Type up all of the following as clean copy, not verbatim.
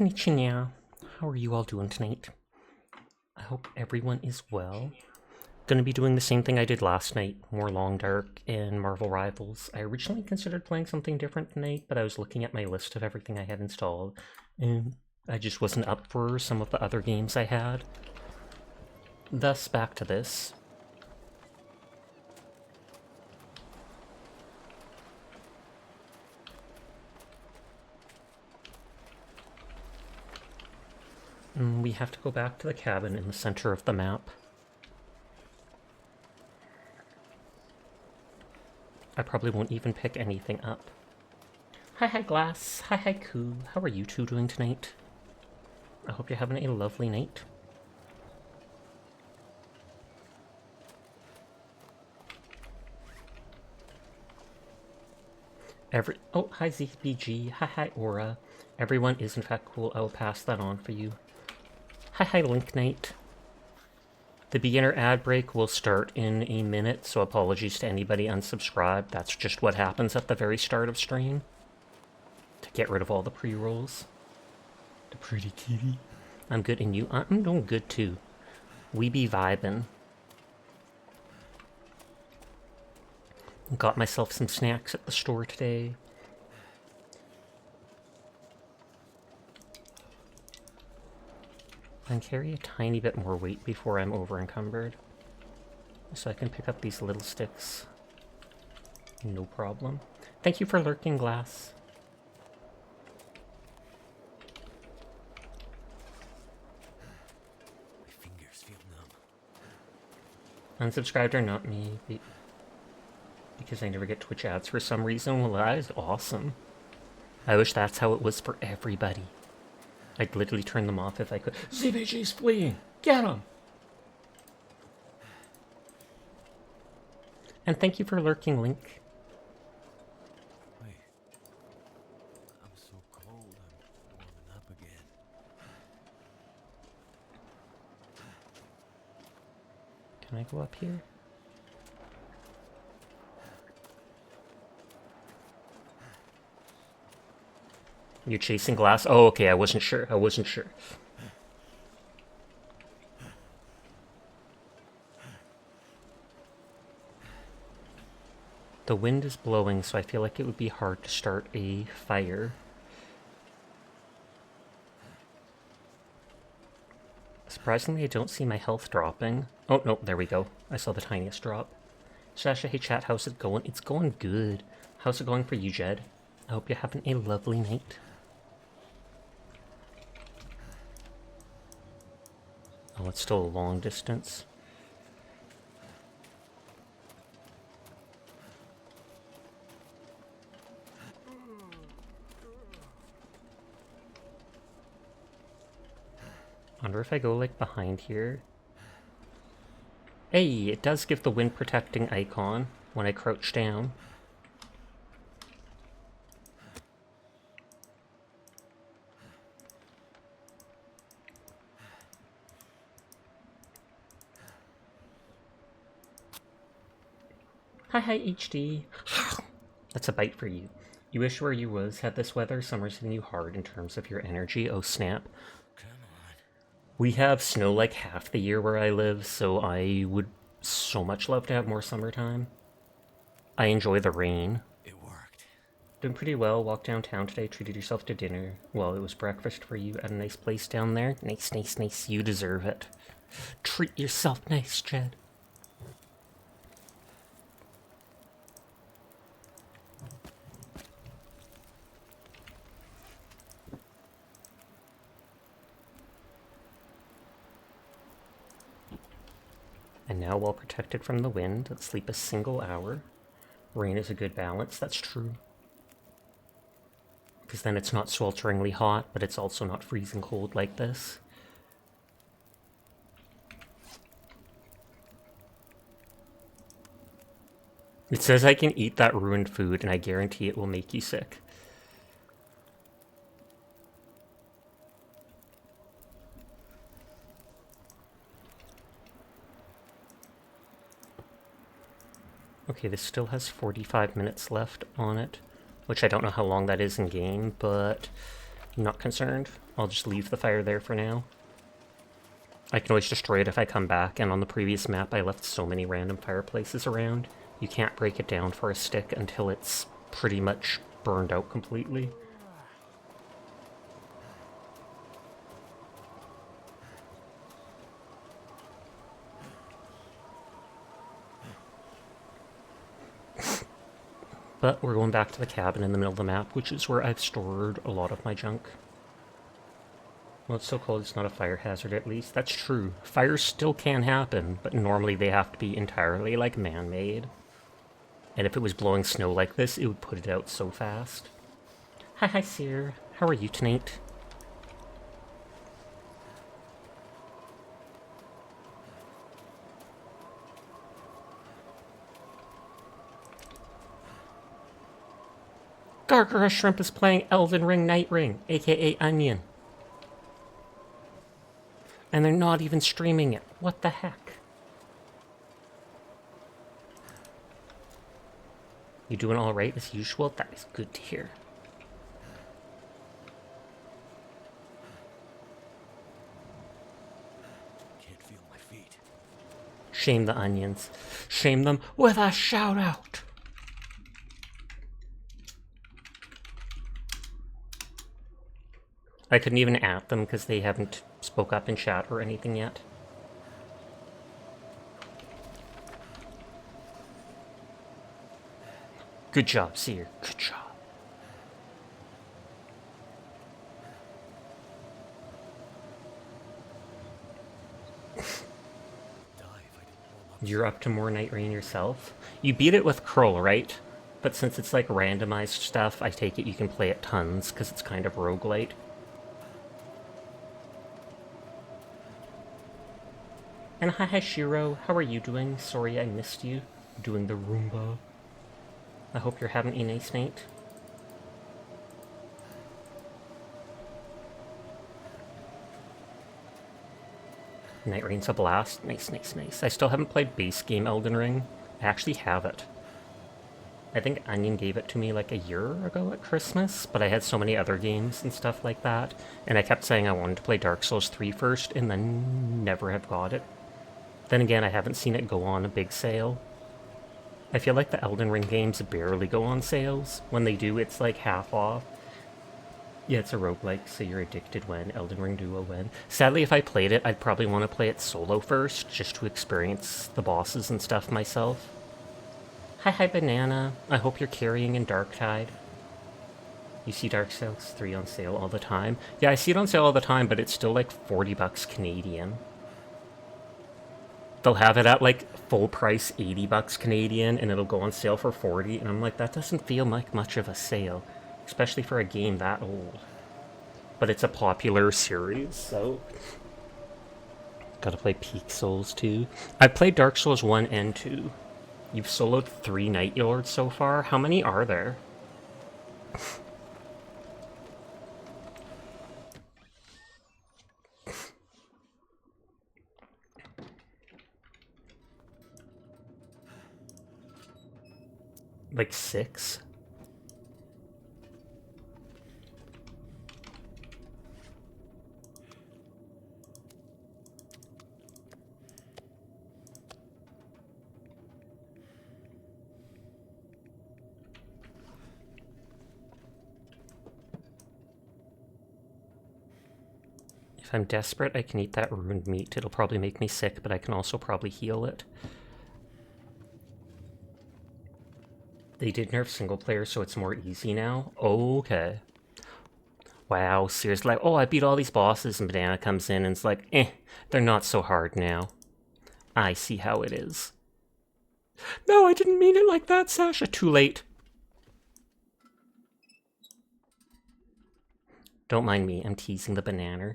Konnichiwa. How are you all doing tonight? I hope everyone is well. Gonna be doing the same thing I did last night, more Long Dark and Marvel Rivals. I originally considered playing something different tonight, but I was looking at my list of everything I had installed, and I just wasn't up for some of the other games I had. Thus, back to this. We have to go back to the cabin in the center of the map. I probably won't even pick anything up. Hi Glass, hi Koo. How are you two doing tonight? I hope you're having a lovely night. Oh, hi ZBG, hi Aura. Everyone is in fact cool. I will pass that on for you. Hi Link Knight. The beginner ad break will start in a minute, so apologies to anybody unsubscribed. That's just what happens at the very start of stream. To get rid of all the pre-rolls. The pretty kitty. I'm good, and you? I'm doing good too. We be vibin'. Got myself some snacks at the store today. And carry a tiny bit more weight before I'm over encumbered. So I can pick up these little sticks. No problem. Thank you for lurking, Glass. My fingers feel numb. Unsubscribed or not me, because I never get Twitch ads for some reason. Well, that is awesome. I wish that's how it was for everybody. I'd literally turn them off if I could. ZBG's fleeing! Get him! And thank you for lurking, Link. Wait. I'm so cold, I'm warming up again. Can I go up here? You're chasing Glass? Oh, okay, I wasn't sure. The wind is blowing, so I feel like it would be hard to start a fire. Surprisingly, I don't see my health dropping. Oh, no, there we go. I saw the tiniest drop. Sasha, hey chat, how's it going? It's going good. How's it going for you, Jed? I hope you're having a lovely night. Oh, it's still a long distance. Wonder if I go like behind here. Hey, it does give the wind protecting icon when I crouch down. Hi HD. That's a bite for you. You wish where you was had this weather. Summer's hitting you hard in terms of your energy. Oh snap. Come on. We have snow like half the year where I live, so I would so much love to have more summertime. I enjoy the rain. It worked. Doing pretty well. Walked downtown today, treated yourself to dinner. Well, it was breakfast for you at a nice place down there. Nice. You deserve it. Treat yourself nice, Jed. And now, while protected from the wind, let's sleep a single hour. Rain is a good balance, that's true. Because then it's not swelteringly hot, but it's also not freezing cold like this. It says I can eat that ruined food, and I guarantee it will make you sick. Okay, this still has 45 minutes left on it, which I don't know how long that is in game, but Not concerned. I'll just leave the fire there for now. I can always destroy it if I come back, and on the previous map I left so many random fireplaces around. You can't break it down for a stick until it's pretty much burned out completely. But we're going back to the cabin in the middle of the map, which is where I've stored a lot of my junk. Well, it's so cold it's not a fire hazard at least. That's true. Fires still can happen, but normally they have to be entirely, like, man-made. And if it was blowing snow like this, it would put it out so fast. Hi, Seer. How are you tonight? Gargara Shrimp is playing Elden Ring Night Ring, aka Onion. And they're not even streaming it. What the heck? You doing alright as usual? That is good to hear. Can't feel my feet. Shame the onions. Shame them with a shout out. I couldn't even at them because they haven't spoke up in chat or anything yet. Good job, Seer. Good job. You're up to more Night Rain yourself? You beat it with Curl, right? But since it's like randomized stuff, I take it you can play it tons because it's kind of roguelite. And hi Shiro, how are you doing? Sorry I missed you. Doing the Roomba. I hope you're having a nice night. Night Rain's a blast. Nice, nice, nice. I still haven't played base game Elden Ring. I actually have it. I think Onion gave it to me like a year ago at Christmas, but I had so many other games and stuff like that, and I kept saying I wanted to play Dark Souls 3 first, and then never have got it. Then again, I haven't seen it go on a big sale. I feel like the Elden Ring games barely go on sales. When they do, it's like half off. Yeah, it's a roguelike, so you're addicted when. Elden Ring Duo when. Sadly, if I played it, I'd probably want to play it solo first, just to experience the bosses and stuff myself. Hi, Banana. I hope you're carrying in Darktide. You see Dark Souls 3 on sale all the time? Yeah, I see it on sale all the time, but it's still like 40 bucks Canadian. They'll have it at like full price 80 bucks Canadian, and it'll go on sale for 40, and I'm like, that doesn't feel like much of a sale, especially for a game that old. But it's a popular series, so gotta play Peak Souls 2. I played Dark Souls 1 and 2. You've soloed 3 Night Lords so far? How many are there? Like 6? If I'm desperate, I can eat that ruined meat. It'll probably make me sick, but I can also probably heal it. They did nerf single player, so it's more easy now? Okay. Wow, seriously, like, oh, I beat all these bosses, and Banana comes in and it's like, they're not so hard now. I see how it is. No, I didn't mean it like that, Sasha. Too late. Don't mind me, I'm teasing the banana.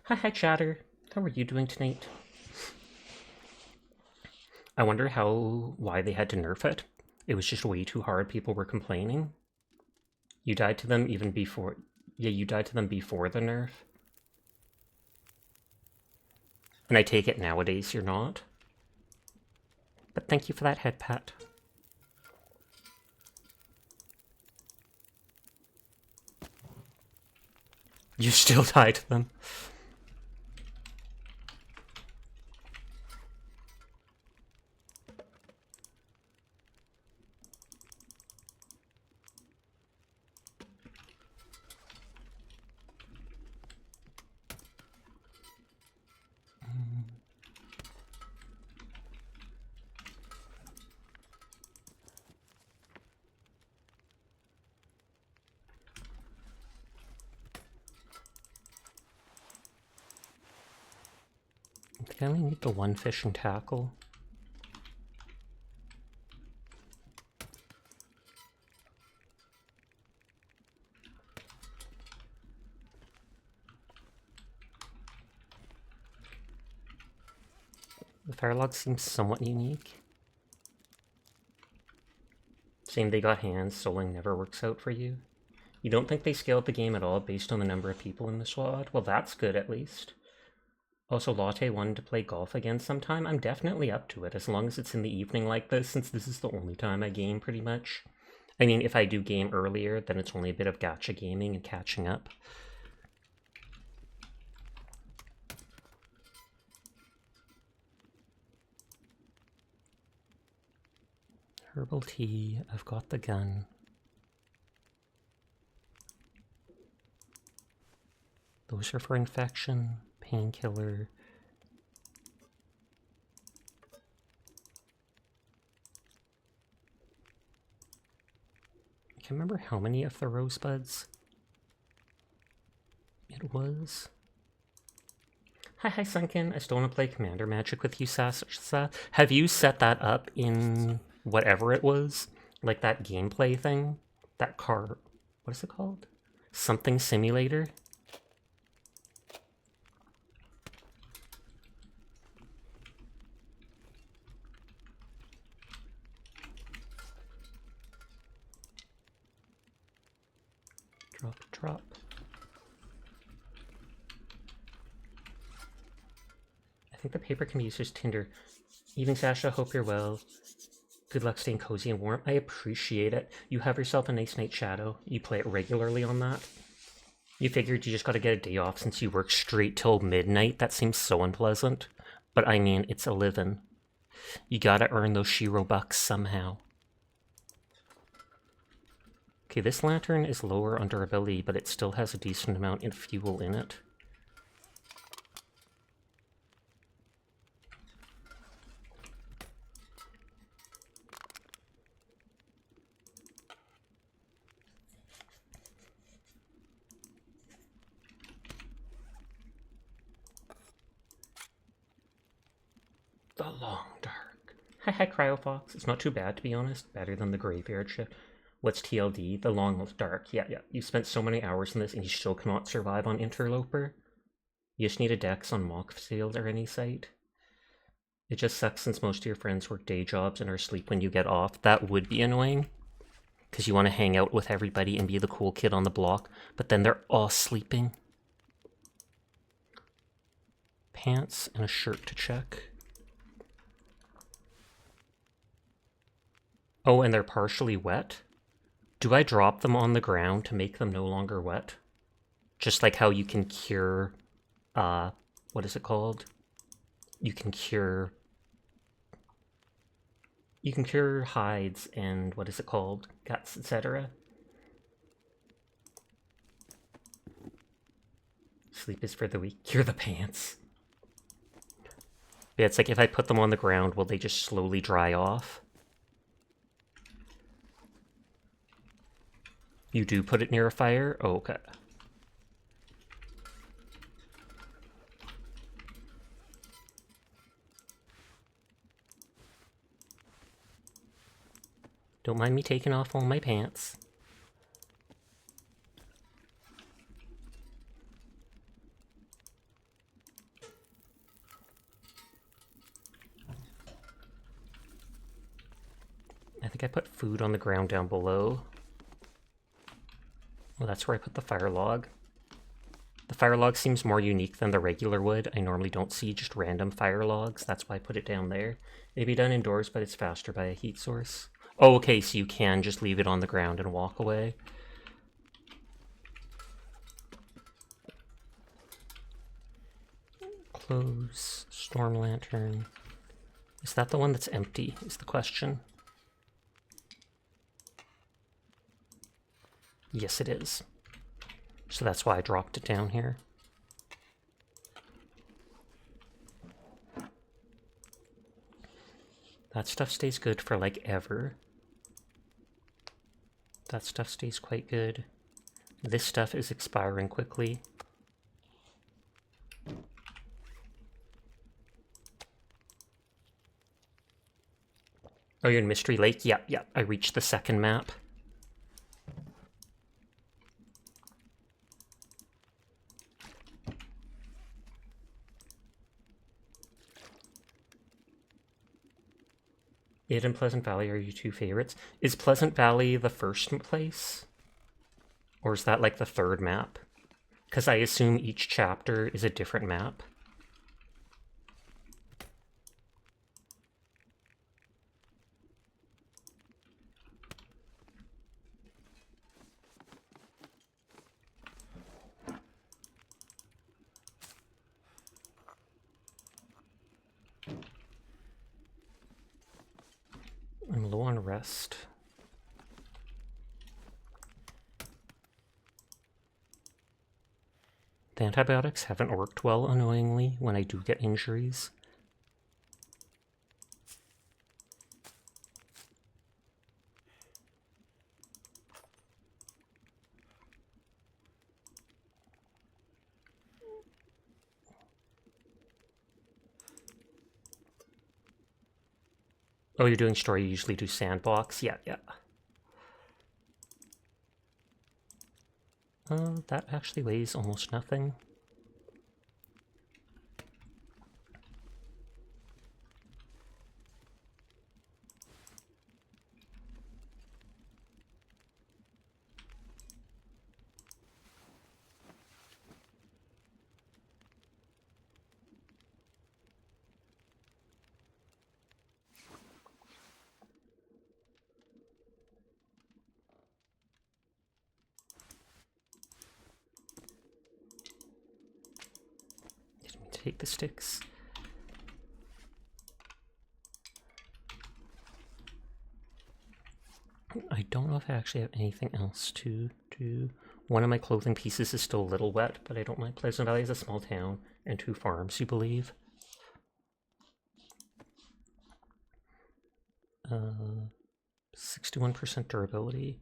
Hi, Chatter. How are you doing tonight? I wonder why they had to nerf it. It was just way too hard. People were complaining. You died to them even before... Yeah, you died to them before the nerf. And I take it nowadays you're not. But thank you for that head pat. You still tie to them. I think I only need the one fishing tackle. The Firelog seems somewhat unique. Saying they got hands, soloing never works out for you. You don't think they scaled the game at all based on the number of people in the squad? Well, that's good at least. Also, Latte wanted to play golf again sometime. I'm definitely up to it, as long as it's in the evening like this, since this is the only time I game, pretty much. I mean, if I do game earlier, then it's only a bit of gacha gaming and catching up. Herbal tea, I've got the gun. Those are for infection, painkiller. I can't remember how many of the rosebuds it was. Hi, Sunken. I still want to play Commander Magic with you, Sasa. Have you set that up in whatever it was? Like that gameplay thing? That car... What is it called? Something Simulator? Drop. I think the paper can be used as tinder. Evening, Sasha. Hope you're well. Good luck staying cozy and warm. I appreciate it. You have yourself a nice night, Shadow. You play it regularly on that. You figured you just gotta get a day off since you work straight till midnight. That seems so unpleasant. But I mean, it's a living. You gotta earn those Shiro bucks somehow. Okay, this lantern is lower on durability, but it still has a decent amount of fuel in it. The Long Dark. Hi, Cryofox. It's not too bad, to be honest. Better than the Graveyard Shift. What's TLD? The Long Dark. Yeah. You spent so many hours in this and you still cannot survive on Interloper. You just need a dex on Mock Sales or any site. It just sucks since most of your friends work day jobs and are asleep when you get off. That would be annoying. Because you want to hang out with everybody and be the cool kid on the block. But then they're all sleeping. Pants and a shirt to check. Oh, and they're partially wet? Do I drop them on the ground to make them no longer wet? Just like how you can cure, what is it called? You can cure hides and, what is it called? Guts, etc. Sleep is for the weak. Cure the pants. Yeah, it's like if I put them on the ground, will they just slowly dry off? You do put it near a fire? Oh, okay. Don't mind me taking off all my pants. I think I put food on the ground down below. Well, that's where I put the fire log. The fire log seems more unique than the regular wood. I normally don't see just random fire logs. That's why I put it down there. It'd be done indoors, but it's faster by a heat source. Oh, okay, so you can just leave it on the ground and walk away. Close. Storm lantern. Is that the one that's empty, is the question? Yes, it is. So that's why I dropped it down here. That stuff stays good for like ever. That stuff stays quite good. This stuff is expiring quickly. Oh, you're in Mystery Lake? Yep, yep. I reached the second map. It and Pleasant Valley are your two favorites. Is Pleasant Valley the first place? Or is that like the third map? Because I assume each chapter is a different map. I'm low on rest. The antibiotics haven't worked well, annoyingly, when I do get injuries. Oh, you're doing story, you usually do sandbox? Yeah, yeah. That actually weighs almost nothing. Take the sticks. I don't know if I actually have anything else to do. One of my clothing pieces is still a little wet, but I don't mind. Pleasant Valley is a small town and 2 farms, you believe? 61% durability.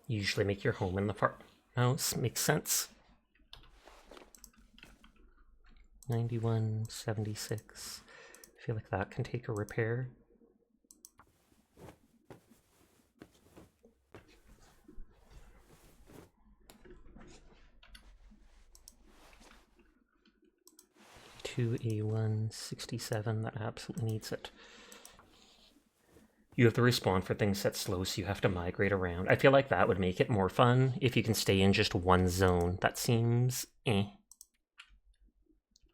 You usually make your home in the farmhouse. Makes sense. 9176. I feel like that can take a repair. A167, that absolutely needs it. You have to respawn for things that slow, so you have to migrate around. I feel like that would make it more fun if you can stay in just one zone. That seems eh.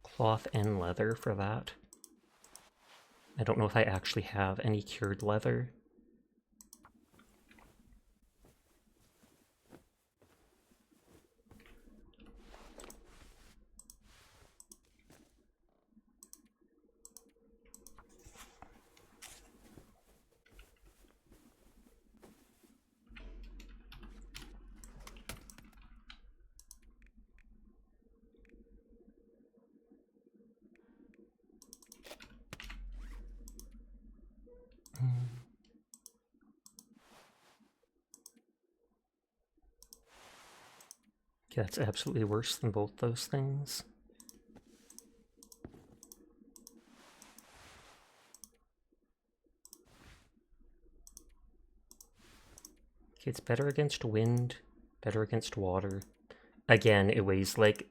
Cloth and leather for that. I don't know if I actually have any cured leather. Yeah, that's absolutely worse than both those things. Okay, it's better against wind, better against water. Again, it weighs like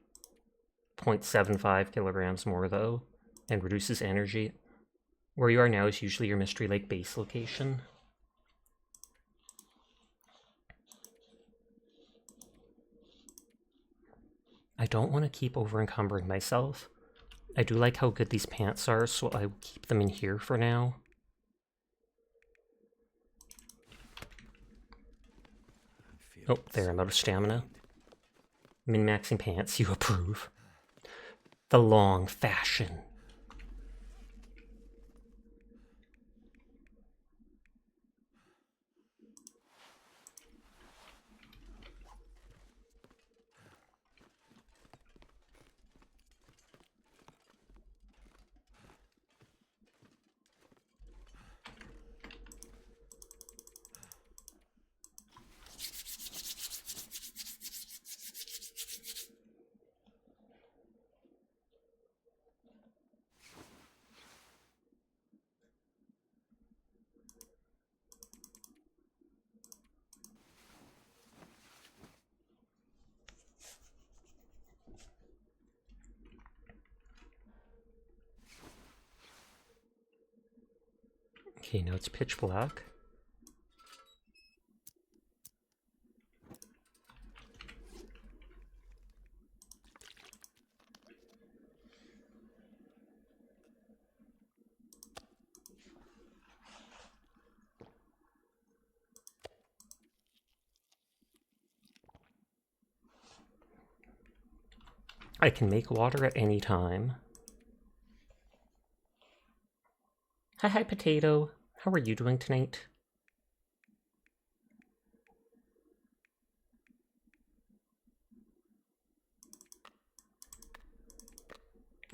0.75 kilograms more though, and reduces energy. Where you are now is usually your Mystery Lake base location. I don't want to keep over-encumbering myself. I do like how good these pants are, so I will keep them in here for now. Oh, there, I'm out of stamina. Min-maxing pants, you approve. The long fashion. Okay, now it's pitch black. I can make water at any time. Hi, Potato. How are you doing tonight?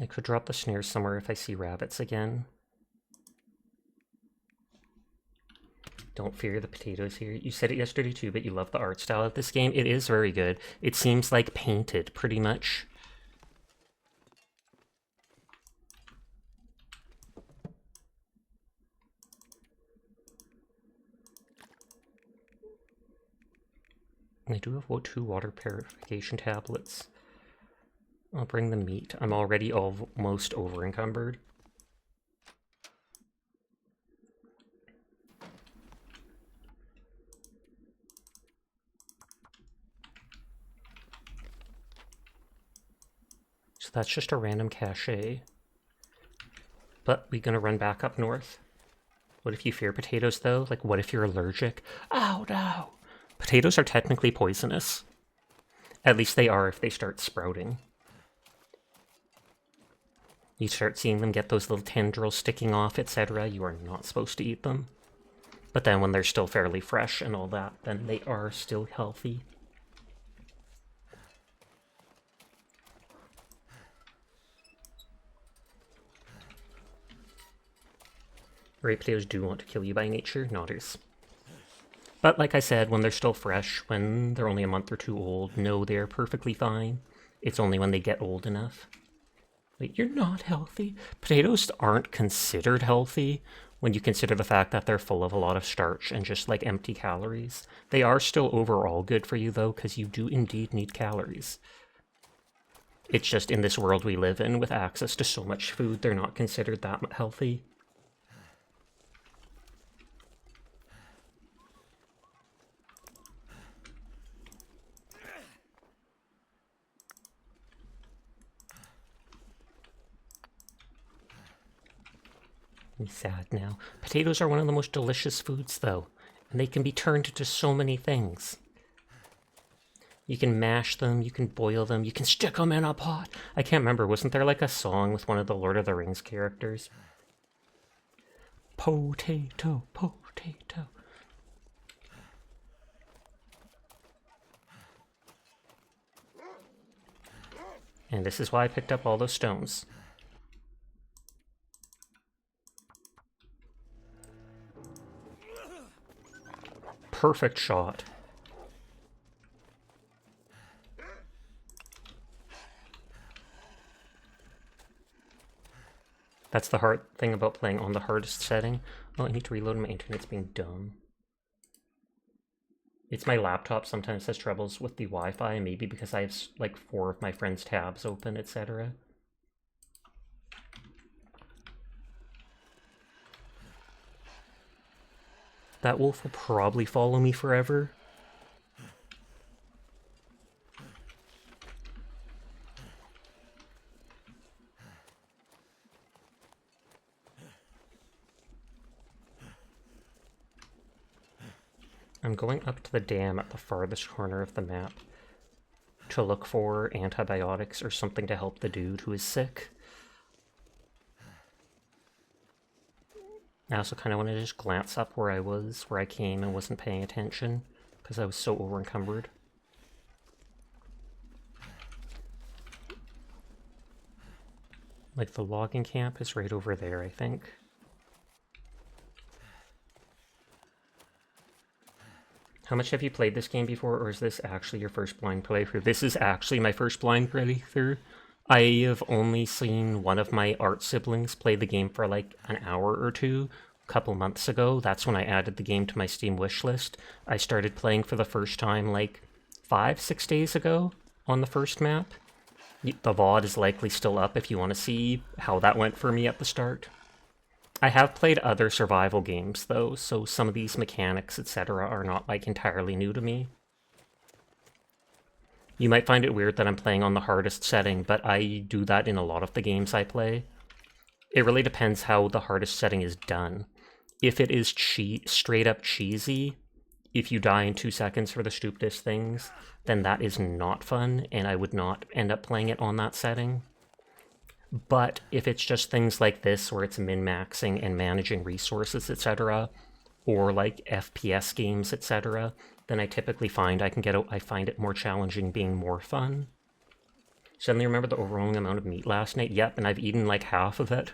I could drop the snares somewhere if I see rabbits again. Don't fear the potatoes here. You said it yesterday too, but you love the art style of this game. It is very good. It seems like painted, pretty much. I do have 2 water purification tablets. I'll bring the meat. I'm already almost over-encumbered. So that's just a random cache. But we're gonna run back up north. What if you fear potatoes, though? Like, what if you're allergic? Oh, no! Potatoes are technically poisonous. At least they are if they start sprouting. You start seeing them get those little tendrils sticking off, etc. You are not supposed to eat them. But then when they're still fairly fresh and all that, then they are still healthy. Grape potatoes do want to kill you by nature, nodders. But like I said, when they're still fresh, when they're only a month or 2 old, no, they're perfectly fine. It's only when they get old enough. Wait, you're not healthy? Potatoes aren't considered healthy when you consider the fact that they're full of a lot of starch and just like empty calories. They are still overall good for you though, because you do indeed need calories. It's just in this world we live in with access to so much food, they're not considered that healthy. I'm sad now. Potatoes are one of the most delicious foods, though, and they can be turned into so many things. You can mash them, you can boil them, you can stick them in a pot. I can't remember, wasn't there like a song with one of the Lord of the Rings characters? Potato, potato. And this is why I picked up all those stones. Perfect shot. That's the hard thing about playing on the hardest setting. Oh, I need to reload my internet's being dumb. It's my laptop sometimes has troubles with the Wi-Fi, maybe because I have like 4 of my friends' tabs open, etc. That wolf will probably follow me forever. I'm going up to the dam at the farthest corner of the map to look for antibiotics or something to help the dude who is sick. I also kind of want to just glance up where I was, where I came and wasn't paying attention, because I was so over-encumbered. Like, the logging camp is right over there, I think. How much have you played this game before, or is this actually your first blind playthrough? This is actually my first blind playthrough. I have only seen one of my art siblings play the game for like an hour or two a couple months ago. That's when I added the game to my Steam wishlist. I started playing for the first time like 5-6 days ago on the first map. The VOD is likely still up if you want to see how that went for me at the start. I have played other survival games, though, so some of these mechanics, etc., are not, like, entirely new to me. You might find it weird that I'm playing on the hardest setting, but I do that in a lot of the games I play. It really depends how the hardest setting is done. If it is straight up cheesy, if you die in 2 seconds for the stupidest things, then that is not fun, and I would not end up playing it on that setting. But if it's just things like this, where it's min-maxing and managing resources, etc., or like FPS games, etc., then I typically find I find it more challenging being more fun. Suddenly remember the overwhelming amount of meat last night? Yep, and I've eaten like half of it.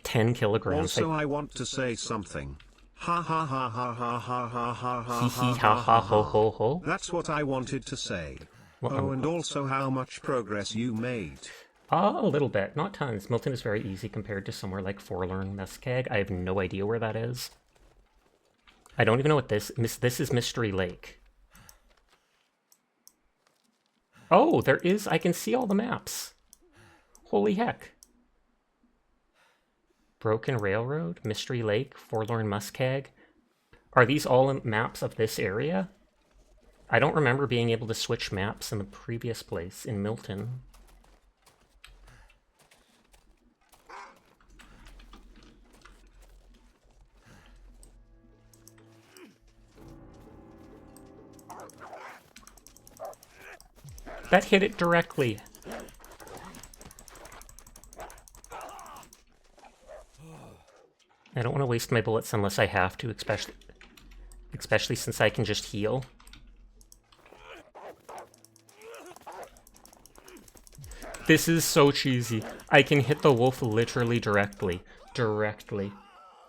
10 kilograms. Also, I want to say something. Ha ha ha ha ha ha ha ha ha Hee hee ha ha ho ho ho. That's what I wanted to say. Well, oh, and also how much progress you made. A little bit, not tons. Milton is very easy compared to somewhere like Forlorn Muskeg. I have no idea where that is. I don't even know what this is Mystery Lake. Oh, there is, I can see all the maps. Holy heck. Broken Railroad, Mystery Lake, Forlorn Muskeg. Are these all maps of this area? I don't remember being able to switch maps in the previous place in Milton. That hit it directly. I don't want to waste my bullets unless I have to, especially since I can just heal. This is so cheesy. I can hit the wolf literally directly.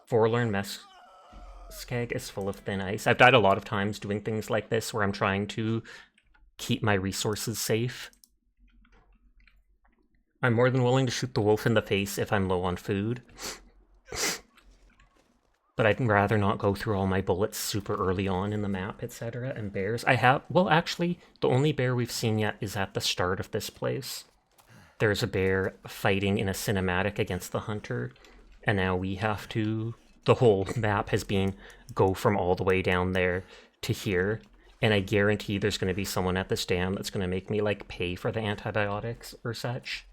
Forlorn Muskeg is full of thin ice. I've died a lot of times doing things like this where I'm trying to keep my resources safe. I'm more than willing to shoot the wolf in the face if I'm low on food. But I'd rather not go through all my bullets super early on in the map, etc. And bears, well, actually, the only bear we've seen yet is at the start of this place. There's a bear fighting in a cinematic against the hunter, and now we have to... The whole map has been go from all the way down there to here, and I guarantee there's going to be someone at this dam that's going to make me, like, pay for the antibiotics or such.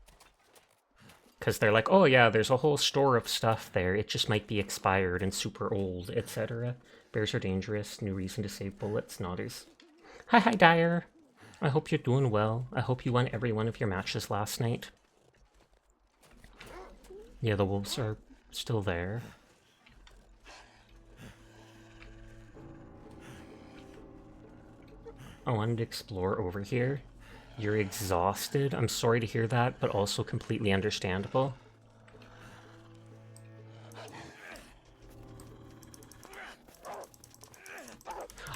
Because they're like, oh yeah, there's a whole store of stuff there, it just might be expired and super old, etc. Bears are dangerous, new reason to save bullets, nodders. Hi Dyer! I hope you're doing well. I hope you won every one of your matches last night. Yeah, the wolves are still there. I wanted to explore over here. You're exhausted? I'm sorry to hear that, but also completely understandable.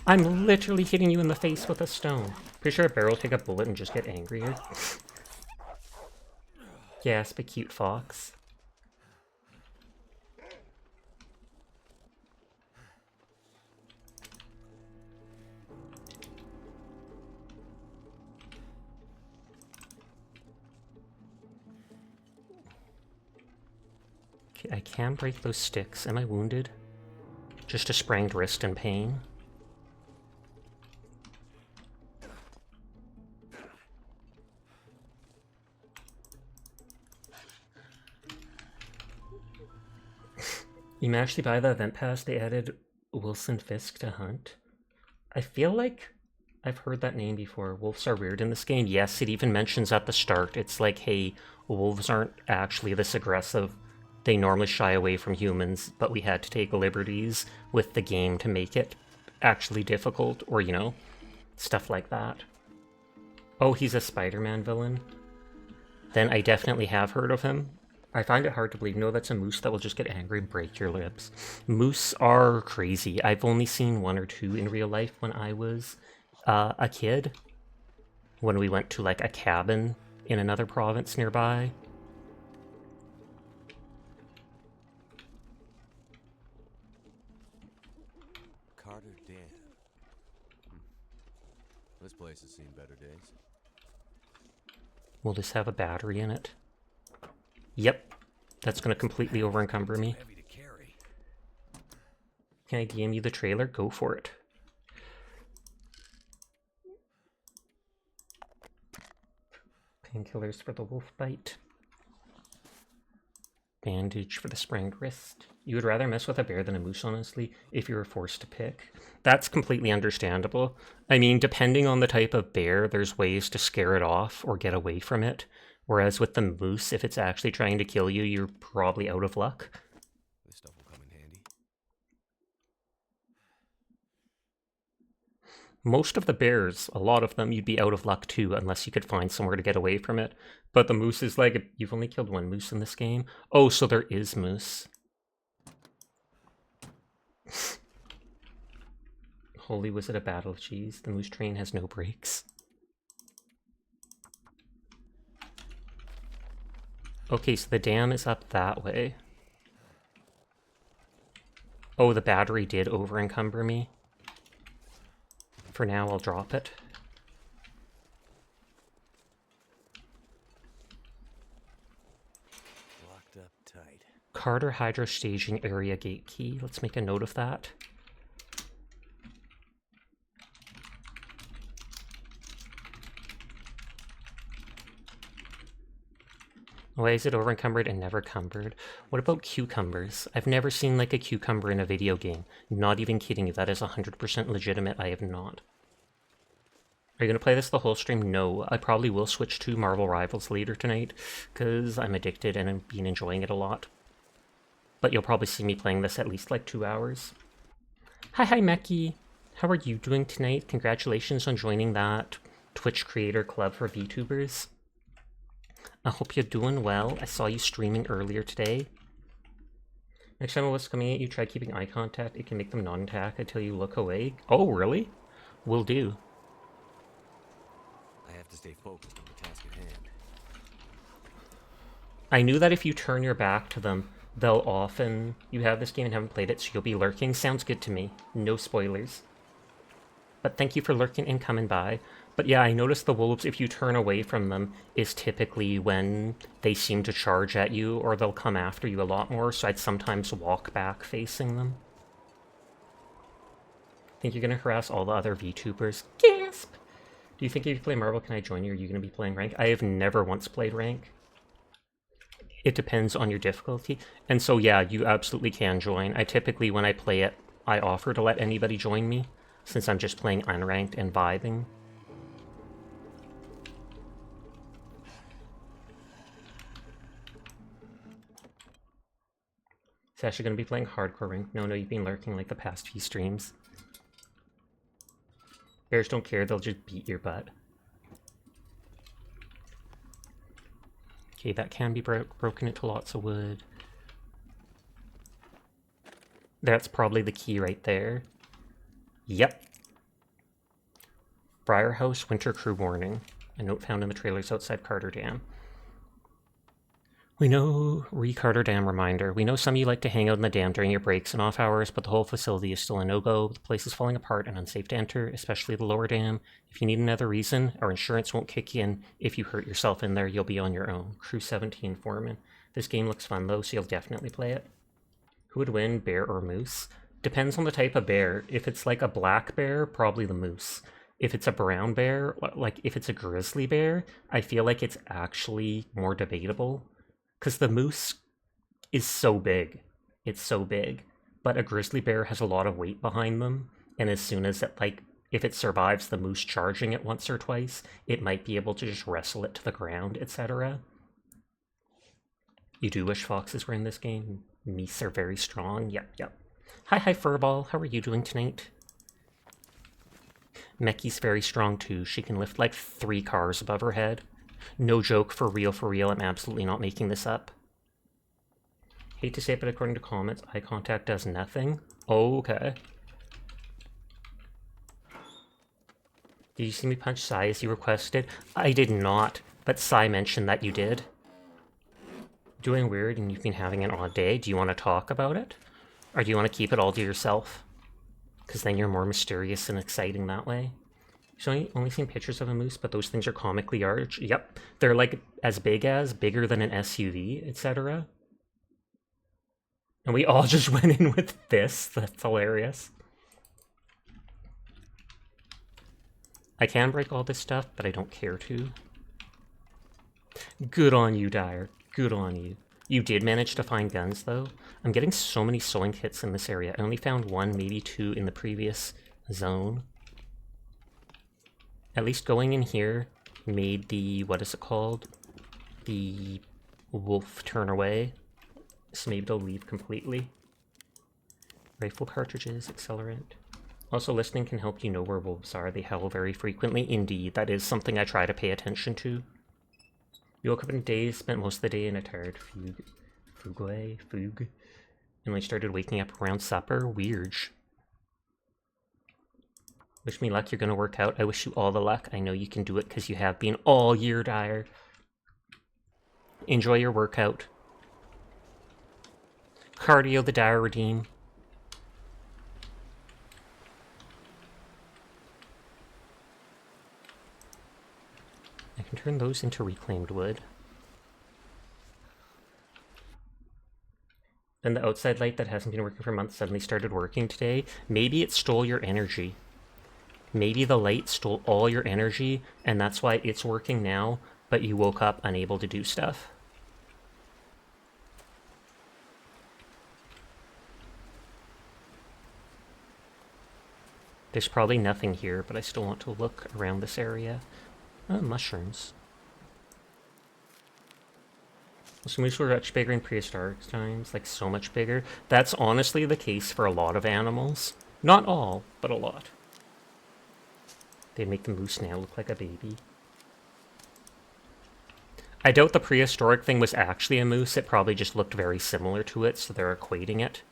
I'm literally hitting you in the face with a stone. Pretty sure a bear will take a bullet and just get angrier. Yes, but cute fox. Okay, I can break those sticks. Am I wounded? Just a sprained wrist and pain. You managed to buy the event pass. They added Wilson Fisk to hunt. I feel like I've heard that name before. Wolves are weird in this game. Yes, it even mentions at the start. It's like, hey, wolves aren't actually this aggressive. They normally shy away from humans, but we had to take liberties with the game to make it actually difficult, or, you know, stuff like that. Oh, he's a Spider-Man villain? Then I definitely have heard of him. I find it hard to believe. No, that's a moose that will just get angry and break your lips. Moose are crazy. I've only seen one or two in real life when I was a kid. When we went to like a cabin in another province nearby. Carter Dam. This place has seen better days. Will this have a battery in it? Yep. That's going to completely over-encumber me. Heavy to carry. Can I DM you the trailer? Go for it. Painkillers for the wolf bite. Bandage for the sprained wrist. You would rather mess with a bear than a moose, honestly, if you were forced to pick. That's completely understandable. I mean, depending on the type of bear, there's ways to scare it off or get away from it. Whereas with the moose, if it's actually trying to kill you, you're probably out of luck. This stuff will come in handy. Most of the bears, a lot of them, you'd be out of luck too, unless you could find somewhere to get away from it. But the moose is like, you've only killed one moose in this game. Oh, so there is moose. Holy, was it a battle of cheese? The moose train has no brakes. Okay, so the dam is up that way. Oh, the battery did over-encumber me. For now, I'll drop it. Locked up tight. Carter Hydro Staging Area Gate Key. Let's make a note of that. Why is it over-encumbered and never cumbered? What about cucumbers? I've never seen like a cucumber in a video game. Not even kidding you, that is 100% legitimate. I have not. Are you going to play this the whole stream? No. I probably will switch to Marvel Rivals later tonight, because I'm addicted and I've been enjoying it a lot. But you'll probably see me playing this at least like 2 hours. Hi, Meki. How are you doing tonight? Congratulations on joining that Twitch Creator Club for VTubers. I hope you're doing well. I saw you streaming earlier today. Next time a wolf's coming at you, try keeping eye contact. It can make them non-attack until you look away. Oh, really? Will do. I have to stay focused on the task at hand. I knew that if you turn your back to them, they'll often... You have this game and haven't played it, so you'll be lurking. Sounds good to me. No spoilers. But thank you for lurking and coming by. But yeah, I noticed the wolves, if you turn away from them, is typically when they seem to charge at you, or they'll come after you a lot more, so I'd sometimes walk back facing them. Think you're gonna harass all the other VTubers? Gasp! Do you think if you play Marvel, can I join you? Are you gonna be playing rank? I have never once played rank. It depends on your difficulty. And so yeah, you absolutely can join. I typically, when I play it, I offer to let anybody join me, since I'm just playing unranked and vibing. It's actually going to be playing hardcore rank. No, you've been lurking like the past few streams. Bears don't care, they'll just beat your butt. Okay, that can be broken into lots of wood. That's probably the key right there. Yep. Briarhouse Winter Crew Warning. A note found in the trailers outside Carter Dam. We know, Carter Dam reminder, we know some of you like to hang out in the dam during your breaks and off hours, but the whole facility is still a no-go. The place is falling apart and unsafe to enter, especially the lower dam. If you need another reason, our insurance won't kick in. If you hurt yourself in there, you'll be on your own. Crew 17 Foreman. This game looks fun though, so you'll definitely play it. Who would win, bear or moose? Depends on the type of bear. If it's like a black bear, probably the moose. If it's a brown bear, like if it's a grizzly bear, I feel like it's actually more debatable. Because the moose is so big. It's so big. But a grizzly bear has a lot of weight behind them. And as soon as it, like, if it survives the moose charging it once or twice, it might be able to just wrestle it to the ground, etc. You do wish foxes were in this game? Meese are very strong. Yep. Hi, Furball. How are you doing tonight? Meki's very strong too. She can lift like 3 cars above her head. No joke, for real, I'm absolutely not making this up. Hate to say it, but according to comments, eye contact does nothing. Okay. Did you see me punch Sai as you requested? I did not, but Sai mentioned that you did. Doing weird and you've been having an odd day. Do you want to talk about it? Or do you want to keep it all to yourself? Because then you're more mysterious and exciting that way. You've only seen pictures of a moose, but those things are comically large. Yep, they're like as bigger than an SUV, etc. And we all just went in with this. That's hilarious. I can break all this stuff, but I don't care to. Good on you, Dyer. Good on you. You did manage to find guns, though. I'm getting so many sewing kits in this area. I only found 1, maybe 2 in the previous zone. At least going in here made the, what is it called? The wolf turn away. So maybe they'll leave completely. Rifle cartridges, accelerant. Also, listening can help you know where wolves are. They howl very frequently. Indeed, that is something I try to pay attention to. You woke up in a daze, spent most of the day in a tired fugue, and I started waking up around supper. Weird. Wish me luck, you're gonna work out. I wish you all the luck. I know you can do it because you have been all year, Dyer. Enjoy your workout. Cardio the Dyer Redeem. I can turn those into reclaimed wood. Then the outside light that hasn't been working for months suddenly started working today. Maybe it stole your energy. Maybe the light stole all your energy, and that's why it's working now, but you woke up unable to do stuff. There's probably nothing here, but I still want to look around this area. Oh, mushrooms. So moose were much bigger in prehistoric times, like so much bigger. That's honestly the case for a lot of animals. Not all, but a lot. They make the moose now look like a baby. I doubt the prehistoric thing was actually a moose. It probably just looked very similar to it, so they're equating it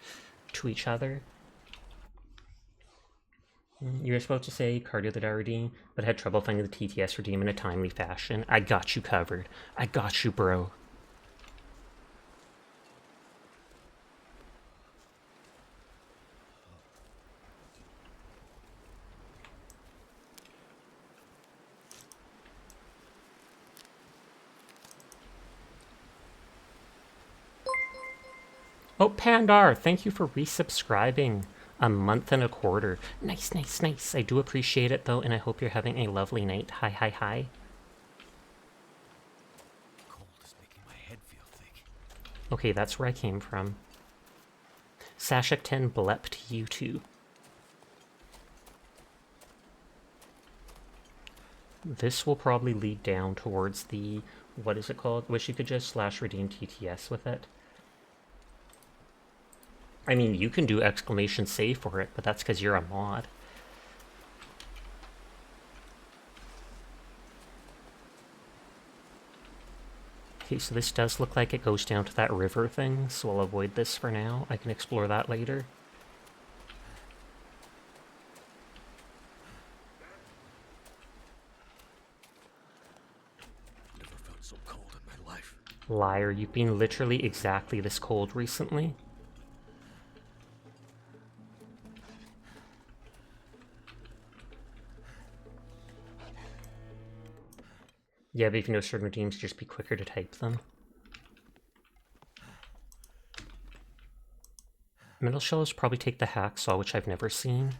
to each other. You were supposed to say cardio the Dyer Redeem, but had trouble finding the TTS Redeem in a timely fashion. I got you covered. I got you, bro. Oh, Pandar, thank you for resubscribing. A month and a quarter. Nice, nice, nice. I do appreciate it, though, and I hope you're having a lovely night. Hi, hi, hi. Cold is making my head feel thick. Okay, that's where I came from. Sashek10 blep to you too. This will probably lead down towards the... what is it called? Wish you could just /redeem TTS with it. I mean, you can do exclamation save for it, but that's because you're a mod. Okay, so this does look like it goes down to that river thing, so I'll avoid this for now. I can explore that later. Never felt so cold in my life. Liar, you've been literally exactly this cold recently. Yeah, but if you know certain redeems, just be quicker to type them. Metal Shells probably take the hacksaw, which I've never seen.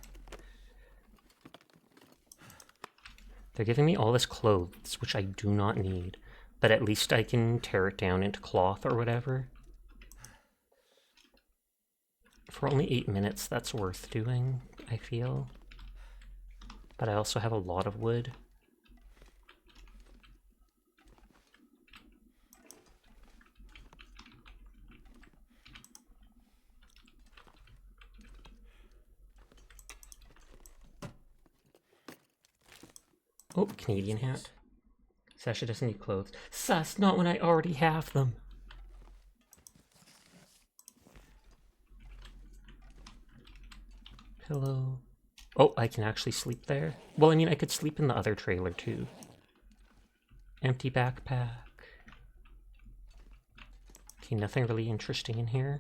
They're giving me all this clothes, which I do not need. But at least I can tear it down into cloth or whatever. For only 8 minutes, that's worth doing, I feel. But I also have a lot of wood. Oh, Canadian hat. Sasha doesn't need clothes. Sus, not when I already have them. Hello. Oh, I can actually sleep there. Well, I mean, I could sleep in the other trailer too. Empty backpack. Okay, nothing really interesting in here.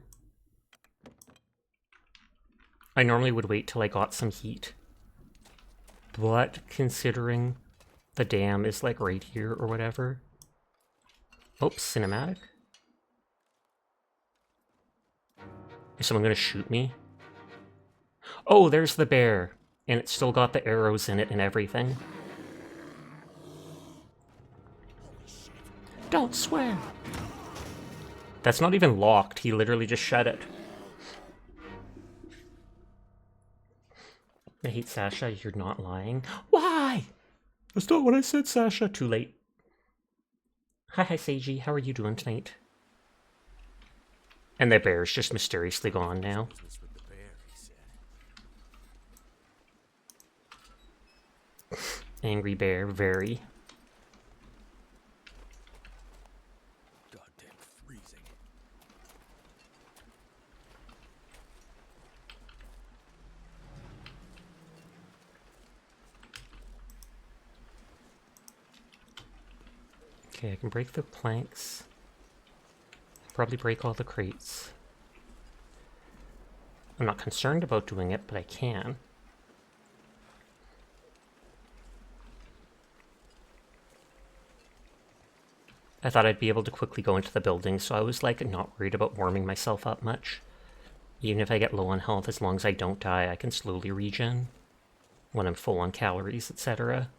I normally would wait till I got some heat. But considering the dam is like right here or whatever. Oops, cinematic. Is someone gonna shoot me? Oh, there's the bear. And it's still got the arrows in it and everything. Don't swear. That's not even locked. He literally just shut it. I hate Sasha. You're not lying. Why? That's not what I said, Sasha. Too late. Hi, Seiji. How are you doing tonight? And the bear's just mysteriously gone now. Business with the bear, he said. Angry bear, very. Goddamn freezing. Okay, I can break the planks. Probably break all the crates. I'm not concerned about doing it, but I can. I thought I'd be able to quickly go into the building, so I was like not worried about warming myself up much. Even if I get low on health, as long as I don't die, I can slowly regen when I'm full on calories, etc.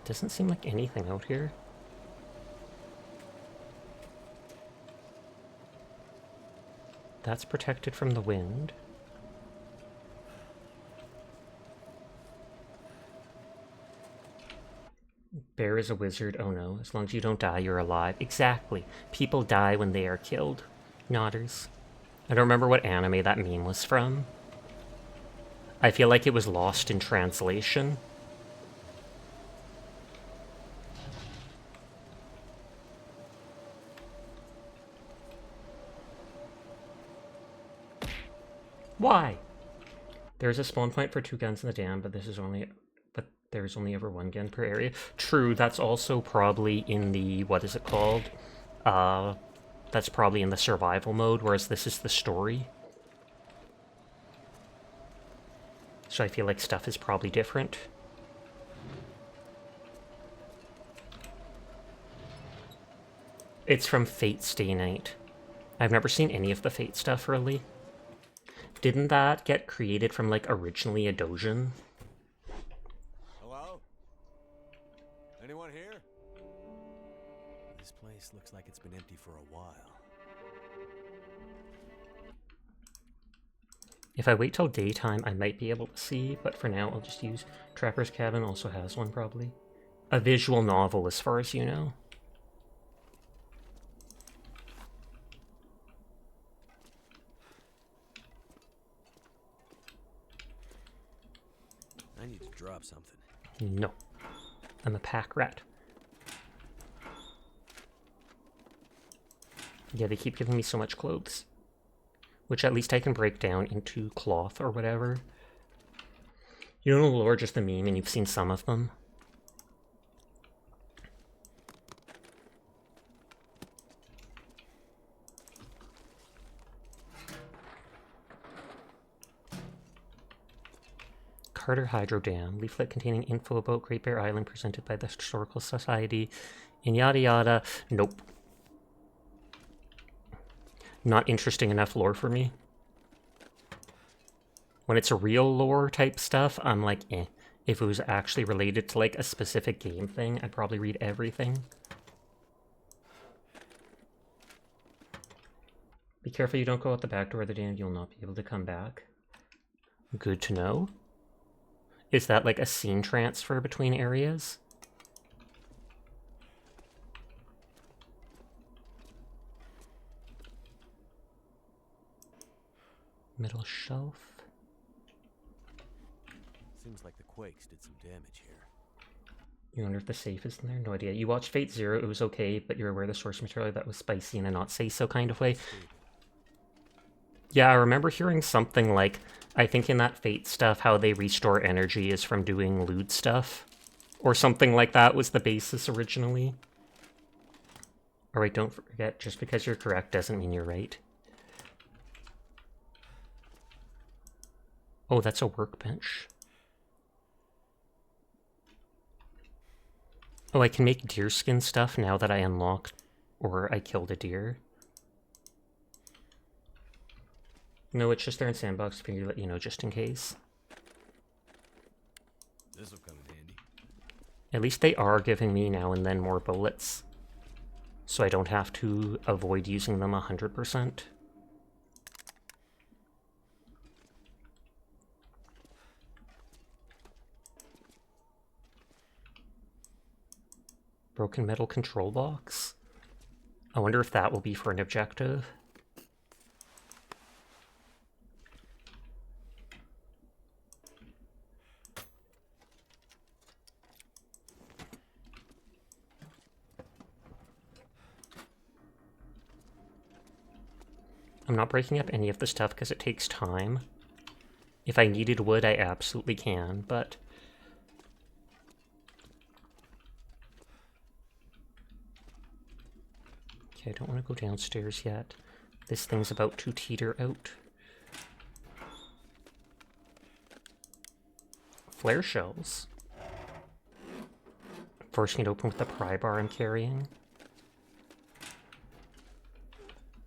Doesn't seem like anything out here. That's protected from the wind. Bear is a wizard. Oh no, as long as you don't die, you're alive. Exactly. People die when they are killed. Nodders. I don't remember what anime that meme was from. I feel like it was lost in translation. Why? There's a spawn point for 2 guns in the dam, but there's only ever 1 gun per area. True, that's also probably in the, what is it called? That's probably in the survival mode, whereas this is the story. So I feel like stuff is probably different. It's from Fate Stay Night. I've never seen any of the Fate stuff, really. Didn't that get created from, like, originally a doujin? Hello? Anyone here? This place looks like it's been empty for a while. If I wait till daytime, I might be able to see, but for now, I'll just use... Trapper's Cabin also has one, probably. A visual novel, as far as you know. I need to drop something. No. I'm a pack rat. Yeah, they keep giving me so much clothes. Which at least I can break down into cloth or whatever. You don't know lore, just the meme, and you've seen some of them. Carter Hydro Dam. Leaflet containing info about Great Bear Island presented by the Historical Society. And yada yada. Nope. Not interesting enough lore for me. When it's a real lore type stuff, I'm like, eh. If it was actually related to like a specific game thing, I'd probably read everything. Be careful you don't go out the back door of the dam, you'll not be able to come back. Good to know. Is that like a scene transfer between areas? Middle shelf. Seems like the quakes did some damage here. You wonder if the safe is in there? No idea. You watched Fate Zero, it was okay, but you're aware the source material that was spicy in a not say so kind of way. Yeah, I remember hearing something like, I think in that Fate stuff, how they restore energy is from doing lewd stuff. Or something like that was the basis originally. Alright, don't forget, just because you're correct doesn't mean you're right. Oh, that's a workbench. Oh, I can make deerskin stuff now that I unlocked or I killed a deer. No, it's just there in Sandbox for you to let you know just in case. This'll come in handy. At least they are giving me now and then more bullets. So I don't have to avoid using them 100%. Broken metal control box? I wonder if that will be for an objective. I'm not breaking up any of the stuff because it takes time. If I needed wood, I absolutely can, but... Okay, I don't want to go downstairs yet. This thing's about to teeter out. Flare shells. Forcing it open with the pry bar I'm carrying.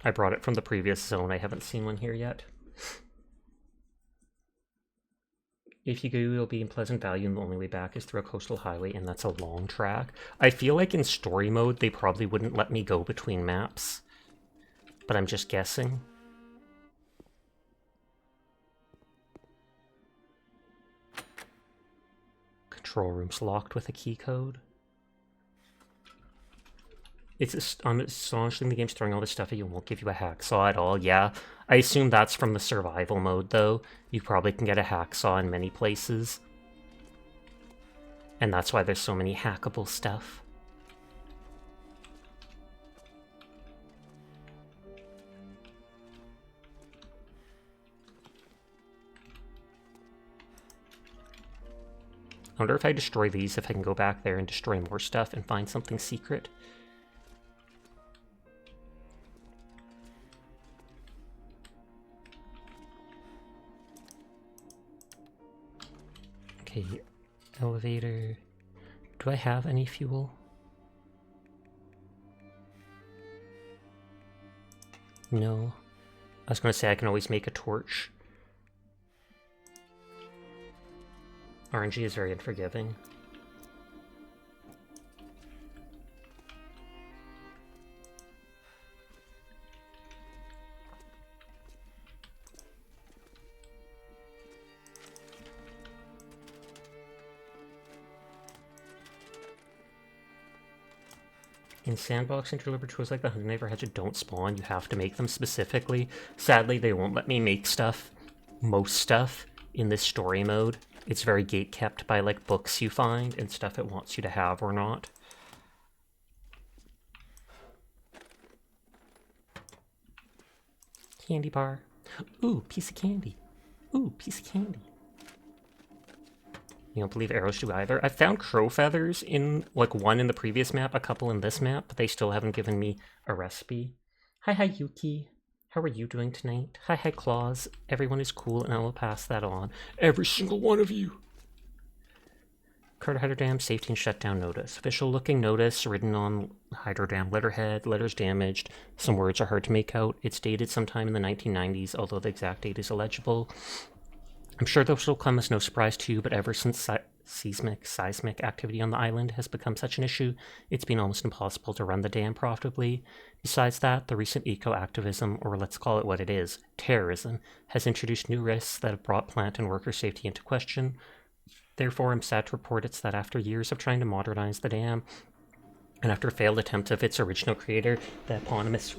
I brought it from the previous zone. I haven't seen one here yet. If you go, you'll be in Pleasant Valley, and the only way back is through a coastal highway, and that's a long track. I feel like in story mode, they probably wouldn't let me go between maps. But I'm just guessing. Control room's locked with a key code. It's astonishing the game's throwing all this stuff at you and won't give you a hacksaw at all. Yeah, I assume that's from the survival mode, though. You probably can get a hacksaw in many places. And that's why there's so many hackable stuff. I wonder if I destroy these, if I can go back there and destroy more stuff and find something secret. Okay, elevator. Do I have any fuel? No. I was going to say I can always make a torch. RNG is very unforgiving. In Sandbox and delivered tools like the Hunting Knife or Hatchet don't spawn, you have to make them specifically. Sadly, they won't let me make stuff, most stuff, in this story mode. It's very gate-kept by like books you find and stuff it wants you to have or not. Candy bar. Ooh, piece of candy. Ooh, piece of candy. You don't believe arrows do either? I found crow feathers in, like, one in the previous map, a couple in this map, but they still haven't given me a recipe. Hi, Yuki. How are you doing tonight? Hi, Claus. Everyone is cool, and I will pass that on. Every single one of you. Carter Hydro Dam safety and shutdown notice. Official looking notice written on Hydro Dam letterhead. Letters damaged. Some words are hard to make out. It's dated sometime in the 1990s, although the exact date is illegible. I'm sure this will come as no surprise to you, but ever since seismic activity on the island has become such an issue, it's been almost impossible to run the dam profitably. Besides that, the recent eco-activism, or let's call it what it is, terrorism, has introduced new risks that have brought plant and worker safety into question. Therefore, I'm sad to report it's that after years of trying to modernize the dam, and after failed attempts of its original creator, the eponymous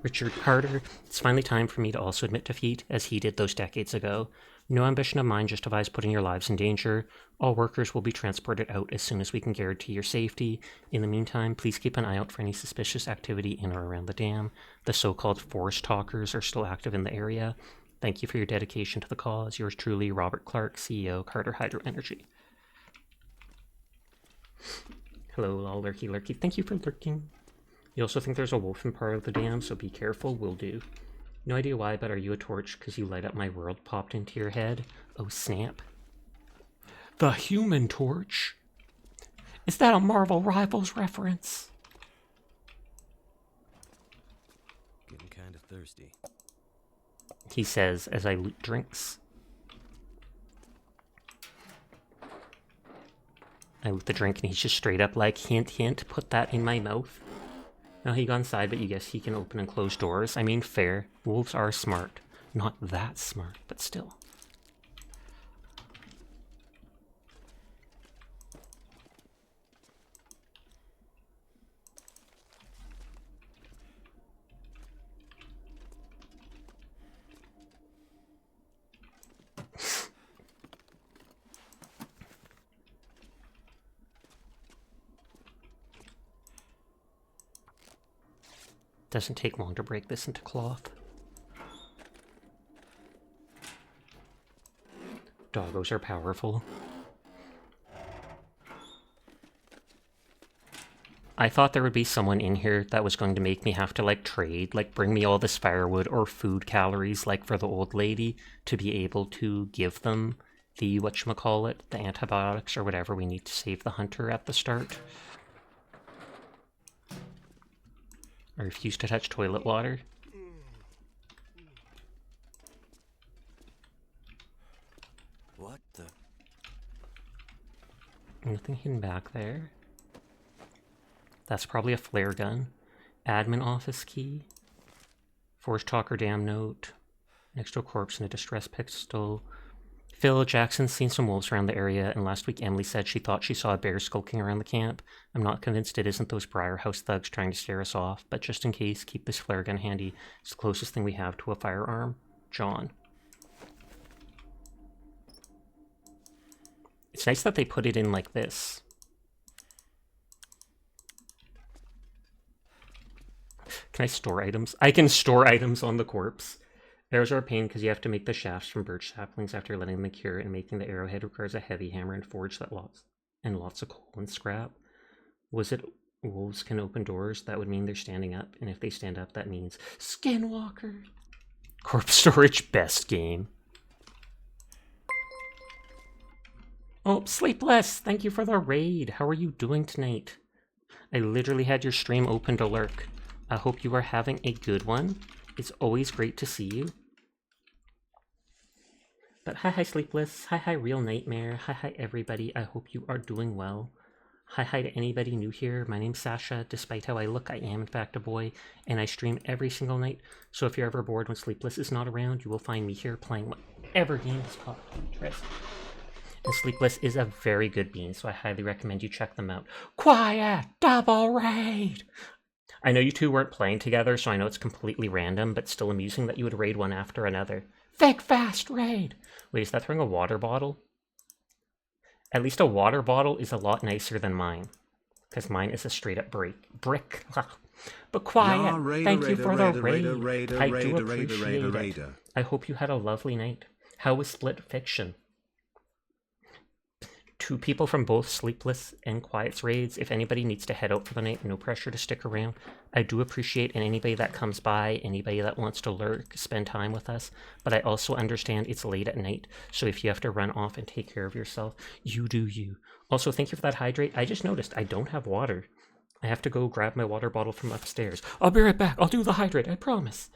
Richard Carter, it's finally time for me to also admit defeat, as he did those decades ago. No ambition of mine justifies putting your lives in danger. All workers will be transported out as soon as we can guarantee your safety. In the meantime, please keep an eye out for any suspicious activity in or around the dam. The so-called forest talkers are still active in the area. Thank you for your dedication to the cause. Yours truly, Robert Clark, CEO, Carter Hydro Energy. Hello, all lurky lurky. Thank you for lurking. You also think there's a wolf in part of the dam, so be careful. Will do. No idea why, but are you a torch because you light up my world popped into your head? Oh, snap. The Human Torch? Is that a Marvel Rivals reference? Getting kind of thirsty. He says as I loot drinks. I loot the drink and he's just straight up like, hint, hint, put that in my mouth. Now he got inside, but you guess he can open and close doors. I mean, fair. Wolves are smart. Not that smart, but still. Doesn't take long to break this into cloth. Doggos are powerful. I thought there would be someone in here that was going to make me have to, like, trade, like, bring me all this firewood or food calories, like, for the old lady, to be able to give them the, whatchamacallit, the antibiotics or whatever we need to save the hunter at the start. I refuse to touch toilet water. What the? Nothing hidden back there. That's probably a flare gun. Admin office key. Forged talker dam note. Next to a corpse and a distress pistol. Phil, Jackson's seen some wolves around the area, and last week Emily said she thought she saw a bear skulking around the camp. I'm not convinced it isn't those Briar House thugs trying to scare us off, but just in case, keep this flare gun handy. It's the closest thing we have to a firearm. John. It's nice that they put it in like this. Can I store items? I can store items on the corpse. Arrows are a pain because you have to make the shafts from birch saplings after letting them cure, and making the arrowhead requires a heavy hammer and forge that lots of coal and scrap. Was it wolves can open doors? That would mean they're standing up, and if they stand up, that means Skinwalker. Corpse storage, best game. Oh, Sleepless! Thank you for the raid. How are you doing tonight? I literally had your stream open to lurk. I hope you are having a good one. It's always great to see you. But hi Sleepless, hi Real Nightmare, hi everybody, I hope you are doing well. Hi to anybody new here, my name's Sasha. Despite how I look, I am in fact a boy, and I stream every single night, so if you're ever bored when Sleepless is not around, you will find me here playing whatever game is caught interest. And Sleepless is a very good bean, so I highly recommend you check them out. Quiet! Double raid! I know you two weren't playing together, so I know it's completely random, but still amusing that you would raid one after another. Thick fast raid! Wait, is that throwing a water bottle? At least a water bottle is a lot nicer than mine. Because mine is a straight up brick. But quiet, thank you for the raid. I do appreciate it. I hope you had a lovely night. How was Split Fiction? 2 people from both Sleepless and Quiet's raids. If anybody needs to head out for the night, no pressure to stick around. I do appreciate anybody that comes by, anybody that wants to lurk, spend time with us. But I also understand it's late at night, so if you have to run off and take care of yourself, you do you. Also, thank you for that hydrate. I just noticed I don't have water. I have to go grab my water bottle from upstairs. I'll be right back. I'll do the hydrate, I promise.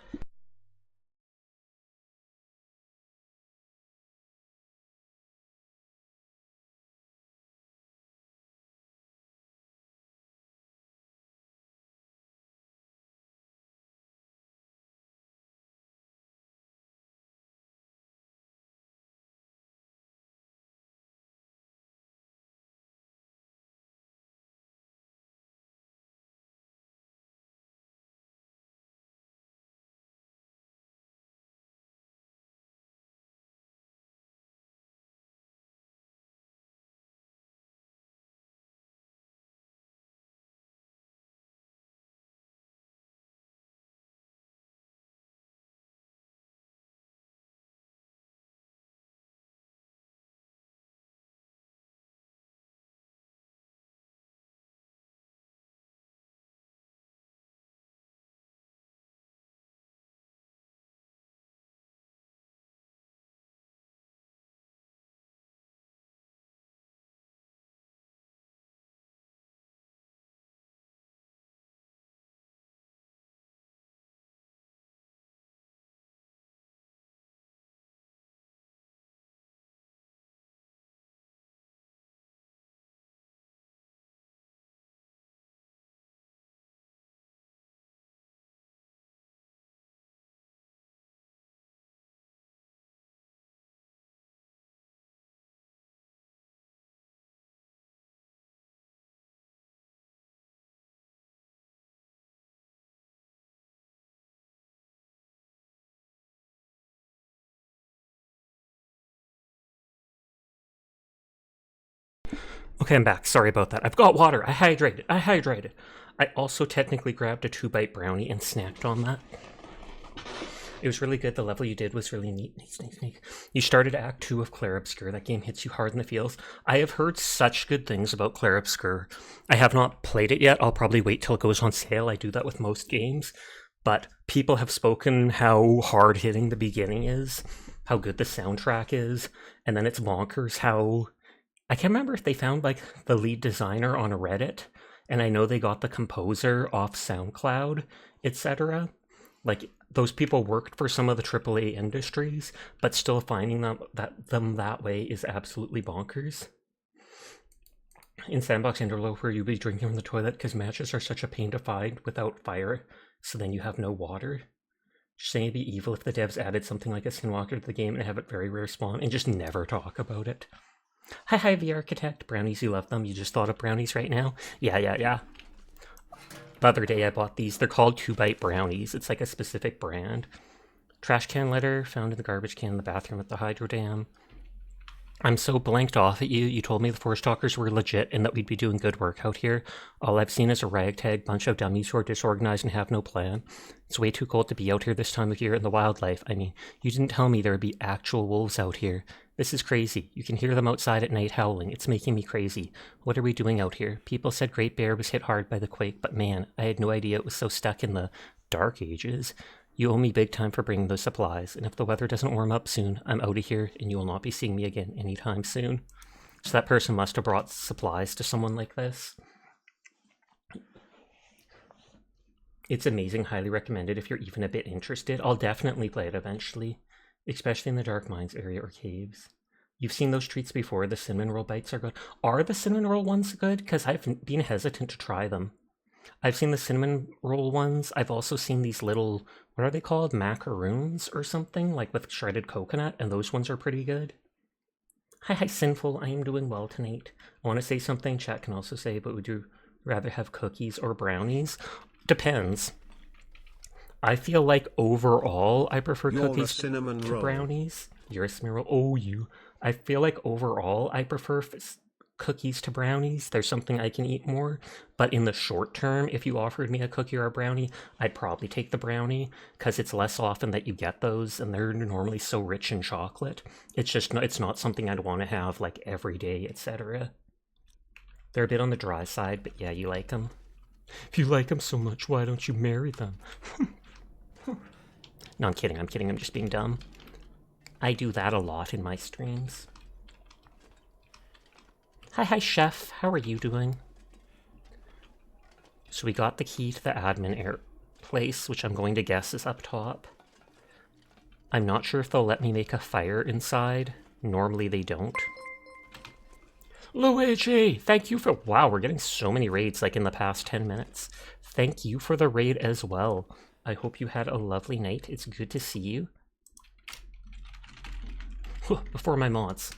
Okay, I'm back. Sorry about that. I've got water. I hydrated. I also technically grabbed a 2-bite brownie and snacked on that. It was really good. The level you did was really neat. Sneak. You started Act 2 of Clair Obscur. That game hits you hard in the feels. I have heard such good things about Clair Obscur. I have not played it yet. I'll probably wait till it goes on sale. I do that with most games. But people have spoken how hard-hitting the beginning is, how good the soundtrack is, and then it's bonkers how... I can't remember if they found, like, the lead designer on Reddit, and I know they got the composer off SoundCloud, etc. Like, those people worked for some of the AAA industries, but still finding them that way is absolutely bonkers. In Sandbox Interloper, you'll be drinking from the toilet because matches are such a pain to find without fire, so then you have no water. Just saying it'd be evil if the devs added something like a Skinwalker to the game and have it very rare spawn and just never talk about it. Hi, the Architect. Brownies, you love them. You just thought of brownies right now? Yeah. The other day I bought these. They're called 2-bite brownies. It's like a specific brand. Trash can litter found in the garbage can in the bathroom at the hydro dam. I'm so blanked off at you. You told me the Forest Talkers were legit and that we'd be doing good work out here. All I've seen is a ragtag bunch of dummies who are disorganized and have no plan. It's way too cold to be out here this time of year in the wildlife. I mean, you didn't tell me there would be actual wolves out here. This is crazy. You can hear them outside at night howling. It's making me crazy. What are we doing out here? People said Great Bear was hit hard by the quake, but man, I had no idea it was so stuck in the dark ages. You owe me big time for bringing those supplies, and if the weather doesn't warm up soon, I'm out of here, and you will not be seeing me again anytime soon. So that person must have brought supplies to someone like this. It's amazing, highly recommended if you're even a bit interested. I'll definitely play it eventually, especially in the Dark Mines area or caves. You've seen those treats before, the cinnamon roll bites are good. Are the cinnamon roll ones good? Because I've been hesitant to try them. I've seen the cinnamon roll ones. I've also seen these little, what are they called? Macaroons or something, like with shredded coconut, and those ones are pretty good. Hi, Sinful. I am doing well tonight. I want to say something. Chat can also say, but would you rather have cookies or brownies? Depends. I feel like overall I prefer cookies to brownies. You're a cinnamon roll. Oh, you. I feel like overall I prefer cookies to brownies. There's something I can eat more. But in the short term, if you offered me a cookie or a brownie, I'd probably take the brownie, because it's less often that you get those, and they're normally so rich in chocolate. It's not something I'd want to have like every day, etc. They're a bit on the dry side, but yeah, you like them. If you like them so much, why don't you marry them? No, I'm kidding, I'm just being dumb. I do that a lot in my streams. Hi, chef. How are you doing? So we got the key to the admin place, which I'm going to guess is up top. I'm not sure if they'll let me make a fire inside. Normally they don't. Luigi, thank you for... Wow, we're getting so many raids like in the past 10 minutes. Thank you for the raid as well. I hope you had a lovely night. It's good to see you. Before my mods.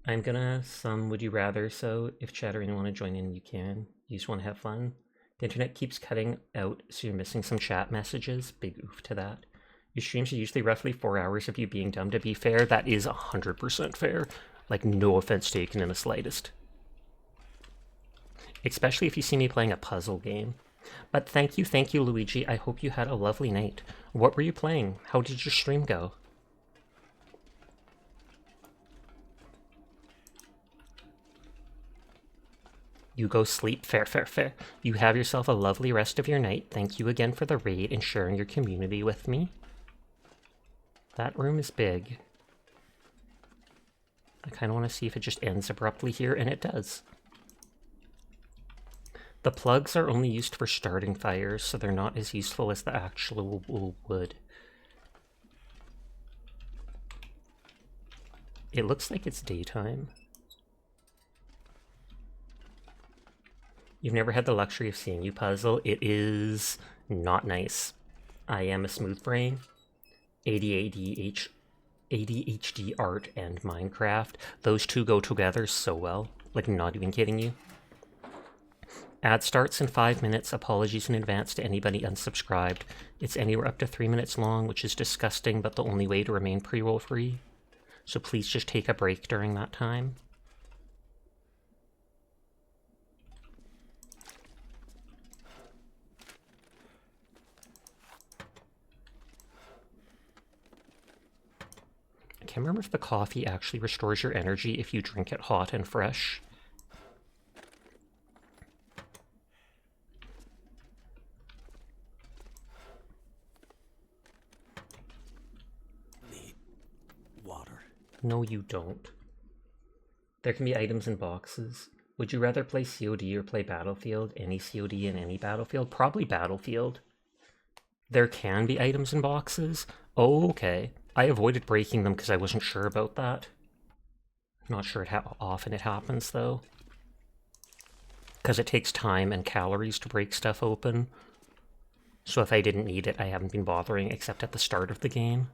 I'm gonna Would You Rather, so if chat or anyone want to join in, you can. You just want to have fun. The internet keeps cutting out, so you're missing some chat messages. Big oof to that. Your streams are usually roughly 4 hours of you being dumb. To be fair, that is 100% fair. Like, no offense taken in the slightest. Especially if you see me playing a puzzle game. But thank you, Luigi. I hope you had a lovely night. What were you playing? How did your stream go? You go sleep. Fair. You have yourself a lovely rest of your night. Thank you again for the raid and sharing your community with me. That room is big. I kind of want to see if it just ends abruptly here, and it does. The plugs are only used for starting fires, so they're not as useful as the actual wood. It looks like it's daytime. You've never had the luxury of seeing you puzzle. It is not nice. I am a smooth brain. ADHD art and Minecraft. Those two go together so well. Like, not even kidding you. Ad starts in 5 minutes. Apologies in advance to anybody unsubscribed. It's anywhere up to 3 minutes long, which is disgusting, but the only way to remain pre-roll free. So please just take a break during that time. I can't remember if the coffee actually restores your energy if you drink it hot and fresh. Need water. No, you don't. There can be items in boxes. Would you rather play COD or play Battlefield? Any COD and any Battlefield? Probably Battlefield. There can be items in boxes? Oh, okay. I avoided breaking them because I wasn't sure about that. Not sure how often it happens, though. Because it takes time and calories to break stuff open. So if I didn't need it, I haven't been bothering except at the start of the game.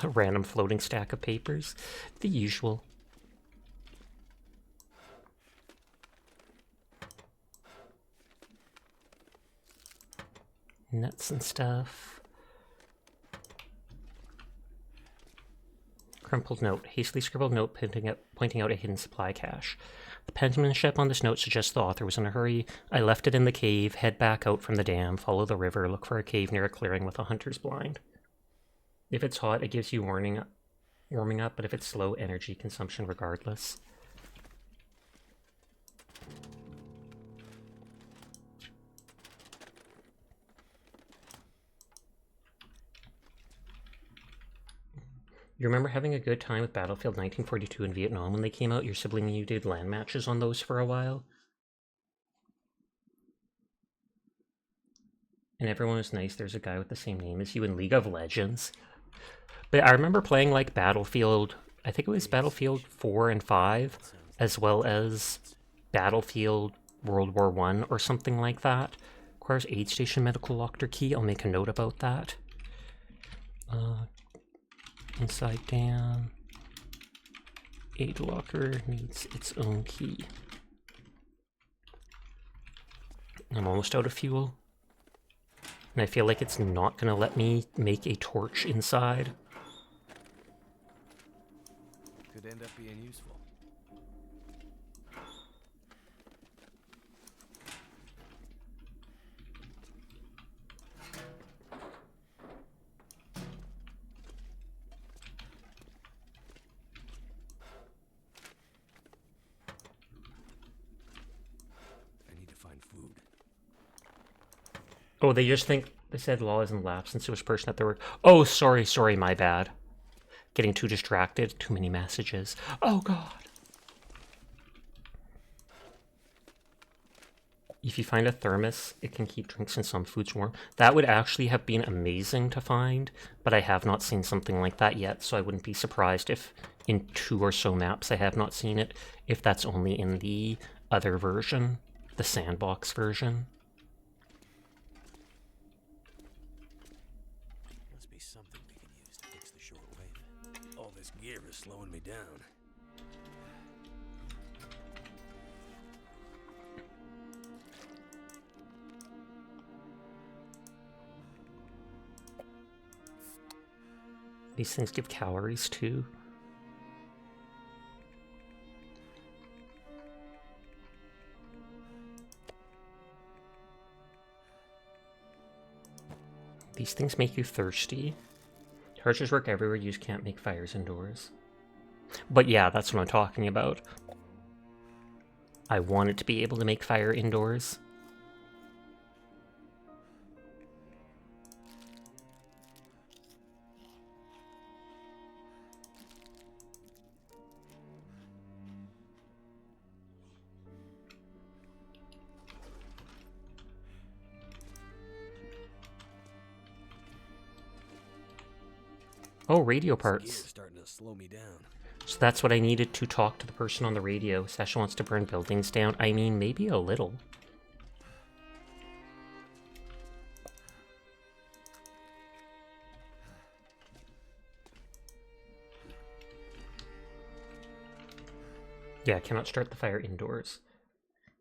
A random floating stack of papers. The usual. Nuts and stuff. Crumpled note. Hastily scribbled note pointing out a hidden supply cache. The penmanship on this note suggests the author was in a hurry. I left it in the cave, head back out from the dam, follow the river, look for a cave near a clearing with a hunter's blind. If it's hot, it gives you warming up, but if it's slow, energy consumption regardless. You remember having a good time with Battlefield 1942 in Vietnam when they came out? Your sibling and you did LAN matches on those for a while? And everyone was nice. There's a guy with the same name as you in League of Legends. But I remember playing like Battlefield, I think it was Battlefield 4 and 5, as well as Battlefield World War I or something like that. Requires aid station medical locker key. I'll make a note about that. inside down. Aid locker needs its own key. I'm almost out of fuel. And I feel like it's not gonna let me make a torch inside. Could end up being useful. I need to find food. Oh, they just think they said law isn't lapsed since it was person at their work. Oh, sorry, my bad. Getting too distracted, too many messages. Oh god. If you find a thermos, it can keep drinks and some foods warm. That would actually have been amazing to find, but I have not seen something like that yet, so I wouldn't be surprised if in 2 or so maps I have not seen it, if that's only in the other version, the sandbox version. Must be something we can use to fix the shortwave. All this gear is slowing me down. These things give calories too. These things make you thirsty. Torches work everywhere, you just can't make fires indoors. But yeah, that's what I'm talking about. I wanted to be able to make fire indoors. Oh, radio parts. This gear is starting to slow me down. So that's what I needed to talk to the person on the radio. Sasha wants to burn buildings down. I mean, maybe a little. Yeah, I cannot start the fire indoors.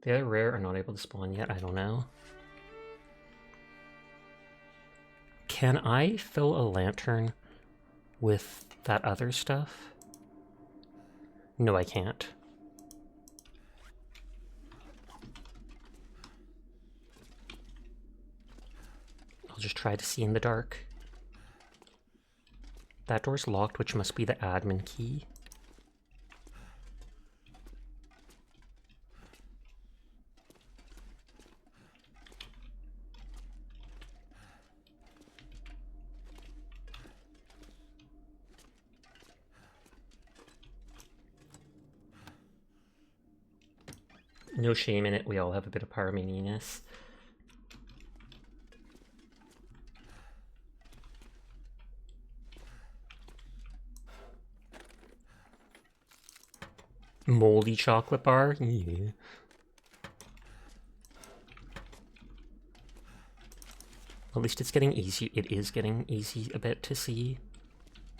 The other rare are not able to spawn yet. I don't know. Can I fill a lantern with that other stuff? No, I can't. I'll just try to see in the dark. That door's locked, which must be the admin key. No shame in it, we all have a bit of pyromanias. Moldy chocolate bar? Yeah. At least it's getting easy. It is getting easy a bit to see.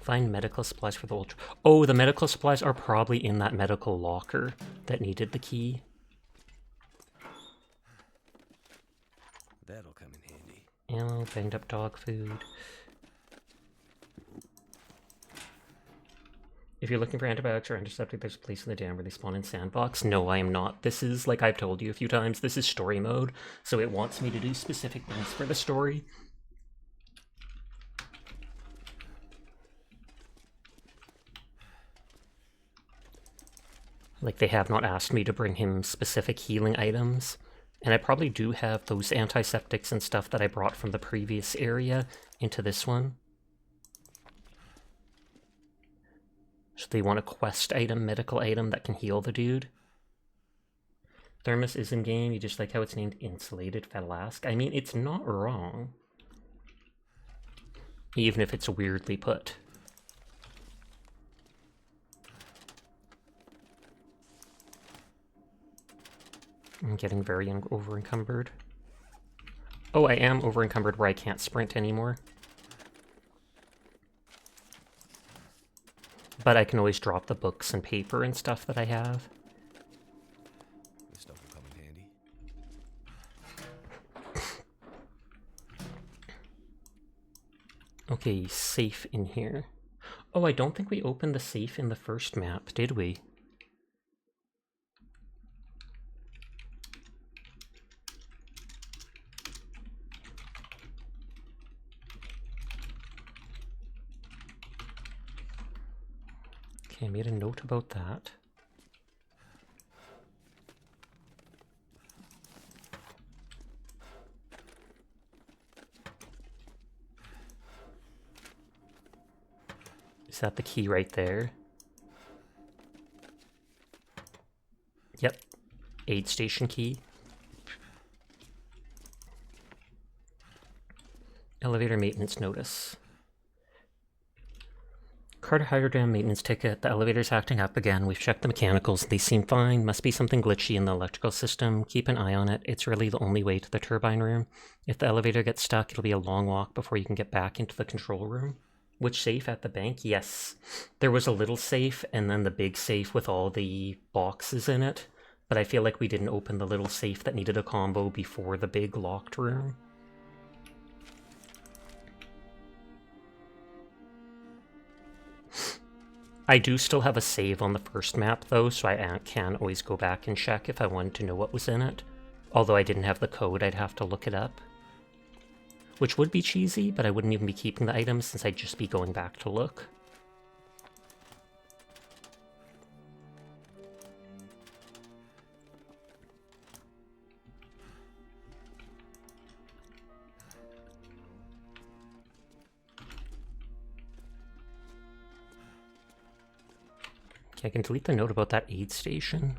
Find medical supplies for the ultra. Oh, the medical supplies are probably in that medical locker that needed the key. That'll come in handy. Ammo, banged up dog food. If you're looking for antibiotics or antiseptic, there's a place in the dam where they spawn in sandbox. No, I am not. This is, like I've told you a few times, this is story mode, so it wants me to do specific things for the story. Like, they have not asked me to bring him specific healing items. And I probably do have those antiseptics and stuff that I brought from the previous area into this one. So they want a quest item, medical item that can heal the dude. Thermos is in game, you just like how it's named Insulated Flask. I mean, it's not wrong. Even if it's weirdly put. I'm getting very over-encumbered. Oh, I am over-encumbered where I can't sprint anymore. but I can always drop the books and paper and stuff that I have. This stuff will come in handy. Okay, safe in here. Oh, I don't think we opened the safe in the first map, did we? Okay, I made a note about that. Is that the key right there? Yep. Aid station key. Elevator maintenance notice. Carter Hydrodam maintenance ticket. The elevator's acting up again. We've checked the mechanicals. They seem fine. Must be something glitchy in the electrical system. Keep an eye on it. It's really the only way to the turbine room. If the elevator gets stuck, it'll be a long walk before you can get back into the control room. Which safe at the bank? Yes. There was a little safe and then the big safe with all the boxes in it. But I feel like we didn't open the little safe that needed a combo before the big locked room. I do still have a save on the first map though, so I can always go back and check if I wanted to know what was in it. Although I didn't have the code, I'd have to look it up. Which would be cheesy, but I wouldn't even be keeping the items since I'd just be going back to look. Okay, I can delete the note about that aid station.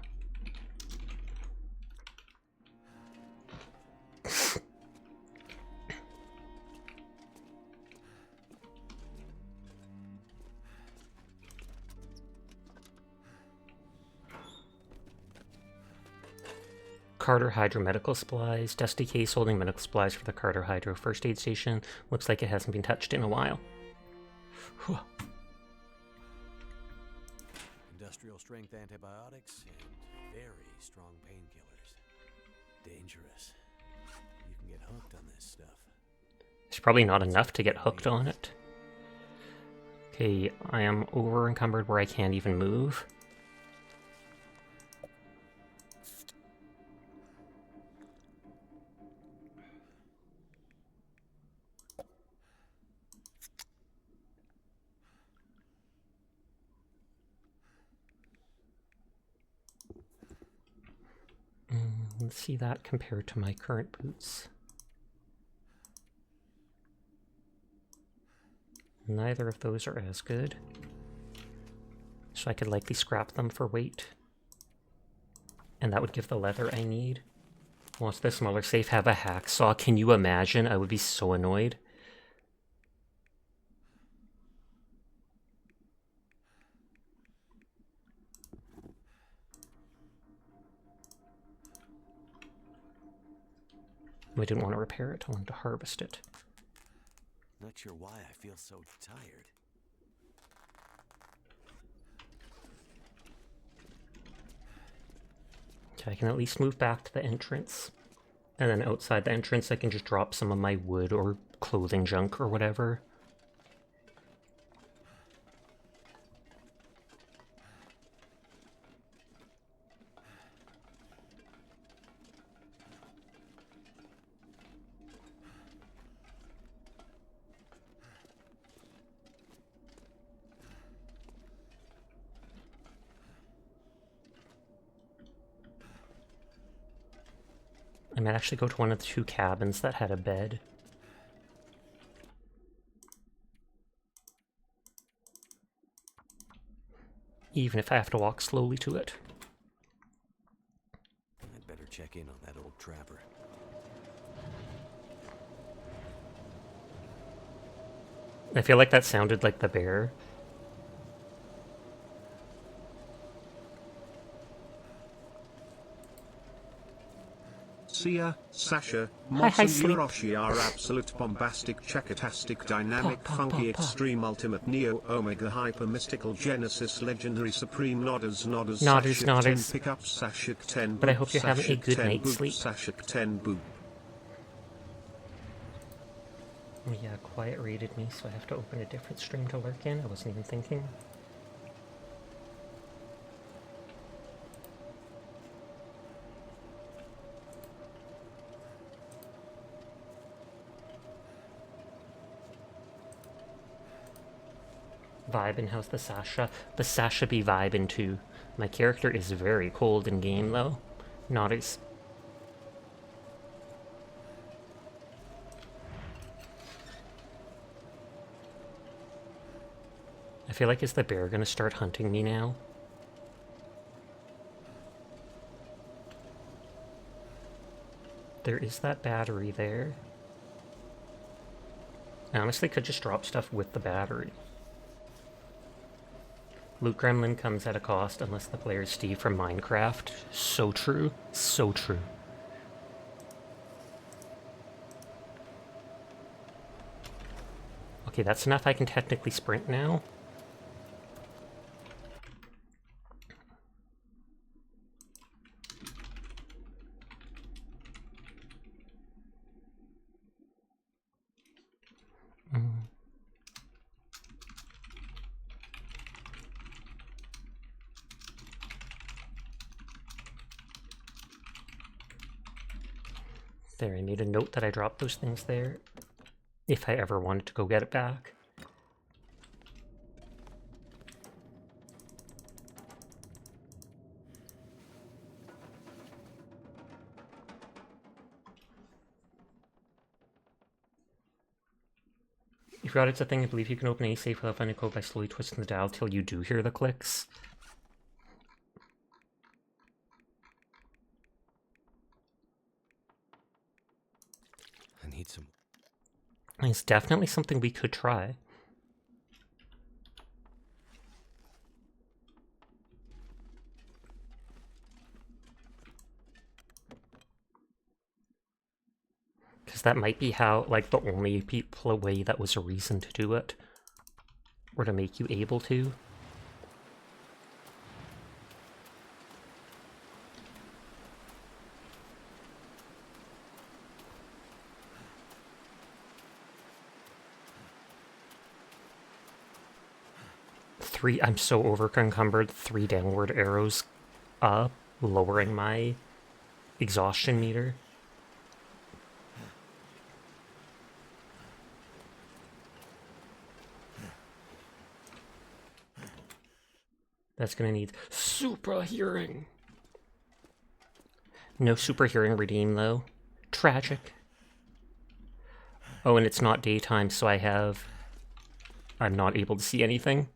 Carter Hydro medical supplies. Dusty case holding medical supplies for the Carter Hydro first aid station. Looks like it hasn't been touched in a while. Whew. Industrial strength antibiotics and very strong painkillers. Dangerous. You can get hooked on this stuff. It's probably not enough to get hooked on it. Okay, I am over encumbered where I can't even move. Let's see that compared to my current boots. Neither of those are as good. So I could likely scrap them for weight. And that would give the leather I need. Wants the smaller safe have a hacksaw? Can you imagine? I would be so annoyed. I didn't want to repair it, I wanted to harvest it. Not sure why I feel so tired. Okay, I can at least move back to the entrance. And then outside the entrance I can just drop some of my wood or clothing junk or whatever. I might actually go to one of the two cabins that had a bed. Even if I have to walk slowly to it. I'd better check in on that old trapper. I feel like that sounded like the bear. Sia, Sasha, Hi, Moss hi, and Sleep. Yuroshi are absolute bombastic, checkatastic, dynamic, Pa, pa, funky, pa, pa. extreme, ultimate, neo, omega, hyper, mystical, genesis, legendary, supreme, nodders, Nodders, Sashik 10 nodders. pickups, Sashik 10 But I boop, hope you're having a Sashik good 10 night's boop, sleep. Sashik 10 boop. Oh yeah, quiet raided me, so I have to open a different stream to lurk in. I wasn't even thinking. Vibin', how's the Sasha? The Sasha be vibin' too. My character is very cold in game though. Not as... I feel like is the bear gonna start hunting me now? There is that battery there. I honestly could just drop stuff with the battery. Loot Gremlin comes at a cost unless the player is Steve from Minecraft. So true. So true. Okay, that's enough. I can technically sprint now. There, I made a note that I dropped those things there. If I ever wanted to go get it back. You forgot it's a thing. I believe you can open any safe without finding a code by slowly twisting the dial till you do hear the clicks. I need some. It's definitely something we could try. Because that might be how, like, the only way that was a reason to do it. Or to make you able to. I'm so over-encumbered. 3 downward arrows up, lowering my exhaustion meter. That's gonna need super hearing. No super hearing redeem though. Tragic. Oh, and it's not daytime, so I'm not able to see anything.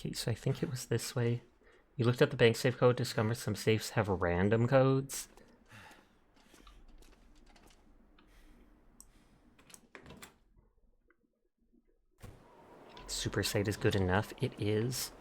Okay, so I think it was this way. You looked at the bank safe code, discovered some safes have random codes. Super sight is good enough. It is.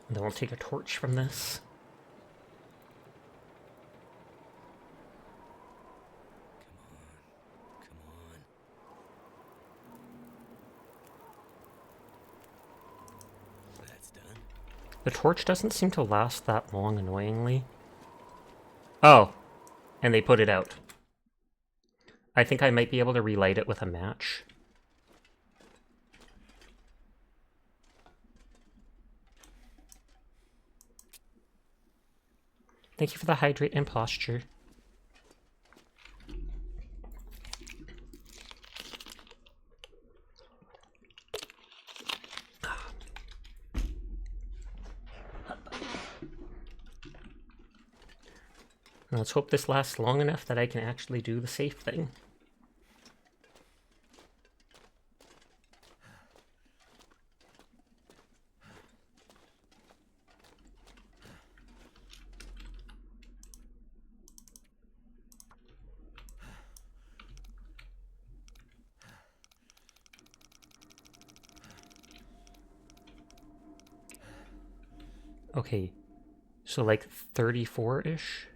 And then we'll take a torch from this. Come on. That's done. The torch doesn't seem to last that long, annoyingly. Oh, and they put it out. I think I might be able to relight it with a match. Thank you for the hydrate and posture. Let's hope this lasts long enough that I can actually do the safe thing. Okay, so like 34-ish?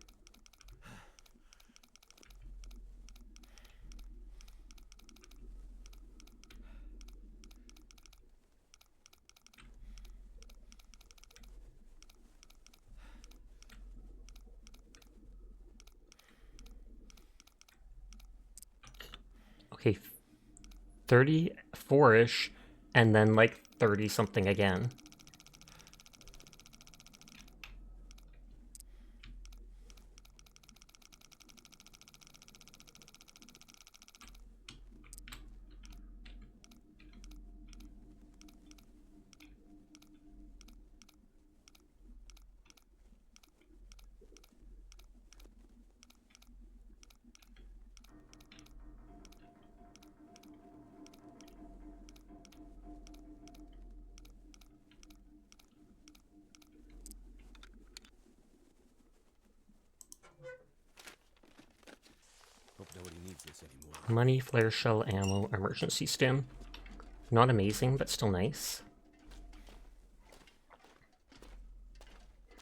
Okay, 34-ish, and then like 30-something again. Hope nobody needs this anymore. Money, flare shell, ammo, emergency stim. Not amazing, but still nice.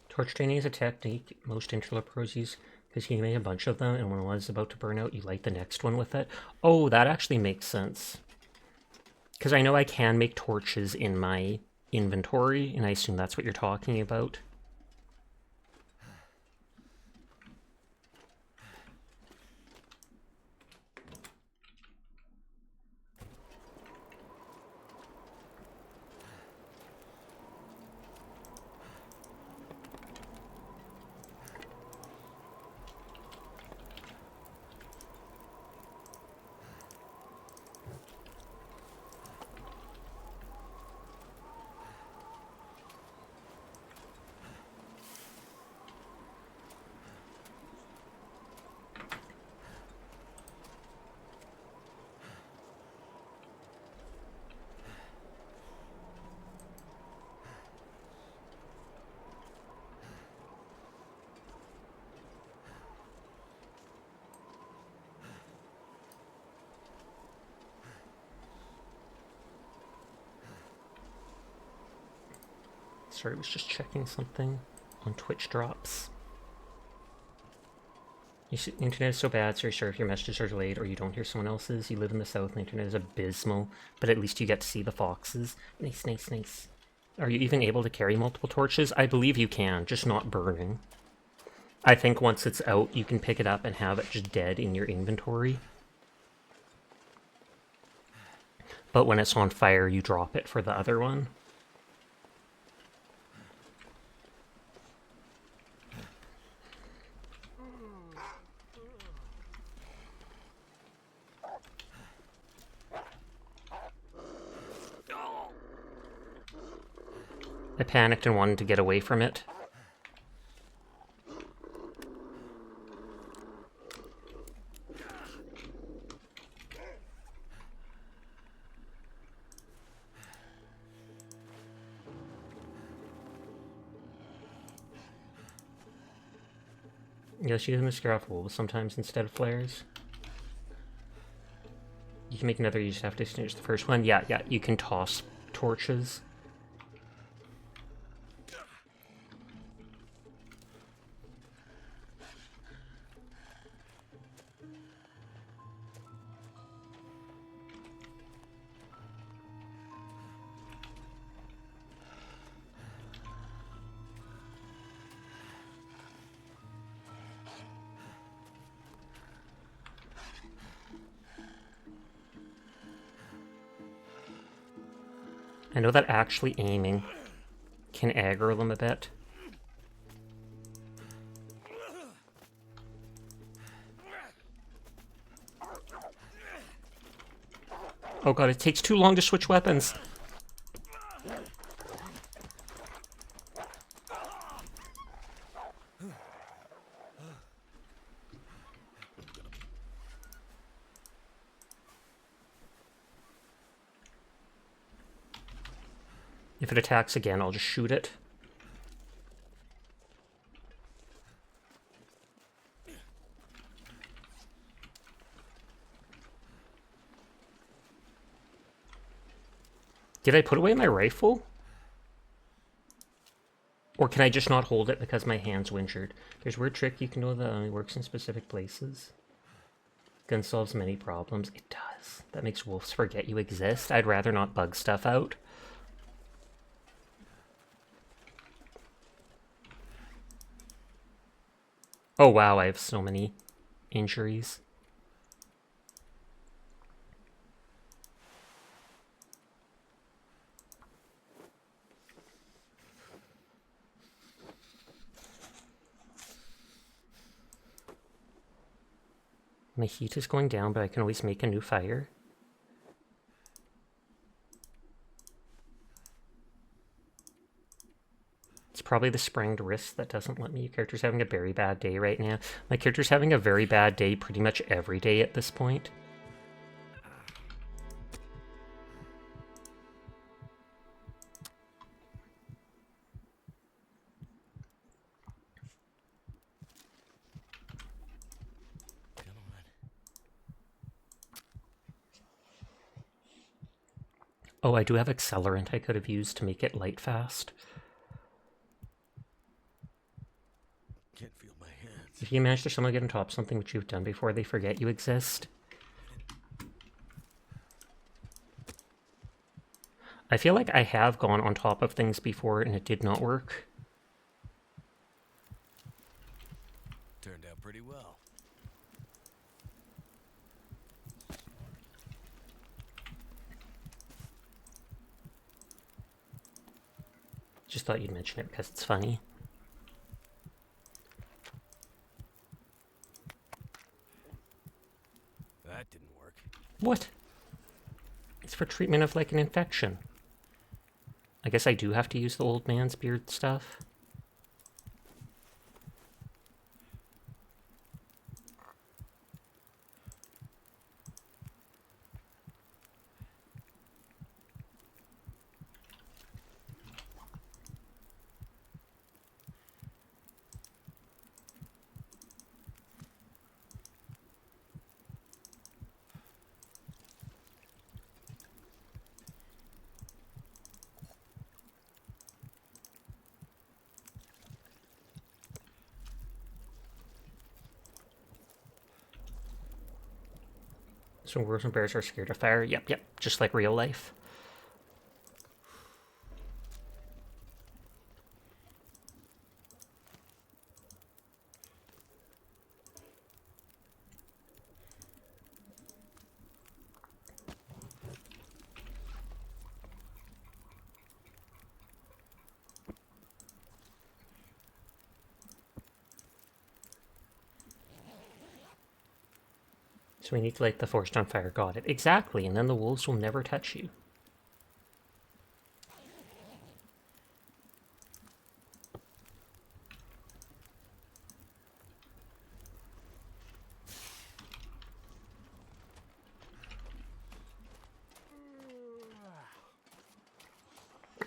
Torch training is a technique most interloper pros use because you make a bunch of them, and when one is about to burn out, you light the next one with it. Oh, that actually makes sense. Because I know I can make torches in my inventory, and I assume that's what you're talking about. Sorry, I was just checking something on Twitch drops. The internet is so bad, so you're sure if your messages are delayed or you don't hear someone else's. You live in the south and the internet is abysmal, but at least you get to see the foxes. Nice, nice, nice. Are you even able to carry multiple torches? I believe you can, just not burning. I think once it's out, you can pick it up and have it just dead in your inventory. But when it's on fire, you drop it for the other one. I panicked and wanted to get away from it. Yes, using the scare off wolves sometimes instead of flares. You can make another, you just have to extinguish the first one. Yeah, you can toss torches. I know that actually aiming can aggro them a bit. Oh god, it takes too long to switch weapons. If it attacks again, I'll just shoot it. Did I put away my rifle? Or can I just not hold it because my hand's injured? There's a weird trick you can know that only works in specific places. Gun solves many problems. It does. That makes wolves forget you exist. I'd rather not bug stuff out. Oh wow, I have so many injuries. My heat is going down, but I can always make a new fire. It's probably the sprained wrist that doesn't let me. Your character's having a very bad day right now. My character's having a very bad day pretty much every day at this point. Oh, I do have accelerant I could have used to make it light fast. Can't feel my hands. If you manage to somehow get on top of something which you've done before, they forget you exist. I feel like I have gone on top of things before and it did not work. Turned out pretty well. Just thought you'd mention it because it's funny. That didn't work. What? It's for treatment of like an infection. I guess I do have to use the old man's beard stuff. So wolves and bears are scared of fire? Yep, just like real life. So we need to light the forest on fire. Got it. Exactly, and then the wolves will never touch you.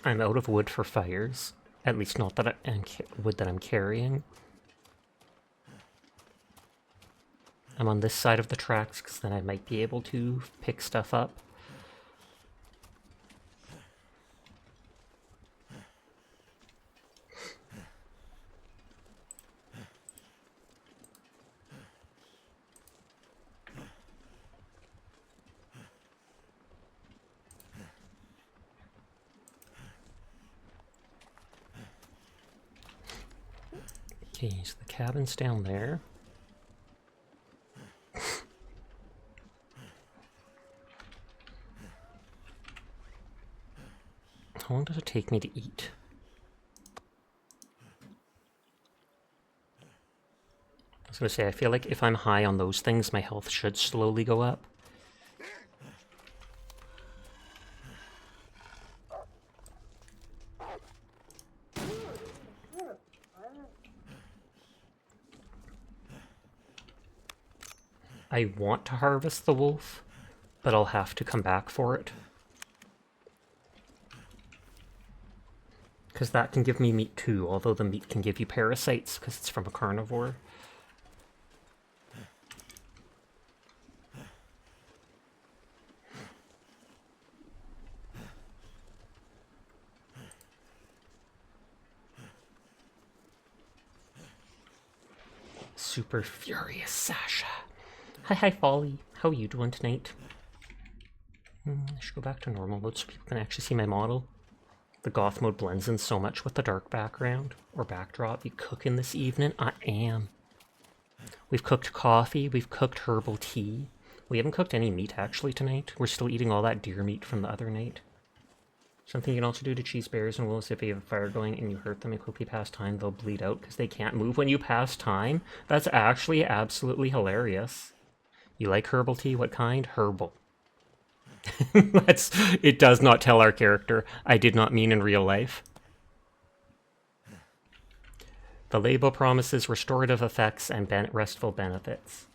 I'm out of wood for fires. At least not that wood that I'm carrying. I'm on this side of the tracks because then I might be able to pick stuff up. Okay, so the cabin's down there. How long does it take me to eat? I was gonna say, I feel like if I'm high on those things, my health should slowly go up. I want to harvest the wolf, but I'll have to come back for it. because that can give me meat too, although the meat can give you parasites because it's from a carnivore. Super Furious Sasha. Hi, Folly. How you doing tonight? I should go back to normal mode so people can actually see my model. The goth mode blends in so much with the dark background or backdrop. You cooking this evening? I am. We've cooked coffee. We've cooked herbal tea. We haven't cooked any meat actually tonight. We're still eating all that deer meat from the other night. Something you can also do to cheese bears and wolves: if you have a fire going and you hurt them and quickly pass time, they'll bleed out because they can't move when you pass time. That's actually absolutely hilarious. You like herbal tea? What kind? Herbal. It does not tell our character. I did not mean in real life. The label promises restorative effects and restful benefits.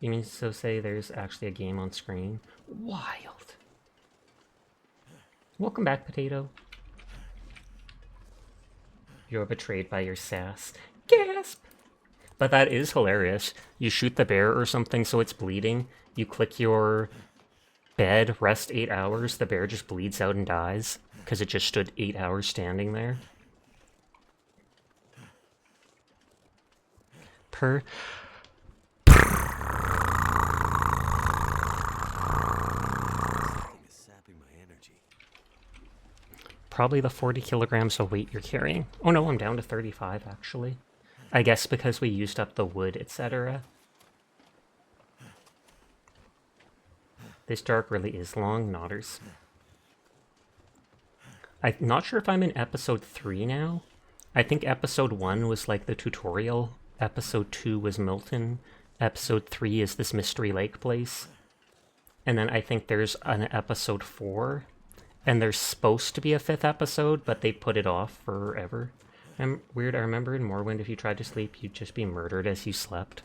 You mean to say there's actually a game on screen? Wild. Welcome back, Potato. You're betrayed by your sass. Gasp! But that is hilarious. You shoot the bear or something so it's bleeding. You click your bed, rest 8 hours. The bear just bleeds out and dies because it just stood 8 hours standing there. Probably the 40 kilograms of weight you're carrying. Oh no, I'm down to 35 actually. I guess because we used up the wood, etc. This dark really is long, Nodders. I'm not sure if I'm in episode 3 now. I think episode 1 was like the tutorial. Episode 2 was Milton. Episode 3 is this Mystery Lake place. And then I think there's an episode 4. And there's supposed to be a 5th episode, but they put it off forever. Weird, I remember in Morrowind, if you tried to sleep, you'd just be murdered as you slept.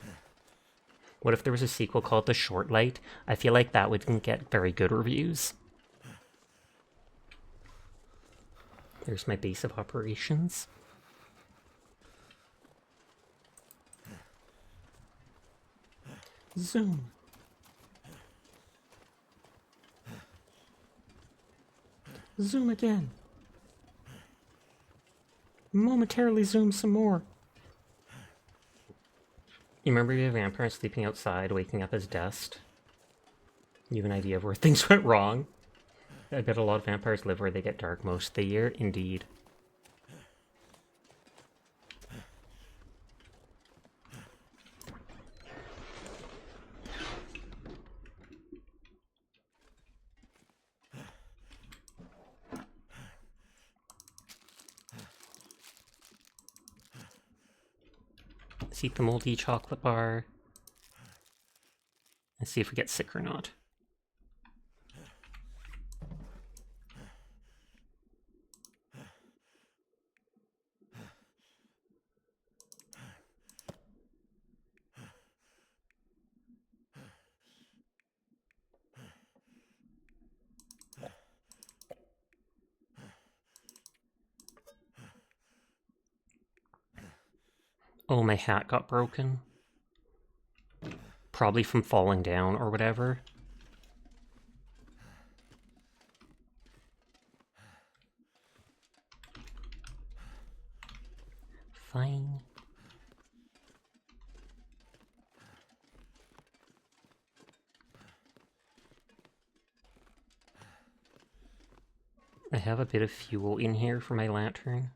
What if there was a sequel called The Short Light? I feel like that wouldn't get very good reviews. There's my base of operations. Zoom. Zoom again. Momentarily zoom some more. You remember the vampire sleeping outside, waking up as dust? You have an idea of where things went wrong? I bet a lot of vampires live where they get dark most of the year. Indeed. Let's eat the moldy chocolate bar. And see if we get sick or not. Oh, my hat got broken. Probably from falling down or whatever. Fine. I have a bit of fuel in here for my lantern.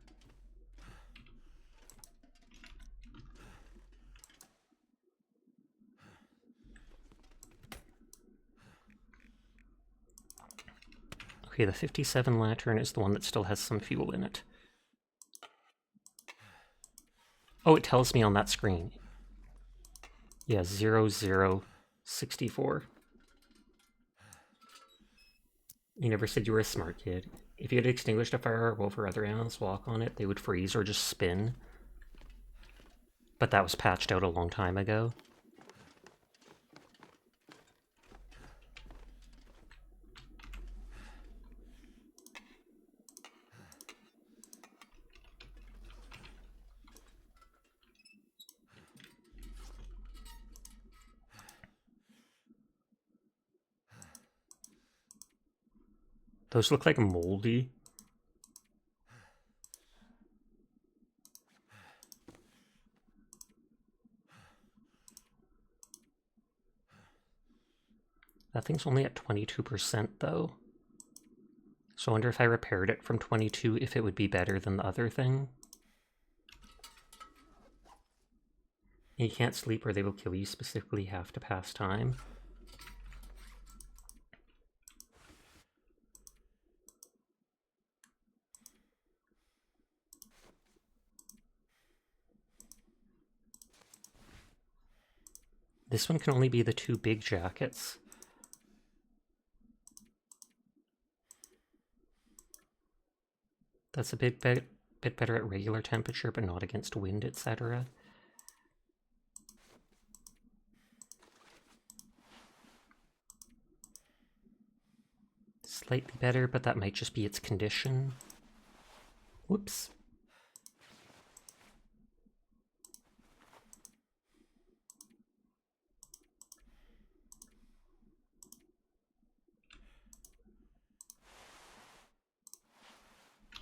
Okay, the 57 lantern is the one that still has some fuel in it. Oh, it tells me on that screen. Yeah, 0064. You never said you were a smart kid. If you had extinguished a fire, or wolf or other animals walk on it, they would freeze or just spin. But that was patched out a long time ago. Those look like moldy. That thing's only at 22% though. So I wonder if I repaired it from 22 if it would be better than the other thing. You can't sleep or they will kill you, specifically have to pass time. This one can only be the 2 big jackets. That's a bit better at regular temperature, but not against wind, etc. Slightly better, but that might just be its condition. Whoops.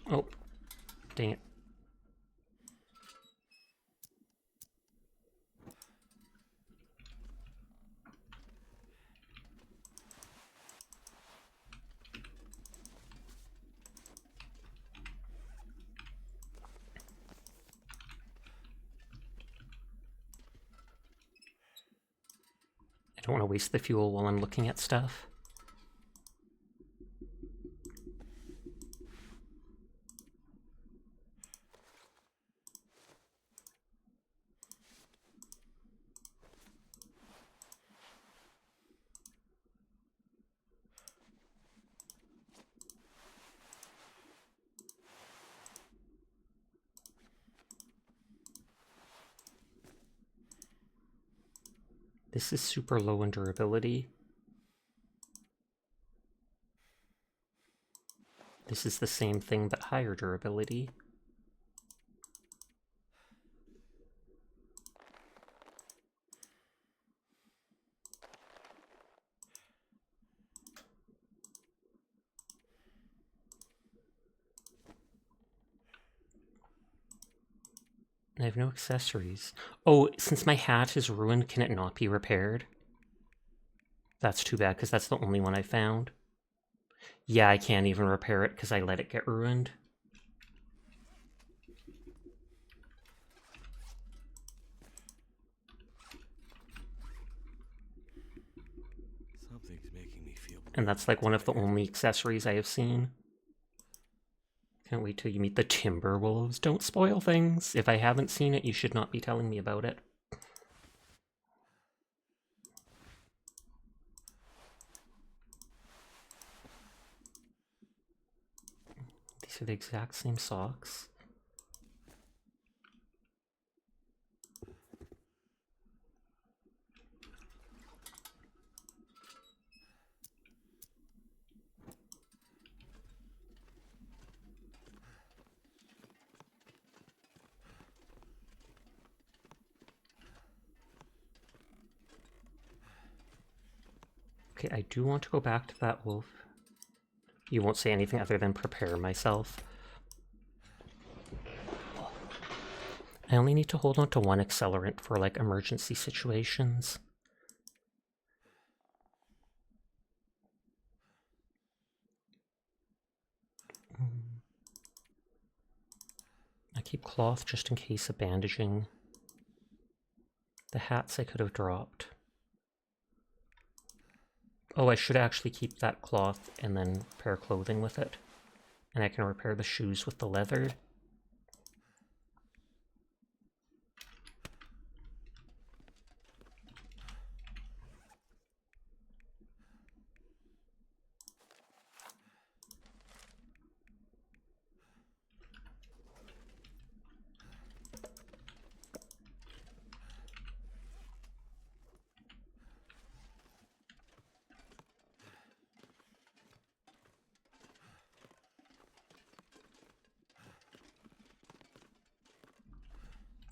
Oh, dang it. I don't want to waste the fuel while I'm looking at stuff. This is super low in durability. This is the same thing but higher durability. I have no accessories. Oh, since my hat is ruined, can it not be repaired? That's too bad, because that's the only one I found. Yeah, I can't even repair it because I let it get ruined. Something's making me feel. And that's like one of the only accessories I have seen. Can't wait till you meet the Timberwolves. Don't spoil things. If I haven't seen it, you should not be telling me about it. These are the exact same socks. Okay, I do want to go back to that wolf. You won't say anything other than prepare myself. I only need to hold on to one accelerant for like emergency situations. I keep cloth just in case of bandaging. The hats I could have dropped. Oh, I should actually keep that cloth and then repair clothing with it. And I can repair the shoes with the leather.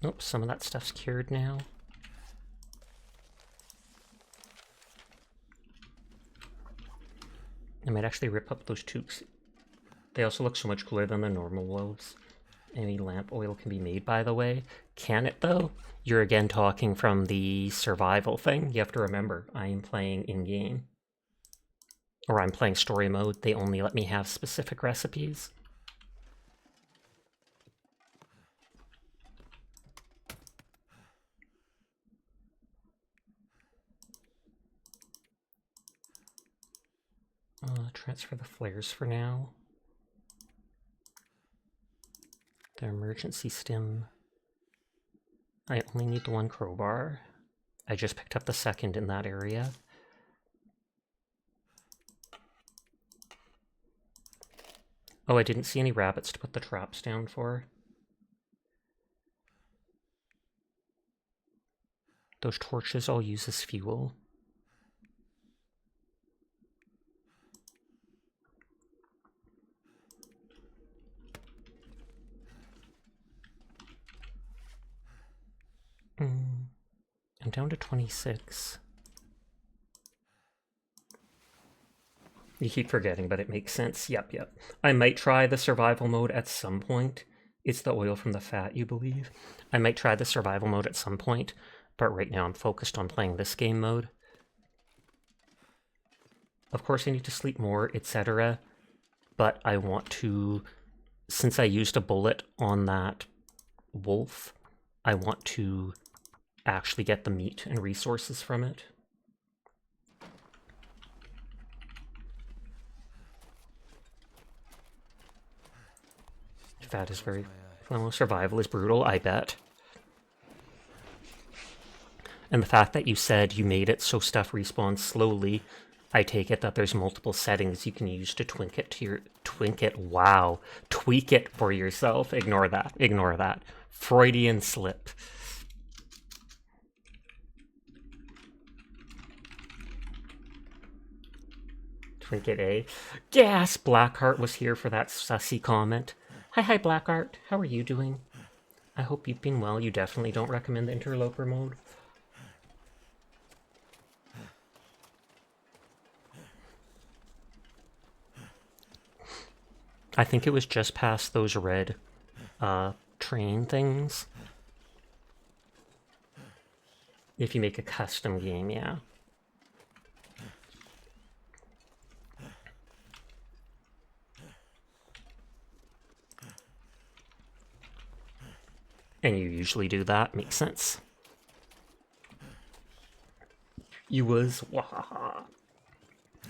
Nope, some of that stuff's cured now. I might actually rip up those tubes. They also look so much cooler than the normal wolves. Any lamp oil can be made, by the way. Can it, though? You're again talking from the survival thing. You have to remember, I am playing in-game. Or I'm playing story mode. They only let me have specific recipes. Transfer the flares for now. The emergency stim. I only need the one crowbar. I just picked up the second in that area. Oh, I didn't see any rabbits to put the traps down for. Those torches I'll use as fuel. I'm down to 26. You keep forgetting, but it makes sense. Yep. I might try the survival mode at some point. It's the oil from the fat, you believe? I might try the survival mode at some point, but right now I'm focused on playing this game mode. Of course I need to sleep more, etc. But I want to, since I used a bullet on that wolf, I want to actually get the meat and resources from it. Fat is very... Well, survival is brutal, I bet. And the fact that you said you made it so stuff respawns slowly, I take it that there's multiple settings you can use to tweak it for yourself. Ignore that. Freudian slip. Trinket A. Gas! Blackheart was here for that sussy comment. Hi, Blackheart. How are you doing? I hope you've been well. You definitely don't recommend the interloper mode. I think it was just past those red train things. If you make a custom game, yeah. And you usually do that, makes sense. You was, wahaha.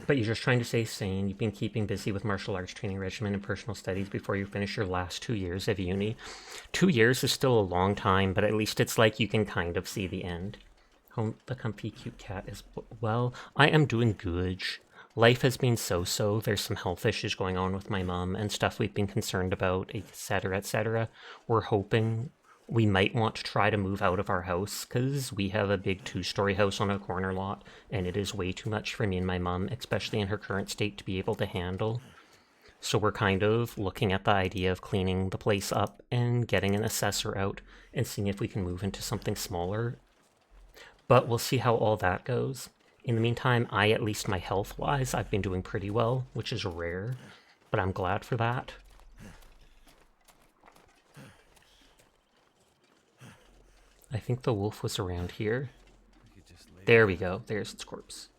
But you're just trying to stay sane. You've been keeping busy with martial arts training regimen and personal studies before you finish your last 2 years of uni. 2 years is still a long time, but at least it's like you can kind of see the end. Home, the comfy cute cat is, well, I am doing good. Life has been so-so. There's some health issues going on with my mom and stuff we've been concerned about, etc., etc. We're hoping we might want to try to move out of our house because we have a big 2-story house on a corner lot and it is way too much for me and my mom, especially in her current state, to be able to handle. So we're kind of looking at the idea of cleaning the place up and getting an assessor out and seeing if we can move into something smaller. But we'll see how all that goes. In the meantime, at least my health-wise, I've been doing pretty well, which is rare, but I'm glad for that. I think the wolf was around here. There we go. There's its corpse.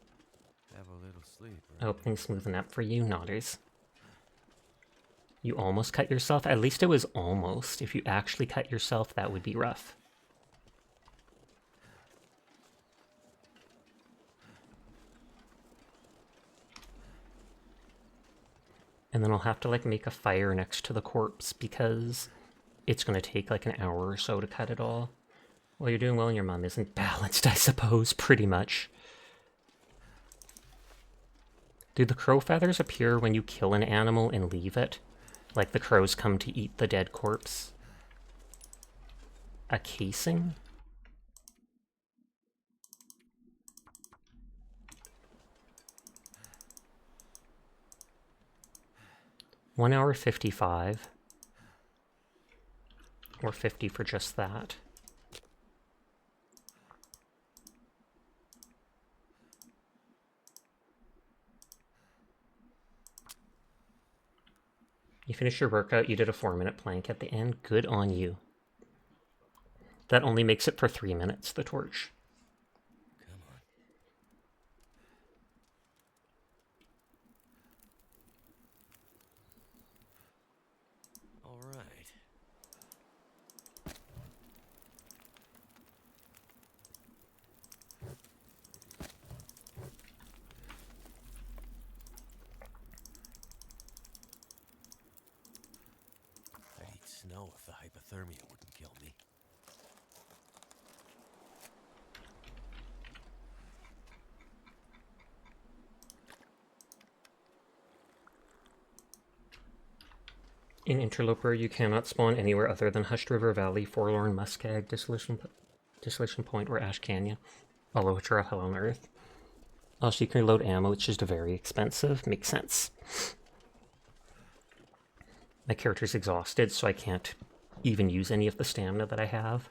Have a little sleep, I hope things smoothen up for you, Nodders. You almost cut yourself? At least it was almost. If you actually cut yourself, that would be rough. And then I'll have to, like, make a fire next to the corpse because it's going to take, like, an hour or so to cut it all. Well, you're doing well and your mom isn't balanced, I suppose, pretty much. Do the crow feathers appear when you kill an animal and leave it? Like the crows come to eat the dead corpse? A casing? One hour 55. Or 50 for just that. You finished your workout, you did a 4-minute plank at the end. Good on you. That only makes it for 3 minutes, the torch. Come on. All right. I'd eat snow if the hypothermia wouldn't kill me. In Interloper, you cannot spawn anywhere other than Hushed River Valley, Forlorn, Muskeg, Desolation Point, or Ash Canyon, all of which are a hell on earth. Also, you can reload ammo, which is very expensive. Makes sense. My character's exhausted, so I can't even use any of the stamina that I have.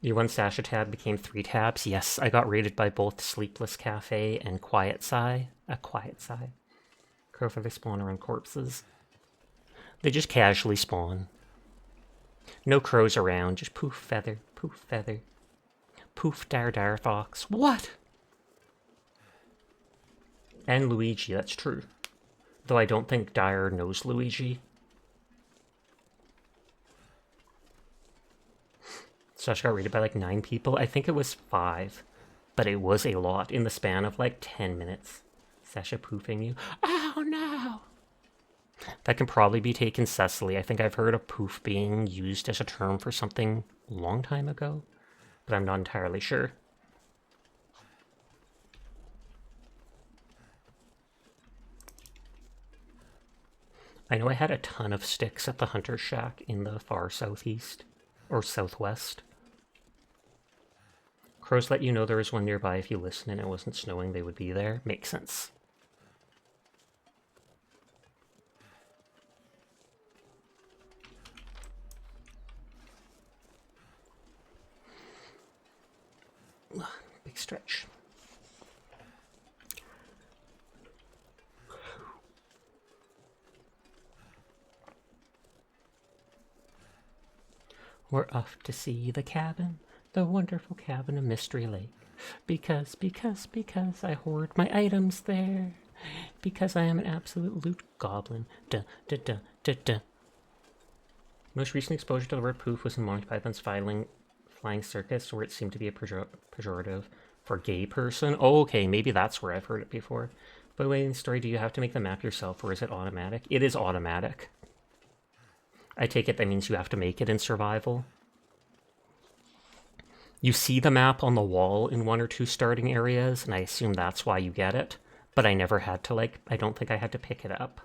Your 1 Sasha tab became 3 tabs. Yes, I got raided by both Sleepless Cafe and Quiet Sigh. Quiet Sigh. Crow feather spawn around corpses. They just casually spawn. No crows around, just poof feather, poof feather. Poof dar fox. What? And Luigi, that's true. Though I don't think Dire knows Luigi. Sasha got raided by like 9 people. I think it was 5. But it was a lot in the span of like 10 minutes. Sasha poofing you. Oh no! That can probably be taken Cecily. I think I've heard of poof being used as a term for something a long time ago. But I'm not entirely sure. I know I had a ton of sticks at the Hunter's Shack in the far southeast. Or southwest. Crows let you know there was one nearby if you listen and it wasn't snowing, they would be there. Makes sense. Big stretch. We're off to see the cabin, the wonderful cabin of Mystery Lake. Because I hoard my items there. Because I am an absolute loot goblin. Duh, duh, duh, duh, duh. Most recent exposure to the word poof was in Monty Python's Flying Circus, where it seemed to be a pejorative for gay person. Oh, okay, maybe that's where I've heard it before. By the way, in the story, do you have to make the map yourself, or is it automatic? It is automatic. I take it that means you have to make it in survival. You see the map on the wall in 1 or 2 starting areas, and I assume that's why you get it. But I never had to, like, I don't think I had to pick it up.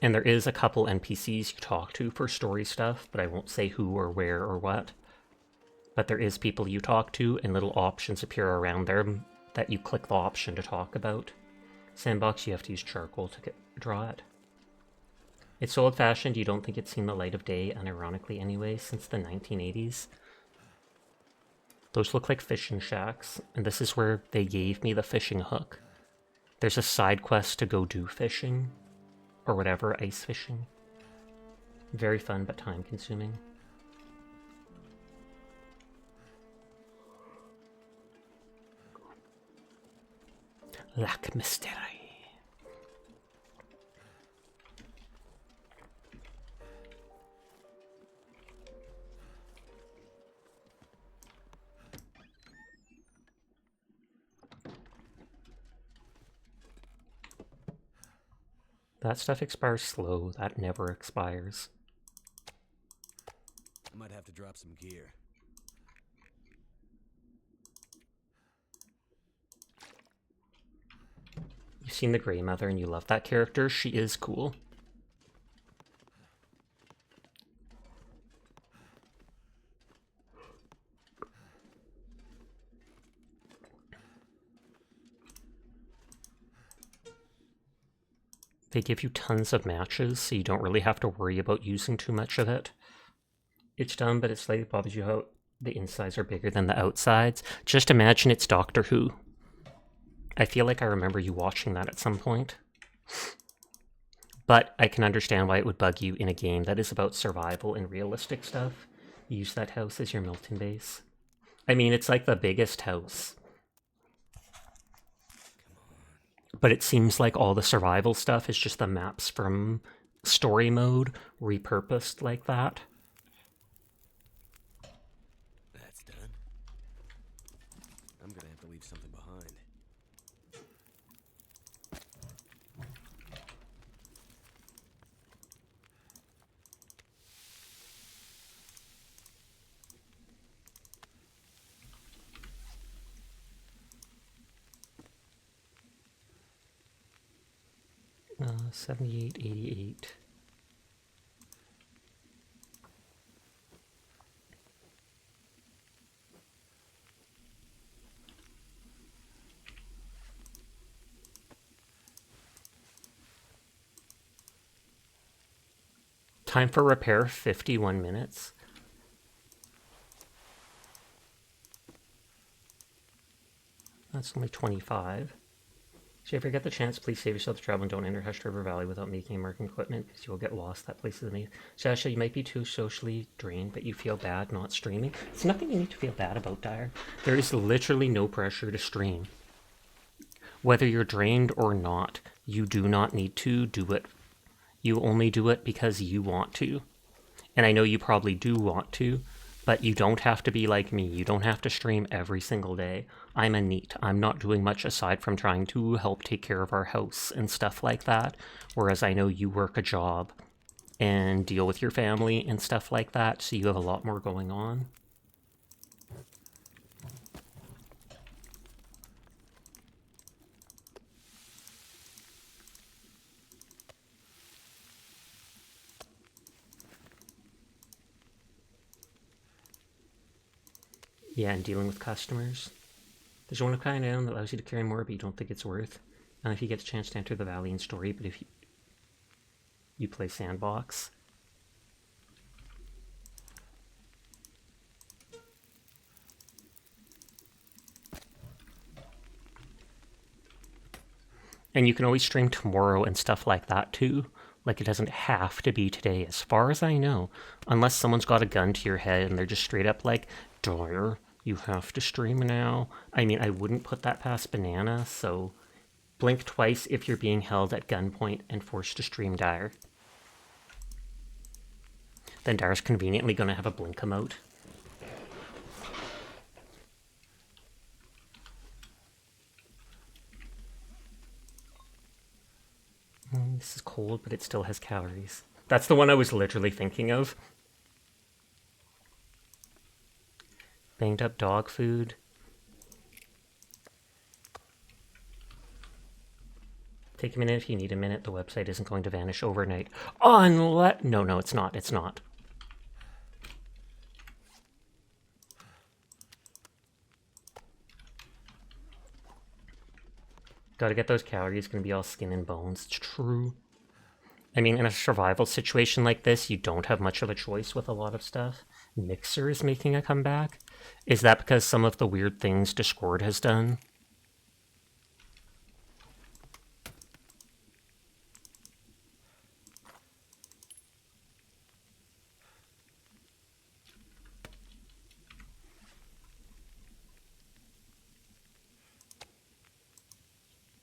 And there is a couple NPCs you talk to for story stuff, but I won't say who or where or what. But there is people you talk to, and little options appear around there that you click the option to talk about. Sandbox, you have to use charcoal to draw it. It's so old-fashioned you don't think it's seen the light of day, unironically anyway, since the 1980s. Those look like fishing shacks, and this is where they gave me the fishing hook. There's a side quest to go do fishing, or whatever, ice fishing. Very fun, but time-consuming. Lac Mystery. That stuff expires slow. That never expires. I might have to drop some gear. You've seen the Grey Mother and you love that character. She is cool. They give you tons of matches, so you don't really have to worry about using too much of it. It's dumb, but it slightly bothers you how the insides are bigger than the outsides. Just imagine it's Doctor Who. I feel like I remember you watching that at some point. But I can understand why it would bug you in a game that is about survival and realistic stuff. Use that house as your melting base. I mean, it's like the biggest house. But it seems like all the survival stuff is just the maps from story mode repurposed like that. That's done. I'm gonna have to leave something behind. Uh, 78, 88. Time for repair, 51 minutes. That's only 25. So if you ever get the chance, please save yourself the trouble and don't enter Hushed River Valley without making and marking equipment, because you will get lost. That place is amazing. Sasha, you might be too socially drained, but you feel bad not streaming. It's nothing you need to feel bad about, Dire. There is literally no pressure to stream. Whether you're drained or not, you do not need to do it. You only do it because you want to. And I know you probably do want to, but you don't have to be like me. You don't have to stream every single day. I'm a NEET. I'm not doing much aside from trying to help take care of our house and stuff like that. Whereas I know you work a job and deal with your family and stuff like that, so you have a lot more going on. Yeah, and dealing with customers. There's one kind of that allows you to carry more, but you don't think it's worth. And if you get a chance to enter the valley in story, but if you play sandbox. And you can always stream tomorrow and stuff like that too. Like, it doesn't have to be today, as far as I know. Unless someone's got a gun to your head and they're just straight up like, Dyer, you have to stream now. I mean, I wouldn't put that past Banana, so blink twice if you're being held at gunpoint and forced to stream Dyer. Then Dyer's conveniently going to have a blink emote. This is cold, but it still has calories. That's the one I was literally thinking of. Banged up dog food. Take a minute if you need a minute. The website isn't going to vanish overnight. Unless... No, it's not. It's not. Gotta get those calories. Gonna be all skin and bones. It's true. I mean, in a survival situation like this, you don't have much of a choice with a lot of stuff. Mixer is making a comeback. Is that because some of the weird things Discord has done?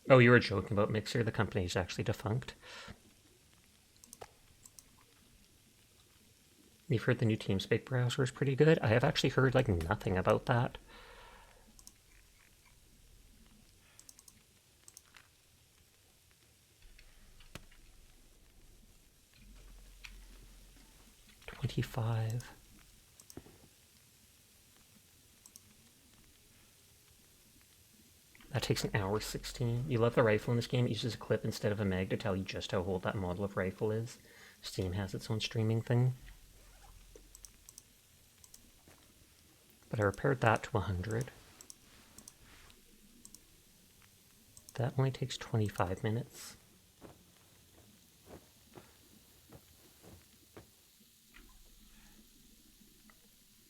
Oh, you were joking about Mixer? The company is actually defunct. You've heard the new TeamSpeak browser is pretty good? I have actually heard, like, nothing about that. $25. That takes an hour 16. You love the rifle in this game. It uses a clip instead of a mag to tell you just how old that model of rifle is. Steam has its own streaming thing. But I repaired that to 100. That only takes 25 minutes.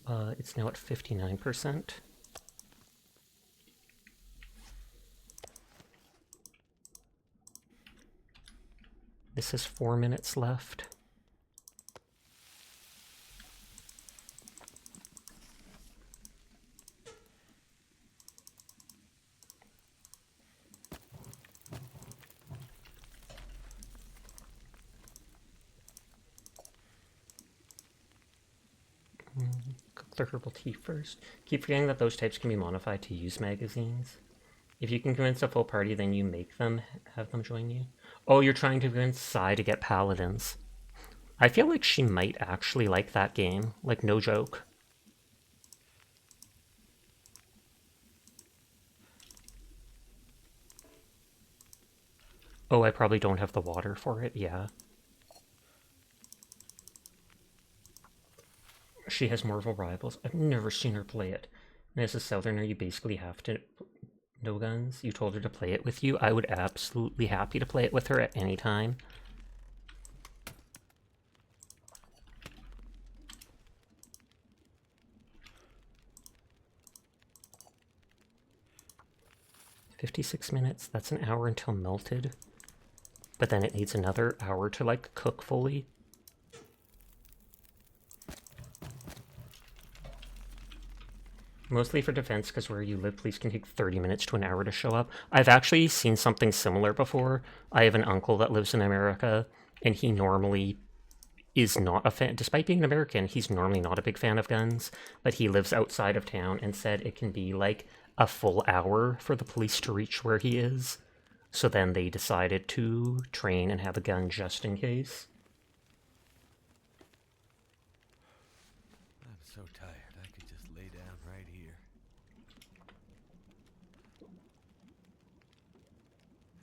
It's now at 59%. This has 4 minutes left. Cook the herbal tea first. Keep forgetting that those types can be modified to use magazines. If you can convince a full party, then you make them, have them join you. Oh, you're trying to convince Sai to get paladins. I feel like she might actually like that game. Like, no joke. Oh, I probably don't have the water for it, yeah. She has Marvel Rivals. I've never seen her play it. And as a Southerner, you basically have to no guns. You told her to play it with you. I would absolutely happy to play it with her at any time. "56 minutes, that's an hour until melted. But then it needs another hour to, like, cook fully. Mostly for defense, because where you live, police can take 30 minutes to an hour to show up. I've actually seen something similar before. I have an uncle that lives in America, and he normally is not a fan. Despite being an American, he's normally not a big fan of guns, but he lives outside of town and said it can be like a full hour for the police to reach where he is. So then they decided to train and have a gun just in case. I'm so tired. I could just lay down right here.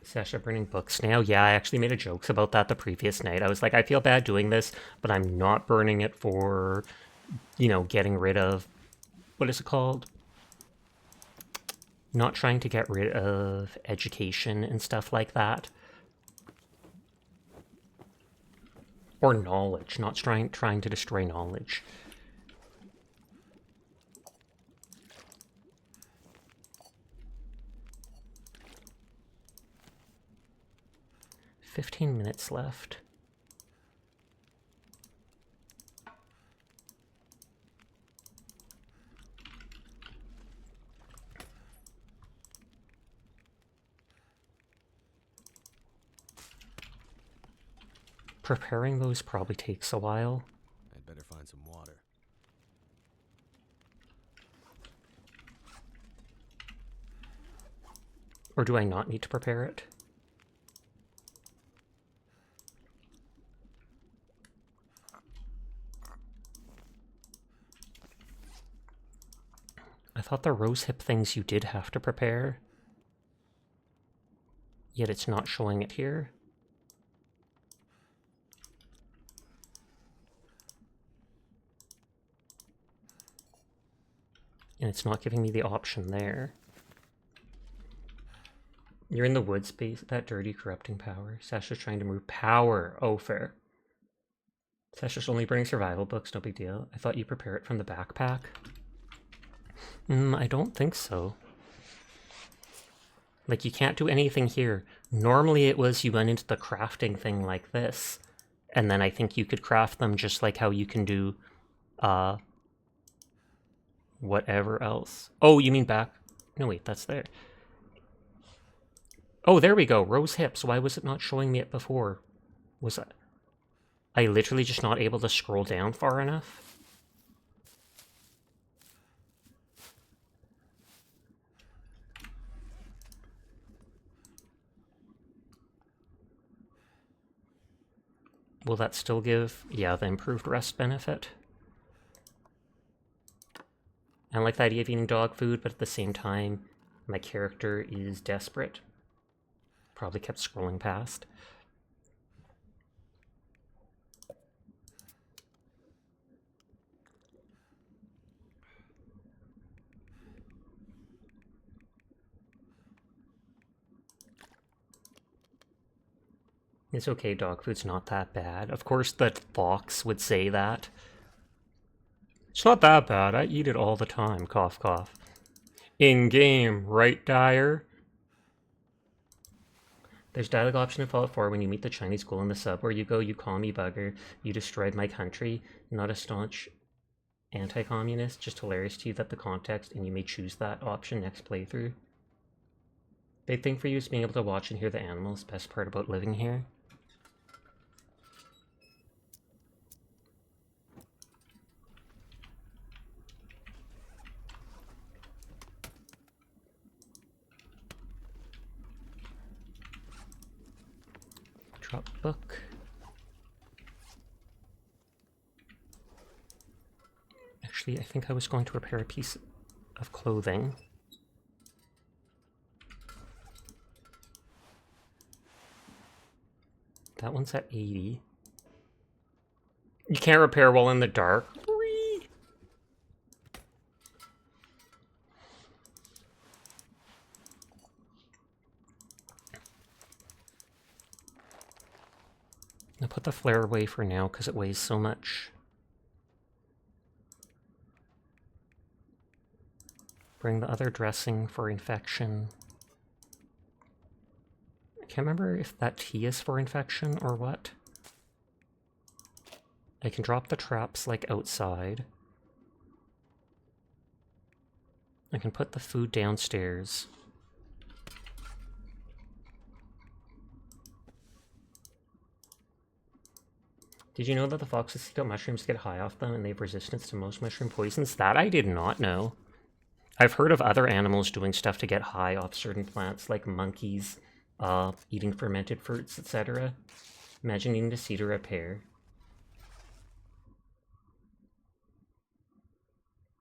Sasha burning books now. Yeah, I actually made a joke about that the previous night. I was like, I feel bad doing this, but I'm not burning it for, you know, getting rid of, what is it called? Not trying to get rid of education and stuff like that. Or knowledge, not trying to destroy knowledge. "15 minutes left. Preparing those probably takes a while. I'd better find some water. Or do I not need to prepare it? I thought the rose hip things you did have to prepare. Yet it's not showing it here. And it's not giving me the option there. You're in the wood space. That dirty, corrupting power. Sasha's trying to move power. Oh, fair. Sasha's only burning survival books. No big deal. I thought you prepare it from the backpack. I don't think so. Like, you can't do anything here. Normally it was you went into the crafting thing like this. And then I think you could craft them just like how you can do, whatever else. Oh, you mean back? No, wait, that's there. Oh, there we go. Rose hips. Why was it not showing me it before? Was I literally just not able to scroll down far enough? Will that still give, yeah, the improved rest benefit? I like the idea of eating dog food, but at the same time, my character is desperate. Probably kept scrolling past. It's okay, dog food's not that bad. Of course the fox would say that. It's not that bad. I eat it all the time. Cough, cough. In-game, right, Dyer? There's dialogue option in Fallout 4 when you meet the Chinese ghoul in the sub, where you go, you call me bugger, you destroyed my country, not a staunch anti-communist, just hilarious to you that the context, and you may choose that option next playthrough. Big thing for you is being able to watch and hear the animals, best part about living here. Drop book. Actually, I think I was going to repair a piece of clothing. That one's at 80. You can't repair while in the dark. Whee! I'll put the flare away for now because it weighs so much. Bring the other dressing for infection. I can't remember if that tea is for infection or what. I can drop the traps like outside. I can put the food downstairs. Did you know that the foxes seek out mushrooms to get high off them and they have resistance to most mushroom poisons? That I did not know. I've heard of other animals doing stuff to get high off certain plants, like monkeys, eating fermented fruits, etc. Imagine eating a seed or a pear.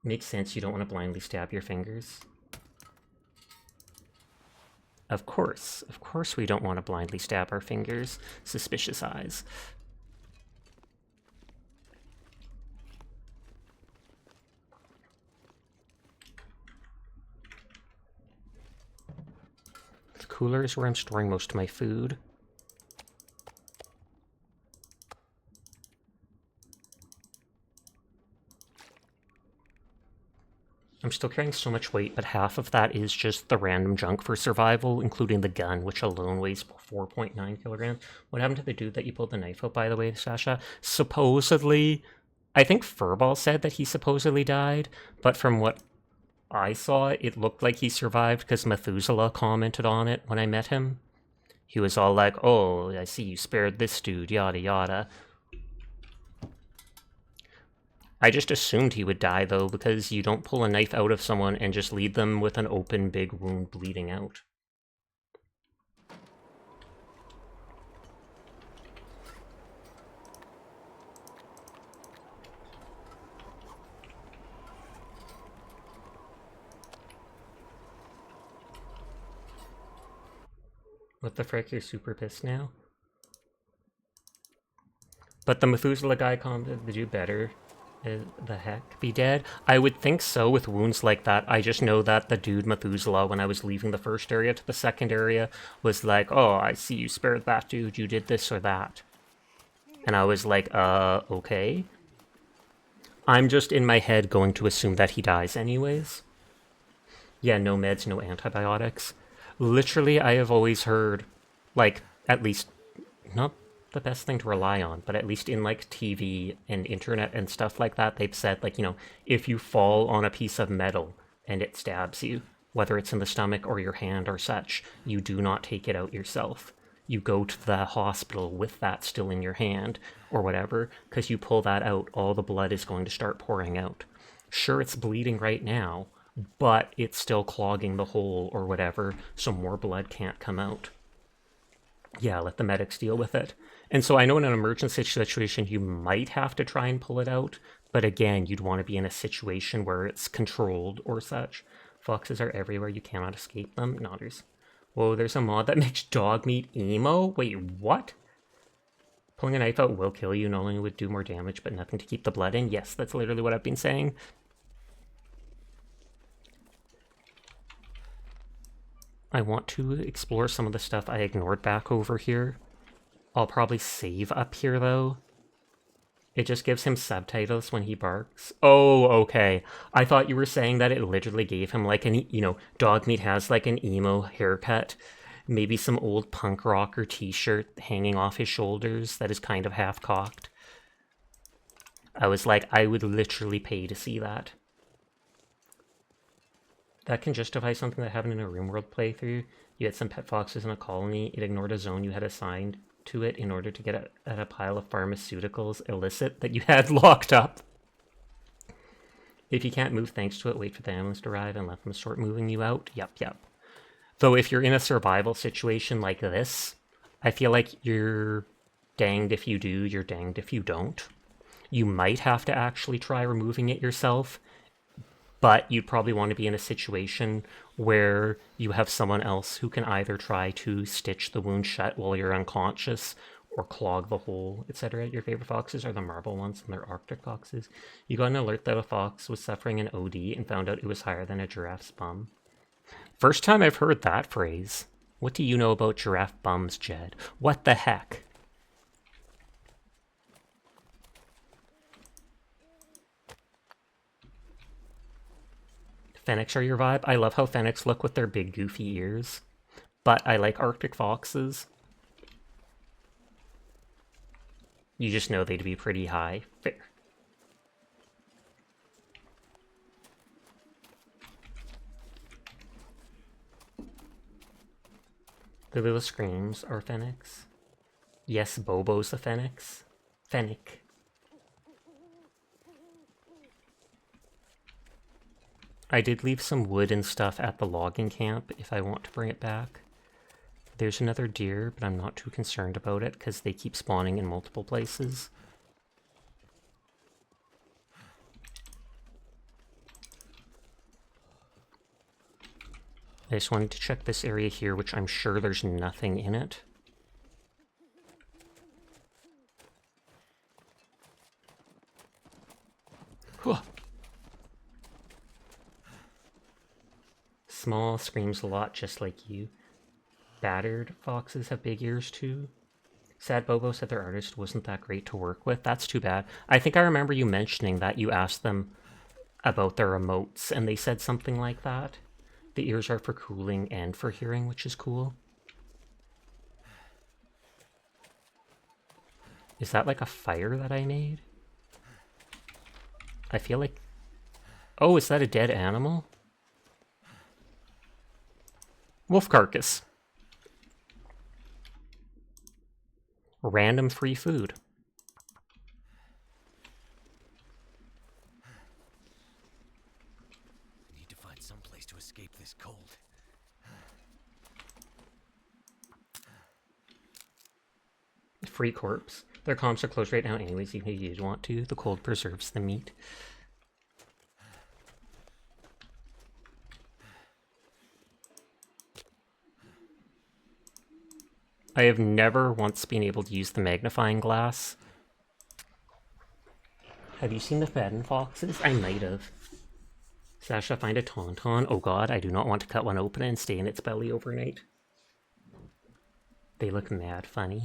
Makes sense, you don't want to blindly stab your fingers. Of course we don't want to blindly stab our fingers. Suspicious eyes. The cooler is where I'm storing most of my food. I'm still carrying so much weight, but half of that is just the random junk for survival, including the gun, which alone weighs 4.9 kilograms. What happened to the dude that you pulled the knife out, by the way, Sasha? Supposedly, I think Furball said that he supposedly died, but from what I saw, it looked like he survived because Methuselah commented on it when I met him. He was all like, oh, I see you spared this dude, yada yada. I just assumed he would die, though, because you don't pull a knife out of someone and just leave them with an open, big wound bleeding out. What the frick, you're super pissed now? But the Methuselah guy commented, did you better? The heck be dead? I would think so with wounds like that. I just know that the dude Methuselah, when I was leaving the first area to the second area, was like, oh, I see you spared that dude, you did this or that. And I was like, okay. I'm just in my head going to assume that he dies anyways. Yeah, no meds, no antibiotics. Literally, I have always heard, like, at least, not the best thing to rely on, but at least in like TV and internet and stuff like that, they've said, like, you know, if you fall on a piece of metal and it stabs you, whether it's in the stomach or your hand or such, you do not take it out yourself. You go to the hospital with that still in your hand or whatever, because you pull that out, all the blood is going to start pouring out. Sure, it's bleeding right now, but it's still clogging the hole or whatever, so more blood can't come out. Yeah, let the medics deal with it. And so I know in an emergency situation, you might have to try and pull it out. But again, you'd want to be in a situation where it's controlled or such. Foxes are everywhere. You cannot escape them. Nodders. Whoa, there's a mod that makes dog meat emo? Wait, what? Pulling a knife out will kill you. Not only would do more damage, but nothing to keep the blood in. Yes, that's literally what I've been saying. I want to explore some of the stuff I ignored back over here. I'll probably save up here, though. It just gives him subtitles when he barks. Oh, okay. I thought you were saying that it literally gave him like an, Dogmeat has like an emo haircut, maybe some old punk rocker t-shirt hanging off his shoulders that is kind of half cocked. I was like, I would literally pay to see that. That can justify something that happened in a RimWorld playthrough. You had some pet foxes in a colony. It ignored a zone you had assigned to it in order to get at a pile of pharmaceuticals illicit that you had locked up. If you can't move thanks to it, wait for the ambulance to arrive and let them start moving you out. Yep. Though if you're in a survival situation like this, I feel like you're danged if you do, you're danged if you don't. You might have to actually try removing it yourself, but you'd probably want to be in a situation where you have someone else who can either try to stitch the wound shut while you're unconscious or clog the hole, etc. Your favorite foxes are the marble ones, and they're Arctic foxes. You got an alert that a fox was suffering an OD and found out it was higher than a giraffe's bum. First time I've heard that phrase. What do you know about giraffe bums, Jed? What the heck? Fennecs are your vibe? I love how fennecs look with their big goofy ears. But I like Arctic foxes. You just know they'd be pretty high. Fair. The little screams are fennecs. Yes, Bobo's a fennecs. Fennec. I did leave some wood and stuff at the logging camp if I want to bring it back. There's another deer, but I'm not too concerned about it because they keep spawning in multiple places. I just wanted to check this area here, which I'm sure there's nothing in it. Whew. Small, screams a lot, just like you. Battered foxes have big ears too. Sad Bobo said their artist wasn't that great to work with. That's too bad. I think I remember you mentioning that you asked them about their emotes, and they said something like that. The ears are for cooling and for hearing, which is cool. Is that like a fire that I made? I feel like... Oh, is that a dead animal? Wolf carcass. Random free food. I need to find some place to escape this cold. Free corpse. Their comps are closed right now anyways, even if you did want to. The cold preserves the meat. I have never once been able to use the magnifying glass. Have you seen the Fedden foxes? I might have. Sasha, find a tauntaun. Oh god, I do not want to cut one open and stay in its belly overnight. They look mad funny.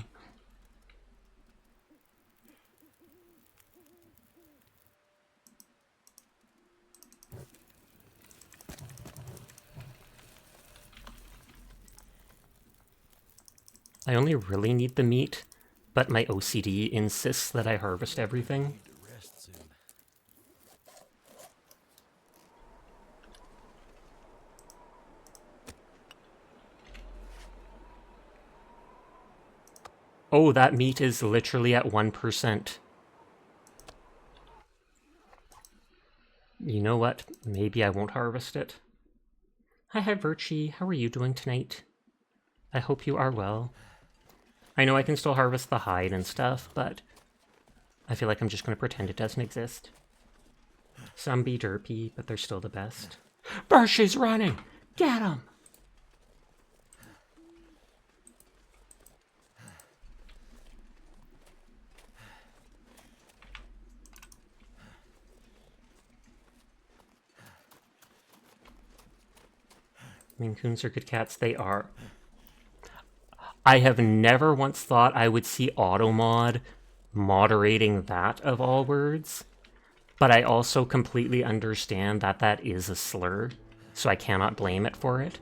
I only really need the meat, but my OCD insists that I harvest everything. Need to rest soon. Oh, that meat is literally at 1%. You know what? Maybe I won't harvest it. Hi, Virchie. How are you doing tonight? I hope you are well. I know I can still harvest the hide and stuff, but I feel like I'm just going to pretend it doesn't exist. Some be derpy, but they're still the best. Birchie's running! Get him! Maine Coons are good cats. They are. I have never once thought I would see Automod moderating that of all words, but I also completely understand that that is a slur, so I cannot blame it for it.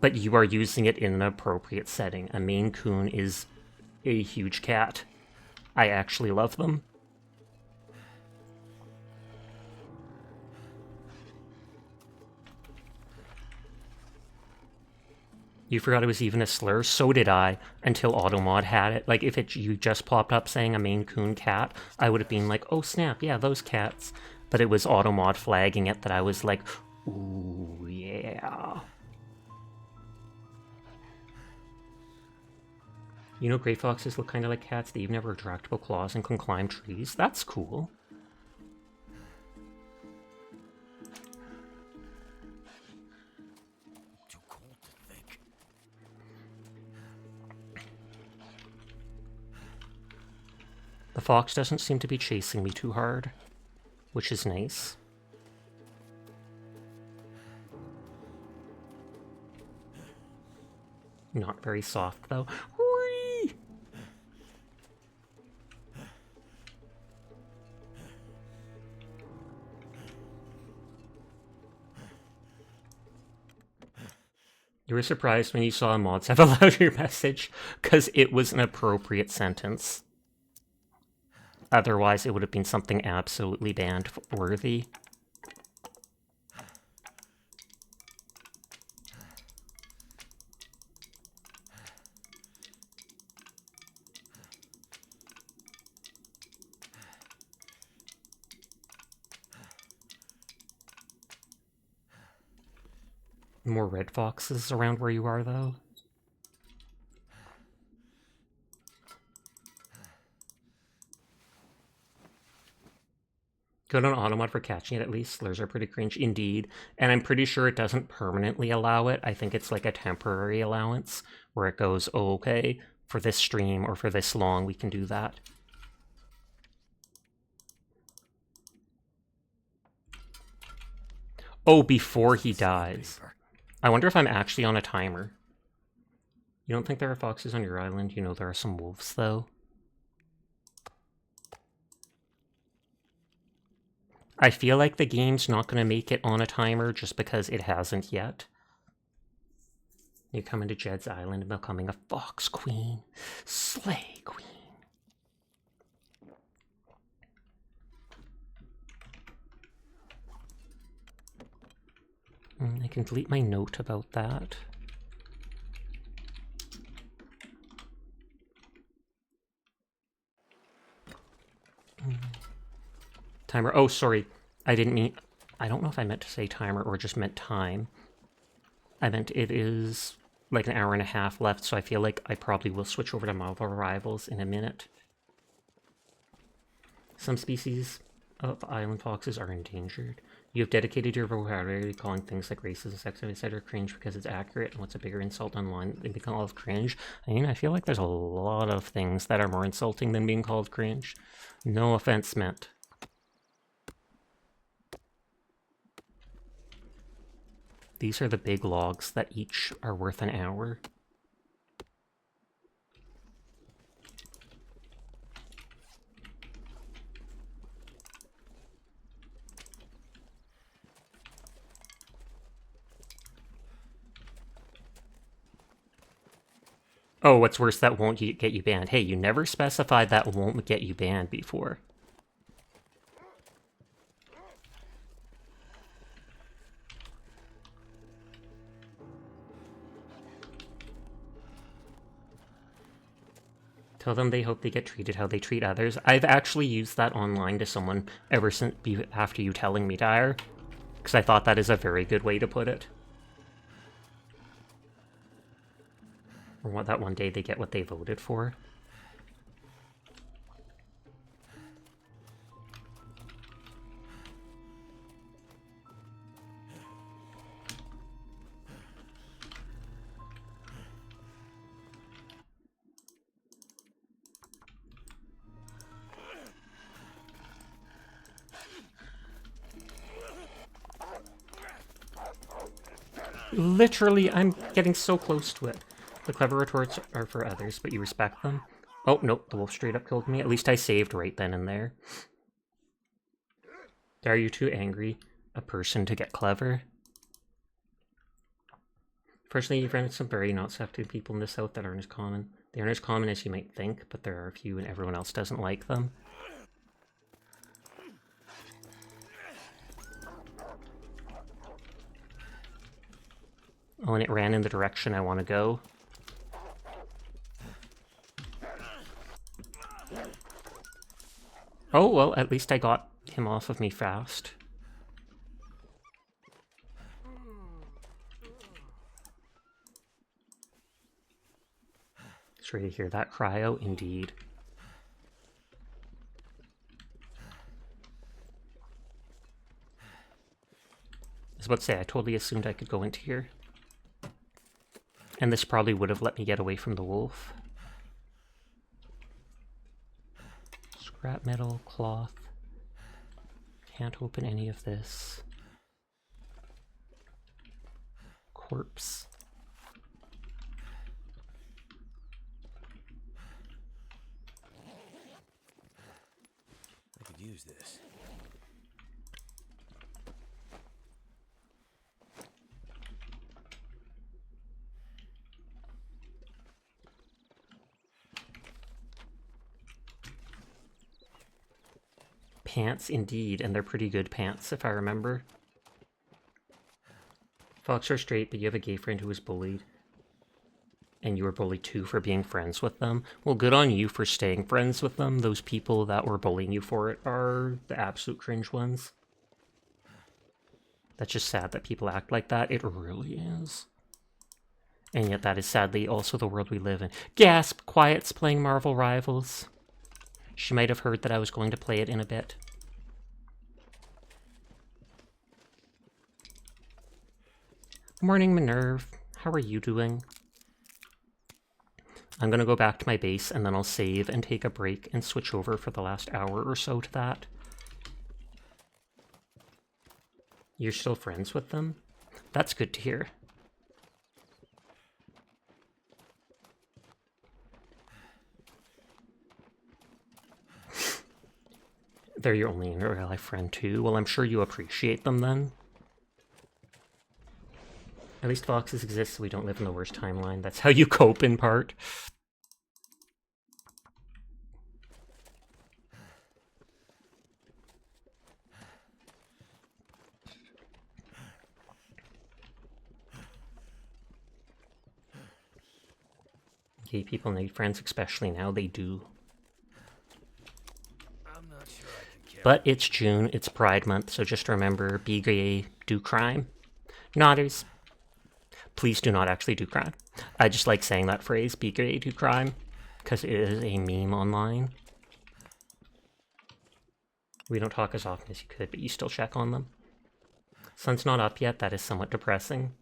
But you are using it in an appropriate setting. A Maine Coon is a huge cat. I actually love them. You forgot it was even a slur? So did I, until Automod had it. Like, if you just popped up saying a Maine Coon cat, I would have been like, oh snap, yeah, those cats. But it was Automod flagging it that I was like, ooh, yeah. You know, gray foxes look kind of like cats. They even have retractable claws and can climb trees. That's cool. Too cold to think. The fox doesn't seem to be chasing me too hard, which is nice. Not very soft, though. Whee! You were surprised when you saw mods have allowed your message, because it was an appropriate sentence. Otherwise, it would have been something absolutely banned-worthy. More red foxes around where you are, though. Good on Automod for catching it, at least. Slurs are pretty cringe indeed. And I'm pretty sure it doesn't permanently allow it. I think it's like a temporary allowance where it goes, oh, okay, for this stream or for this long, we can do that. Oh, before he dies. I wonder if I'm actually on a timer. You don't think there are foxes on your island? You know there are some wolves, though. I feel like the game's not going to make it on a timer just because it hasn't yet. You come into Jed's island and becoming a fox queen. Slay queen. I can delete my note about that. Timer. Oh, sorry. I didn't mean... I don't know if I meant to say timer or just meant time. I meant it is like an hour and a half left, so I feel like I probably will switch over to Marvel Rivals in a minute. Some species of island foxes are endangered. You have dedicated your vocabulary calling things like racism, sexism, etc. cringe because it's accurate, and what's a bigger insult online than being called cringe? I mean, I feel like there's a lot of things that are more insulting than being called cringe. No offense meant. These are the big logs that each are worth an hour. Oh, what's worse, that won't get you banned. Hey, you never specified that won't get you banned before. Tell them they hope they get treated how they treat others. I've actually used that online to someone ever since after you telling me, Dyer, because I thought that is a very good way to put it. Or what, that one day they get what they voted for. Literally, I'm getting so close to it. The clever retorts are for others, but you respect them. Oh, nope, the wolf straight up killed me. At least I saved right then and there. Are you too angry a person to get clever? Personally, you've run into some very not accepting people in the South that aren't as common. They aren't as common as you might think, but there are a few and everyone else doesn't like them. Oh, and it ran in the direction I want to go. Oh, well, at least I got him off of me fast. Just ready to hear that cry out, indeed. I was about to say, I totally assumed I could go into here. And this probably would have let me get away from the wolf. Scrap metal, cloth. Can't open any of this. Corpse. I could use this. Pants, indeed, and they're pretty good pants, if I remember. Fox are straight, but you have a gay friend who was bullied. And you were bullied too for being friends with them. Well, good on you for staying friends with them. Those people that were bullying you for it are the absolute cringe ones. That's just sad that people act like that. It really is. And yet that is sadly also the world we live in. Gasp! Quiet's playing Marvel Rivals. She might have heard that I was going to play it in a bit. Morning, Minerve. How are you doing? I'm going to go back to my base and then I'll save and take a break and switch over for the last hour or so to that. You're still friends with them? That's good to hear. They're your only real life friend too? Well, I'm sure you appreciate them then. At least Foxes exist so we don't live in the worst timeline. That's how you cope in part. Gay people need friends, especially now. They do. I'm not sure I can carry. But it's June, it's Pride Month, so just remember, be gay, do crime. Nodders. Please do not actually do crime. I just like saying that phrase, be gay, do crime, because it is a meme online. We don't talk as often as you could, but you still check on them. Sun's not up yet, that is somewhat depressing.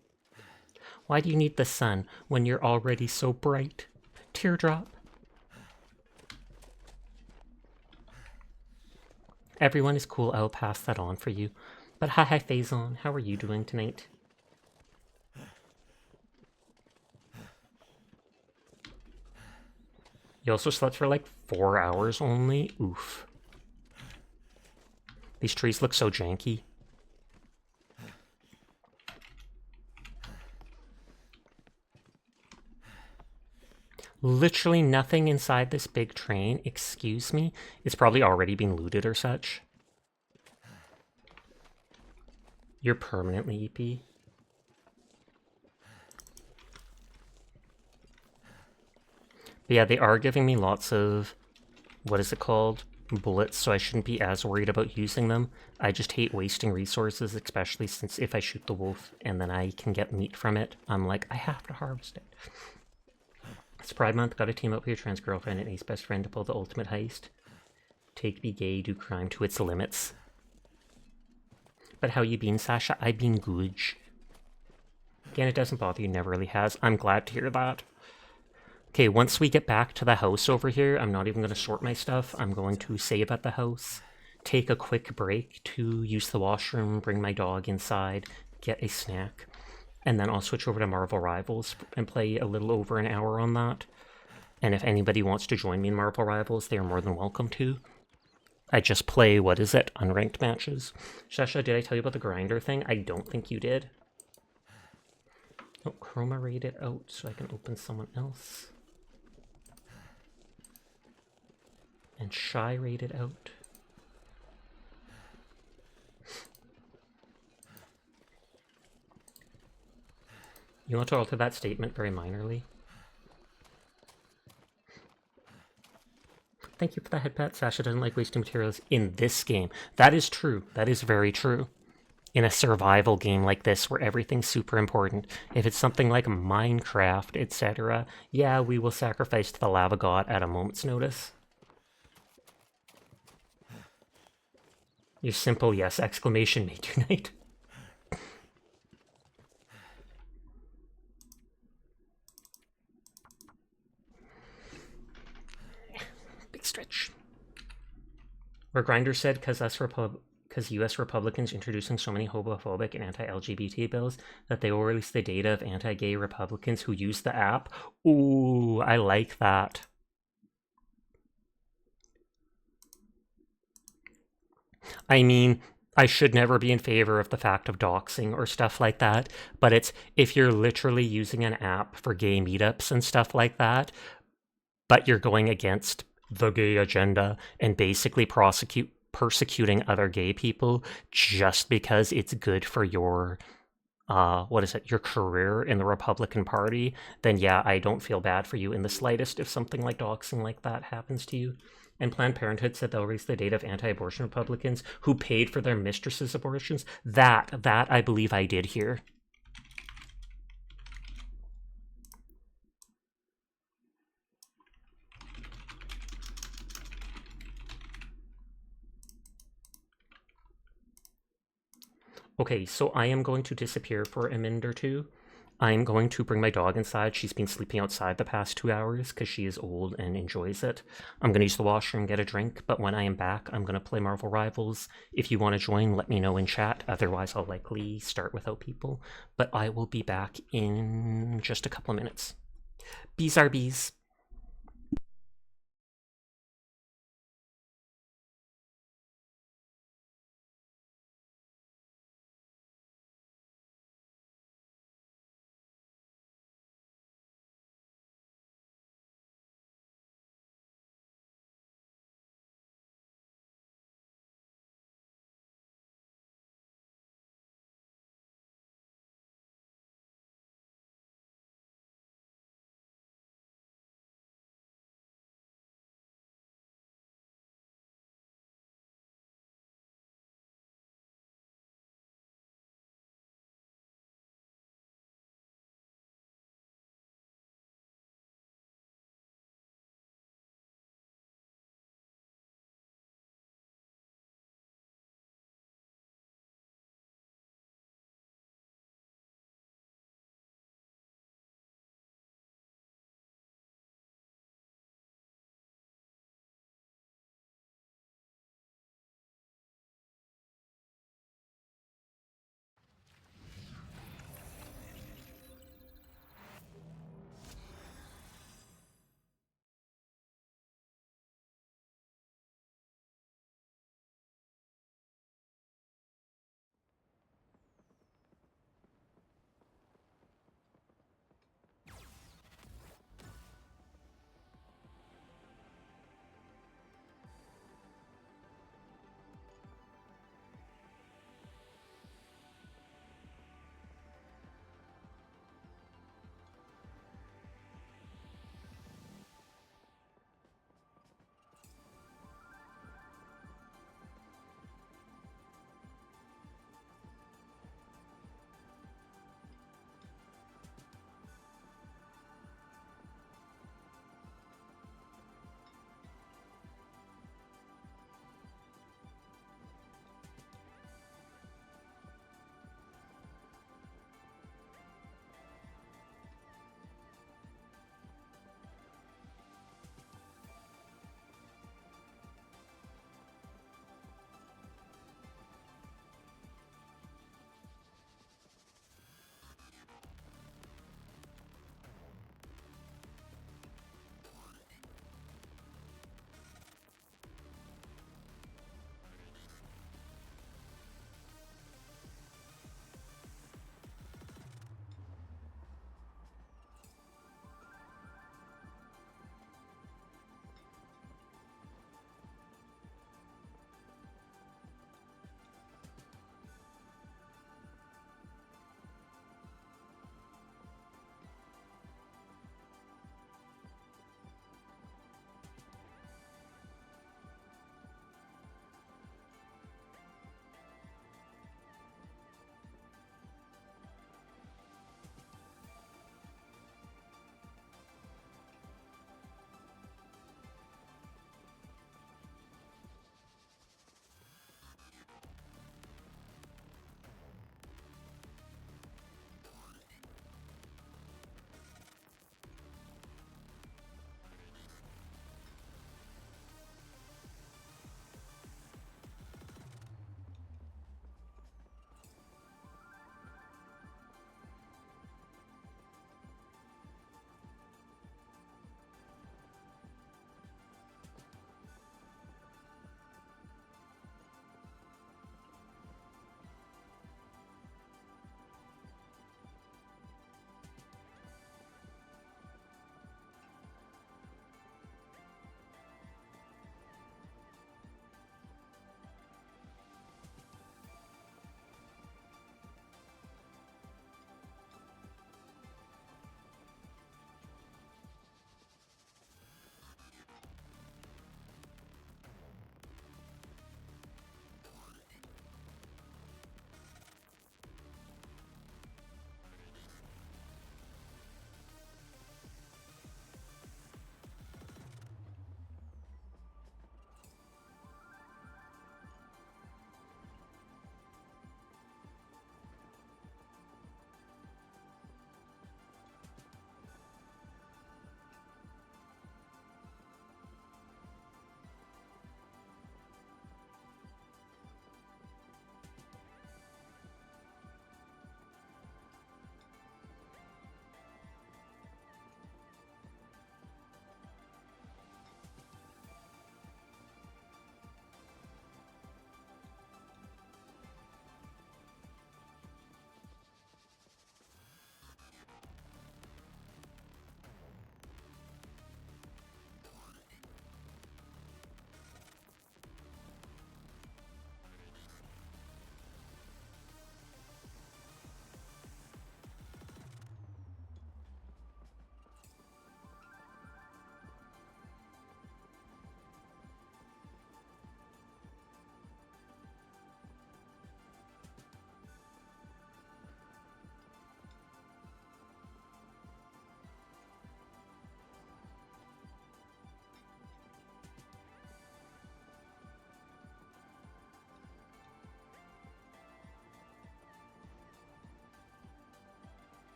Why do you need the sun when you're already so bright? Teardrop. Everyone is cool, I'll pass that on for you. But hi Faison, how are you doing tonight? You also slept for like 4 hours only? Oof. These trees look so janky. Literally nothing inside this big train, excuse me. It's probably already been looted or such. You're permanently EP. But yeah, they are giving me lots of, what is it called? Bullets, so I shouldn't be as worried about using them. I just hate wasting resources, especially since if I shoot the wolf and then I can get meat from it, I'm like, I have to harvest it. It's Pride Month, gotta team up with your trans girlfriend and ace best friend to pull the ultimate heist. Take, be gay, do crime to its limits. But how you been, Sasha? I been good. Again, it doesn't bother you, never really has. I'm glad to hear that. Okay, once we get back to the house over here, I'm not even going to sort my stuff. I'm going to save at the house, take a quick break to use the washroom, bring my dog inside, get a snack, and then I'll switch over to Marvel Rivals and play a little over an hour on that. And if anybody wants to join me in Marvel Rivals, they are more than welcome to. I just play, what is it, unranked matches. Shasha, did I tell you about the grinder thing? I don't think you did. Oh, Chroma rated out so I can open someone else. And Shy rated out. You want to alter that statement very minorly? Thank you for the headpat. Sasha doesn't like wasting materials in this game. That is true. That is very true. In a survival game like this where everything's super important, if it's something like Minecraft, etc., yeah, we will sacrifice to the lava god at a moment's notice. Your simple yes exclamation made your night. Big stretch. Where Grinder said, because U.S. Republicans introducing so many homophobic and anti-LGBT bills that they will release the data of anti-gay Republicans who use the app. Ooh, I like that. I mean, I should never be in favor of the fact of doxing or stuff like that, but it's if you're literally using an app for gay meetups and stuff like that, but you're going against the gay agenda and basically persecuting other gay people just because it's good for your your career in the Republican Party, then yeah, I don't feel bad for you in the slightest if something like doxing like that happens to you. And Planned Parenthood said they'll release the data of anti-abortion Republicans who paid for their mistresses' abortions. That I believe I did hear. Okay, so I am going to disappear for a minute or two. I'm going to bring my dog inside. She's been sleeping outside the past 2 hours because she is old and enjoys it. I'm going to use the washroom, get a drink, but when I am back, I'm going to play Marvel Rivals. If you want to join, let me know in chat. Otherwise, I'll likely start without people. But I will be back in just a couple of minutes. Bees are bees.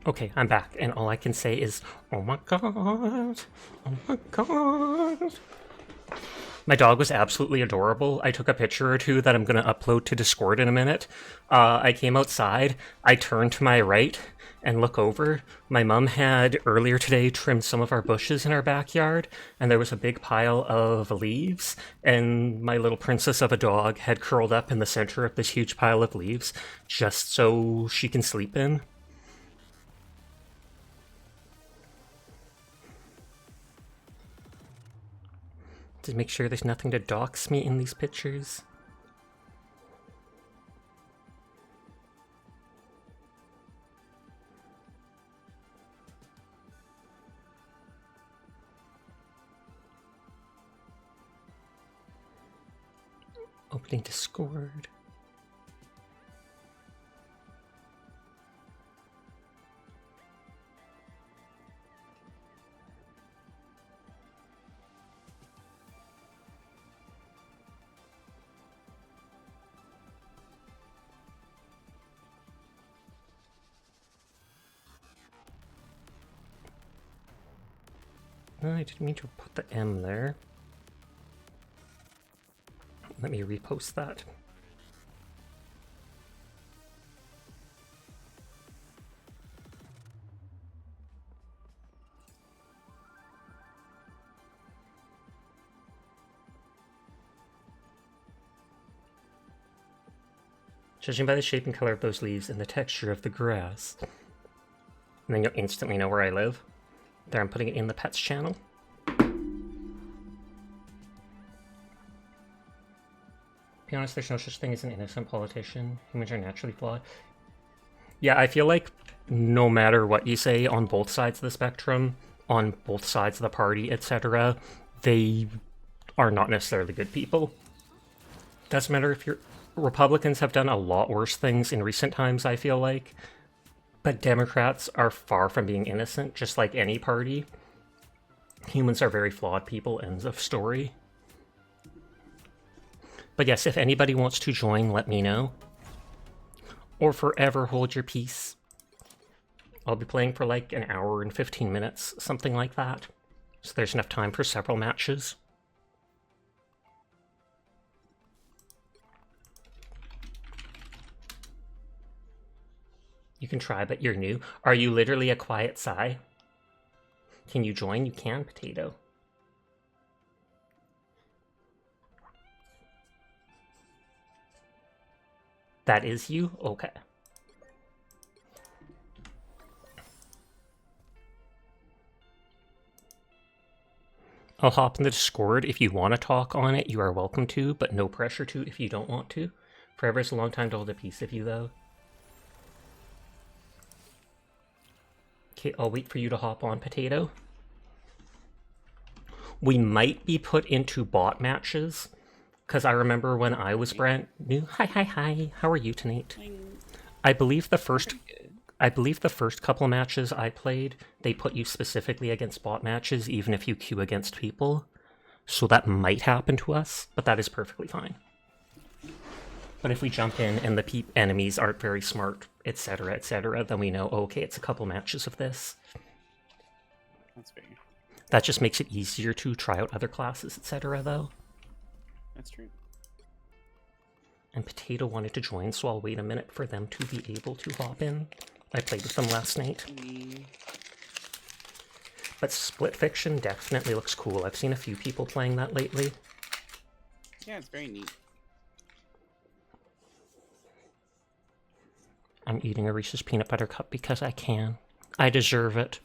Okay, I'm back, and all I can say is, oh my god, oh my god. My dog was absolutely adorable. I took a picture or two that I'm going to upload to Discord in a minute. I came outside, I turned to my right and look over. My mom had earlier today trimmed some of our bushes in our backyard, and there was a big pile of leaves, and my little princess of a dog had curled up in the center of this huge pile of leaves just so she can sleep in. To make sure there's nothing to dox me in these pictures. Opening Discord. No, I didn't mean to put the M there. Let me repost that. Judging by the shape and color of those leaves and the texture of the grass. And then you'll instantly know where I live. There, I'm putting it in the pets channel. Be honest, there's no such thing as an innocent politician. Humans are naturally flawed. Yeah, I feel like no matter what you say on both sides of the spectrum, on both sides of the party, etc., they are not necessarily good people. Doesn't matter if you're... Republicans have done a lot worse things in recent times, I feel like. But Democrats are far from being innocent, just like any party. Humans are very flawed people, end of story. But yes, if anybody wants to join, let me know. Or forever hold your peace. I'll be playing for like an hour and 15 minutes, something like that. So there's enough time for several matches. You can try, but you're new. Are you literally a quiet Psy? Can you join? You can, Potato. That is you? Okay. I'll hop in the Discord. If you want to talk on it, you are welcome to, but no pressure to if you don't want to. Forever is a long time to hold a piece of you, though. Okay, I'll wait for you to hop on, Potato. We might be put into bot matches, because I remember when I was brand new. Hi. How are you tonight? I believe the first couple matches I played, they put you specifically against bot matches, even if you queue against people. So that might happen to us, but that is perfectly fine. But if we jump in and the enemies aren't very smart, etc., then we know, okay, it's a couple matches of this. That's fair. That just makes it easier to try out other classes, etc., though. That's true. And Potato wanted to join, so I'll wait a minute for them to be able to hop in. I played with them last night. But Split Fiction definitely looks cool. I've seen a few people playing that lately. Yeah, it's very neat. I'm eating a Reese's Peanut Butter Cup because I can. I deserve it.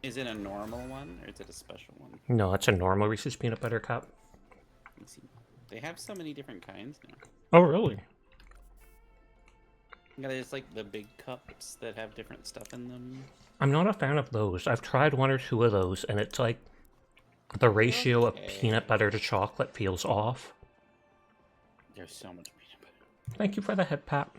Is it a normal one, or is it a special one? No, it's a normal Reese's Peanut Butter Cup. Let me see. They have so many different kinds now. Oh, really? Yeah, there's like the big cups that have different stuff in them. I'm not a fan of those. I've tried one or two of those, and it's like the ratio of peanut butter to chocolate feels off. There's so much peanut butter. Thank you for the head pat.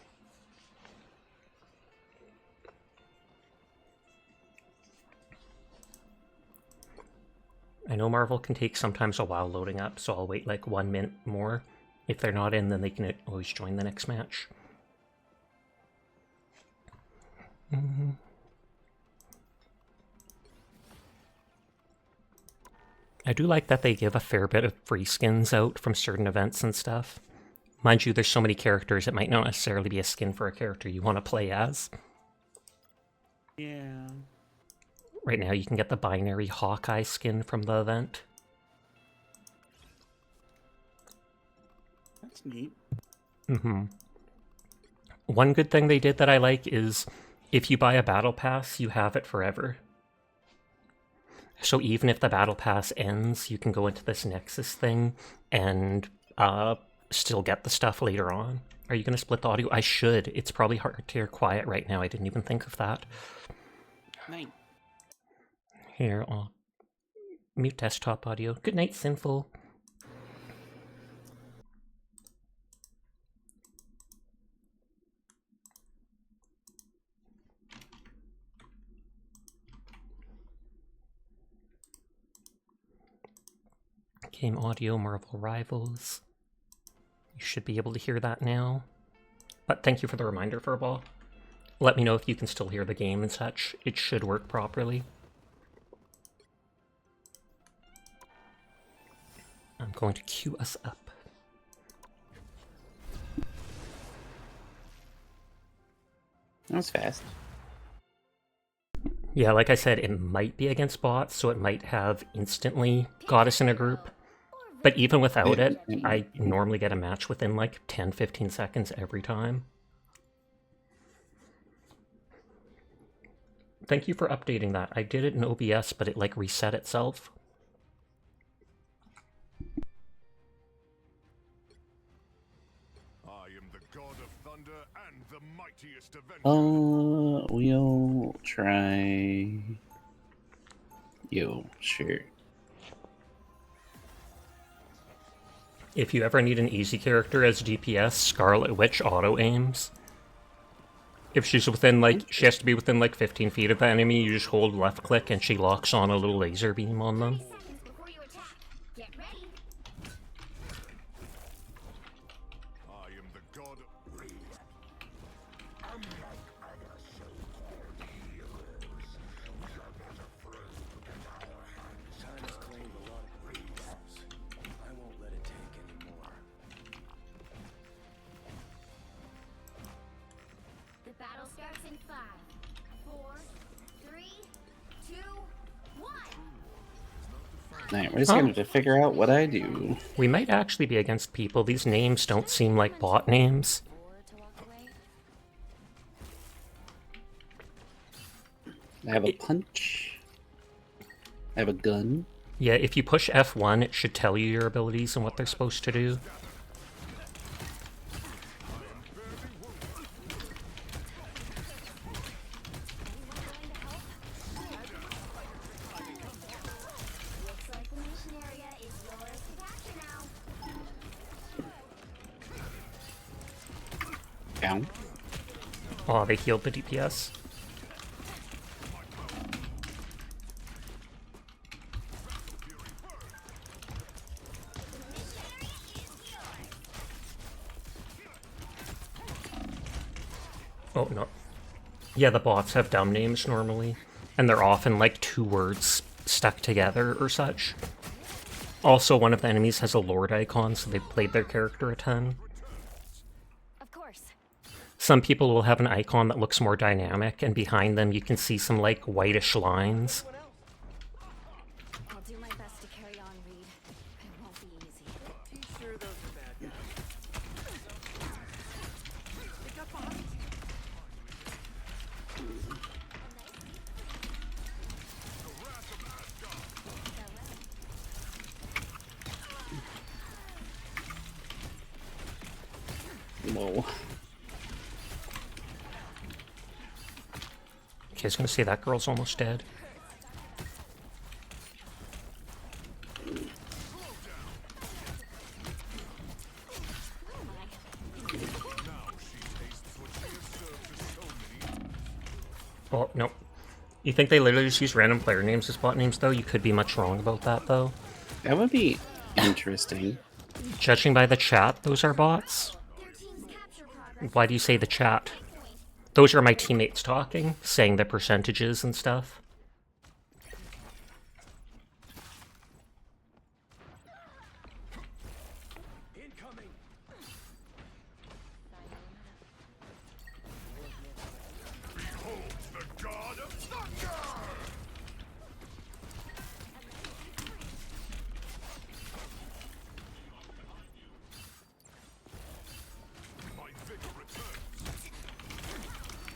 I know Marvel can take sometimes a while loading up, so I'll wait like 1 minute more. If they're not in, then they can always join the next match. I do like that they give a fair bit of free skins out from certain events and stuff. Mind you, there's so many characters, it might not necessarily be a skin for a character you want to play as. Yeah. Right now, you can get the binary Hawkeye skin from the event. That's neat. One good thing they did that I like is if you buy a battle pass, you have it forever. So even if the battle pass ends, you can go into this Nexus thing and still get the stuff later on. Are you going to split the audio? I should. It's probably hard to hear quiet right now. I didn't even think of that. Night. Here, I'll mute desktop audio. Good night, Sinful. Game audio, Marvel Rivals. You should be able to hear that now. But thank you for the reminder, Furball. Let me know if you can still hear the game and such. It should work properly. I'm going to queue us up. That was fast. Yeah, like I said, it might be against bots, so it might have instantly got us in a group. But even without it, I normally get a match within like 10-15 seconds every time. Thank you for updating that. I did it in OBS, but it like reset itself. I am the god of thunder and the mightiest avenger. We'll try. Yo, sure. If you ever need an easy character as DPS, Scarlet Witch auto-aims. If she's within, like, she has to be within, like, 15 feet of the enemy, you just hold left click and she locks on a little laser beam on them. I am the god. Time has claimed a lot of resources. I won't let it take any more. The battle starts in 5, 4, 3, 2, 1. Alright, we're just gonna have to figure out what I do. We might actually be against people. These names don't seem like bot names. I have a punch. I have a gun. Yeah, if you push F1, it should tell you your abilities and what they're supposed to do. Looks like the mission area is yours to capture now. Down. Oh, they healed the DPS. Oh, no. Yeah, the bots have dumb names normally, and they're often like 2 words stuck together or such. Also, one of the enemies has a Lord icon, so they played their character a ton. Of course. Some people will have an icon that looks more dynamic, and behind them you can see some like whitish lines. I'll do my best to carry on, Reed. It won't be easy. He's sure those are bad guys. Pick up on it. Whoa. Okay, I was gonna say that girl's almost dead. Oh, no. You think they literally just use random player names as bot names, though? You could be much wrong about that, though. That would be interesting. Judging by the chat, those are bots. Their team's capture progress. Why do you say the chat? Those are my teammates talking, saying the percentages and stuff. Incoming. Behold the god of thunder! My vigor returns.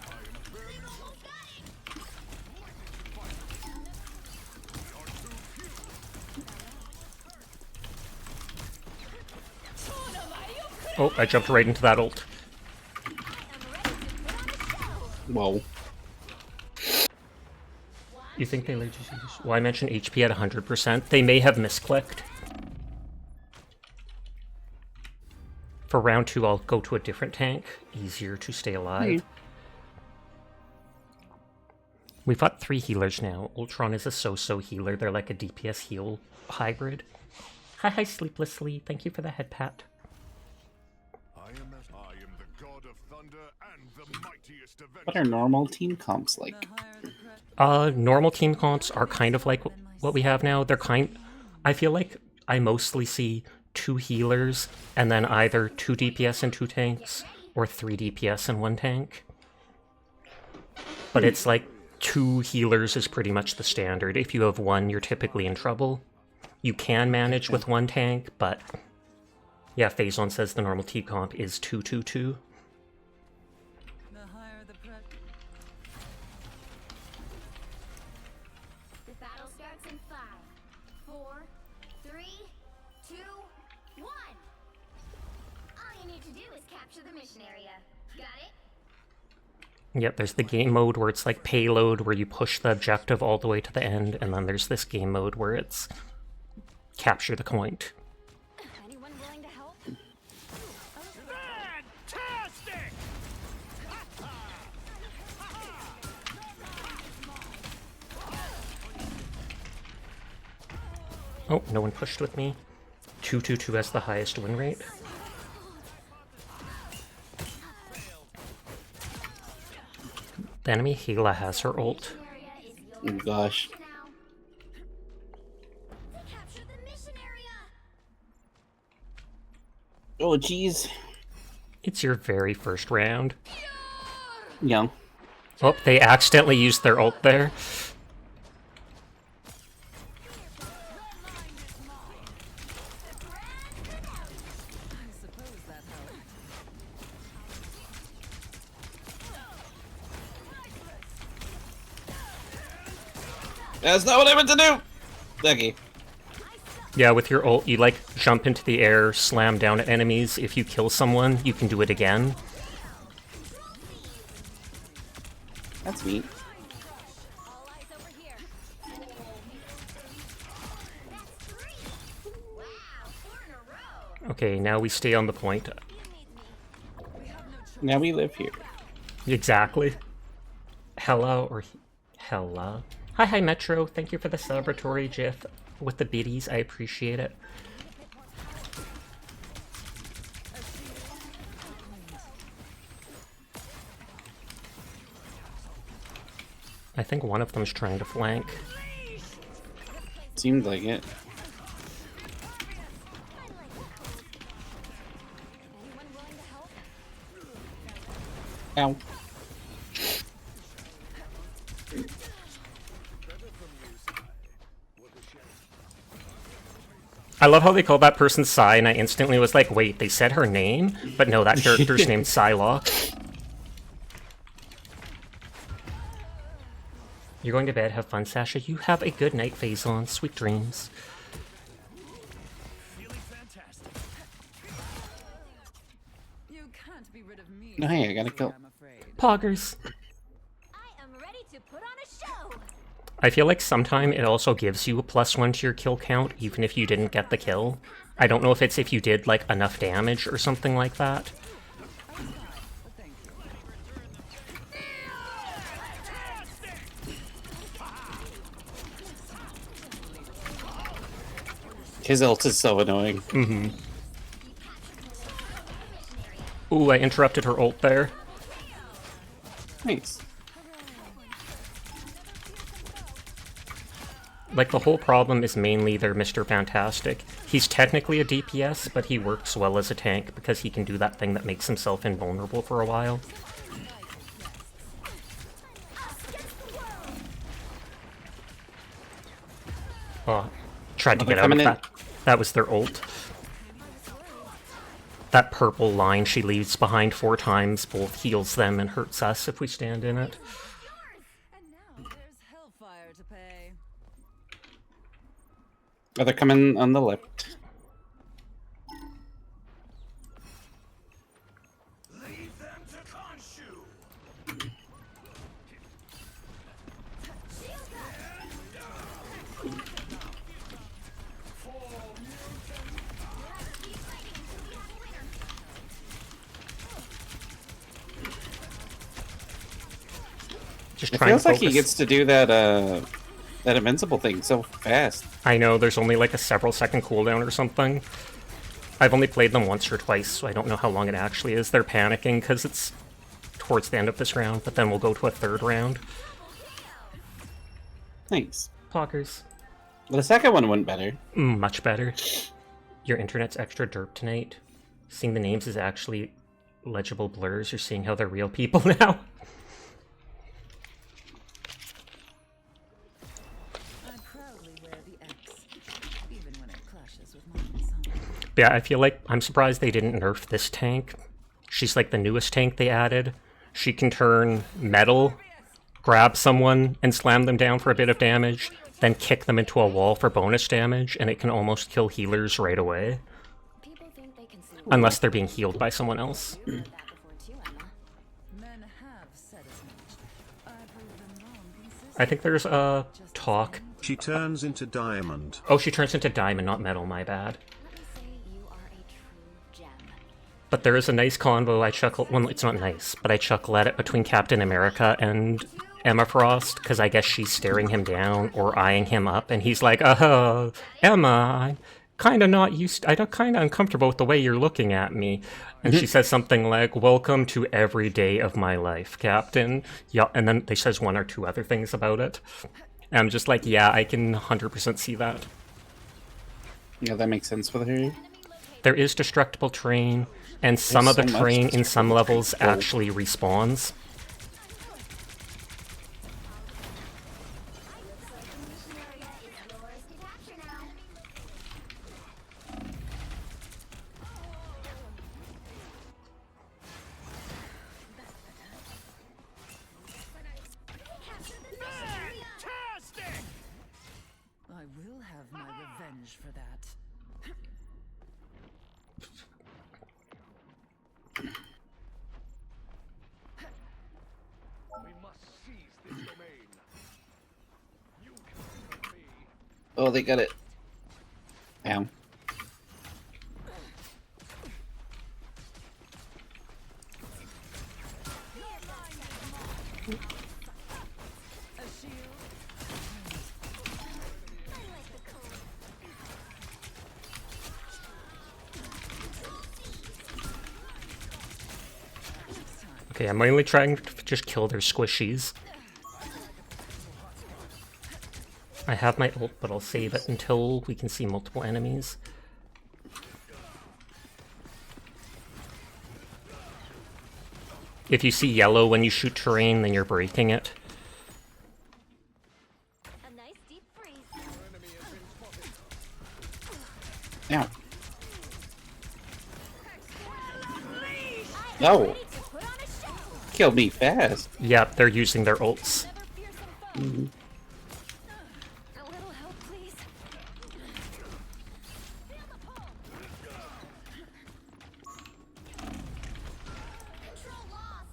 I am very lightning fire. We are too few. Oh, I jumped right into that ult. Whoa. You think they let you use? Well, I mentioned HP at 100%. They may have misclicked. For round 2, I'll go to a different tank. Easier to stay alive. We've got 3 healers now. Ultron is a so-so healer. They're like a DPS heal hybrid. Hi, Sleeplessly. Thank you for the head pat. I am the god of thunder and the mightiest avenger. What are normal team comps like? Normal team comps are kind of like what we have now. I feel like I mostly see 2 healers and then either 2 DPS and 2 tanks or 3 DPS and 1 tank. But it's like 2 healers is pretty much the standard. If you have 1, you're typically in trouble. You can manage with 1 tank, but yeah, Phazon says the normal team comp is 2-2-2. The battle starts in 5, 4, 3, 2, 1. All you need to do is capture the mission area. Got it? Yep, there's the game mode where it's like payload, where you push the objective all the way to the end, and then there's this game mode where it's capture the point. Anyone willing to help? Fantastic! Oh, no one pushed with me. 2-2-2 has the highest win rate. The enemy Hela has her ult. Area is Oh yours gosh. now. To capture the mission area. Oh jeez. It's your very first round. Yeah. Oh, they accidentally used their ult there. That's not what I meant to do! Okay. Yeah, with your ult, you like jump into the air, slam down at enemies. If you kill someone, you can do it again. That's neat. All eyes over here. That's 3. Wow, 4 in a row. Okay, now we stay on the point. Now we live here. Exactly. Hella or Hella. Hi, Metro. Thank you for the celebratory gif with the biddies. I appreciate it. I think one of them's trying to flank. Seemed like it. Anyone willing to help? Ow. I love how they called that person Psy, and I instantly was like, wait, they said her name? But no, that character's named Psylocke. You're going to bed, have fun, Sasha. You have a good night, Phazon. Sweet dreams. Feeling fantastic. You can't be rid of me. No, hey, I gotta kill. I'm afraid. Poggers. I am ready to put on a show. I feel like sometime it also gives you a +1 to your kill count, even if you didn't get the kill. I don't know if it's if you did, like, enough damage or something like that. His ult is so annoying. Ooh, I interrupted her ult there. Nice. Like, the whole problem is mainly their Mr. Fantastic. He's technically a DPS, but he works well as a tank because he can do that thing that makes himself invulnerable for a while. Oh, tried to get out of that. That was their ult. That purple line she leaves behind 4 times both heals them and hurts us if we stand in it. And now there's hellfire to pay. Oh, they're coming on the left. Leave them to Khonshu. Just It trying feels to like focus. he gets to do that that invincible thing so fast. I know, there's only like a several second cooldown or something. I've only played them once or twice, so I don't know how long it actually is. They're panicking because it's towards the end of this round, but then we'll go to a 3rd round. Nice. Poggers. Well, the second one went better. Much better. Your internet's extra derp tonight. Seeing the names is actually legible blurs. You're seeing how they're real people now. I proudly wear the X, even when it clashes with my son. Yeah, I feel like I'm surprised they didn't nerf this tank. She's like the newest tank they added. She can turn metal, grab someone and slam them down for a bit of damage, then kick them into a wall for bonus damage, and it can almost kill healers right away. People think they can see Unless they're being healed by someone else. that before too, Emma. Men have said as much. I prove them wrong consistently. I think there's a talk. She turns into diamond. Oh, she turns into diamond, not metal, my bad. Let me say you are a true gem. But there is a nice convo I chuckle. Well, it's not nice, but I chuckle at it between Captain America and Emma Frost, because I guess she's staring him down or eyeing him up, and he's like, Emma, I'm kind of not used. I'm kind of uncomfortable with the way you're looking at me. And she says something like, welcome to every day of my life, Captain. Yeah, and then they says 1 or 2 other things about it. And I'm just like, yeah, I can 100% see that. Yeah, that makes sense with her. There is destructible terrain, and some There's of the so much terrain in some destructible levels terrain. actually respawns. Yours to capture now. Fantastic! I will have my revenge for that. We must seize this domain. You can stop me. Oh, they got it. Ow. A shield. Okay, I'm mainly trying to just kill their squishies. I have my ult, but I'll save it until we can see multiple enemies. If you see yellow when you shoot terrain, then you're breaking it. A nice deep freeze. Ow. No. To put on a show. Killed me fast. Yep, they're using their ults. Never fearsome foe. A little help, please. Feel the pull. Control lost.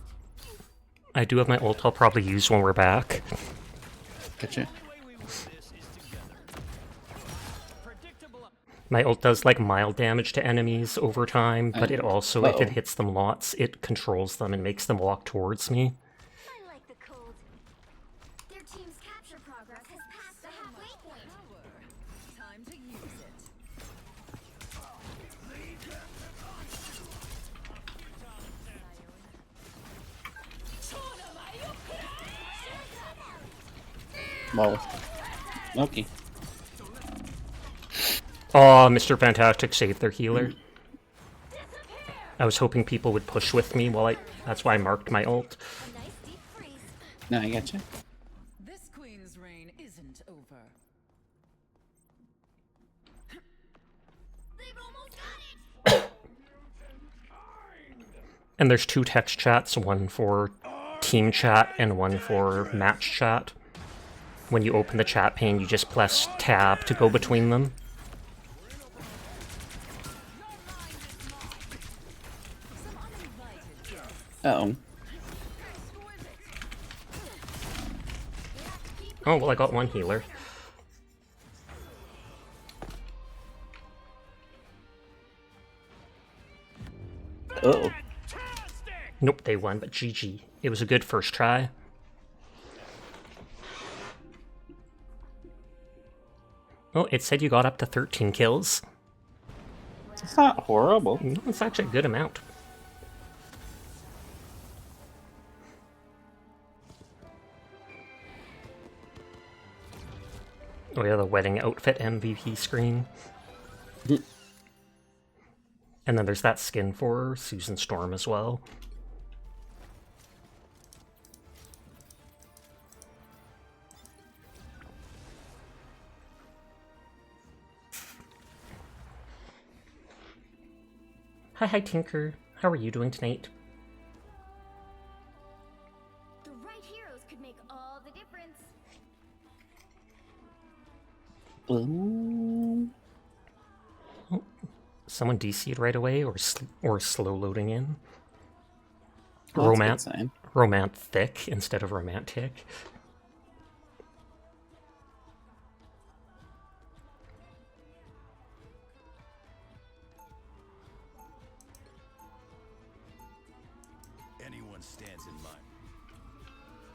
I do have my ult I'll probably use when we're back. Gotcha. My ult does like mild damage to enemies over time, but it also, if it Uh-oh. hits them lots, it controls them and makes them walk towards me. I like the cold. Their team's capture progress has passed the halfway point. Time to use it. Well, okay. Oh, Mr. Fantastic saved their healer. I was hoping people would push with me while that's why I marked my ult. A nice deep freeze. No, I gotcha. This queen's reign isn't over. They've almost got it. And there's 2 text chats, one for team chat and one for match chat. When you open the chat pane, you just press tab to go between them. Uh-oh. Oh, well, I got one healer. Uh-oh. Nope, they won, but GG. It was a good first try. Oh, it said you got up to 13 kills. It's not horrible. No, it's actually a good amount. Oh yeah, the wedding outfit MVP screen. And then there's that skin for Susan Storm as well. Hi, Tinker. How are you doing tonight? The right heroes could make all the difference. Boom. Someone DC'd right away, or slow loading in. Well, that's a good sign. Romantic instead of romantic. Anyone stands in line.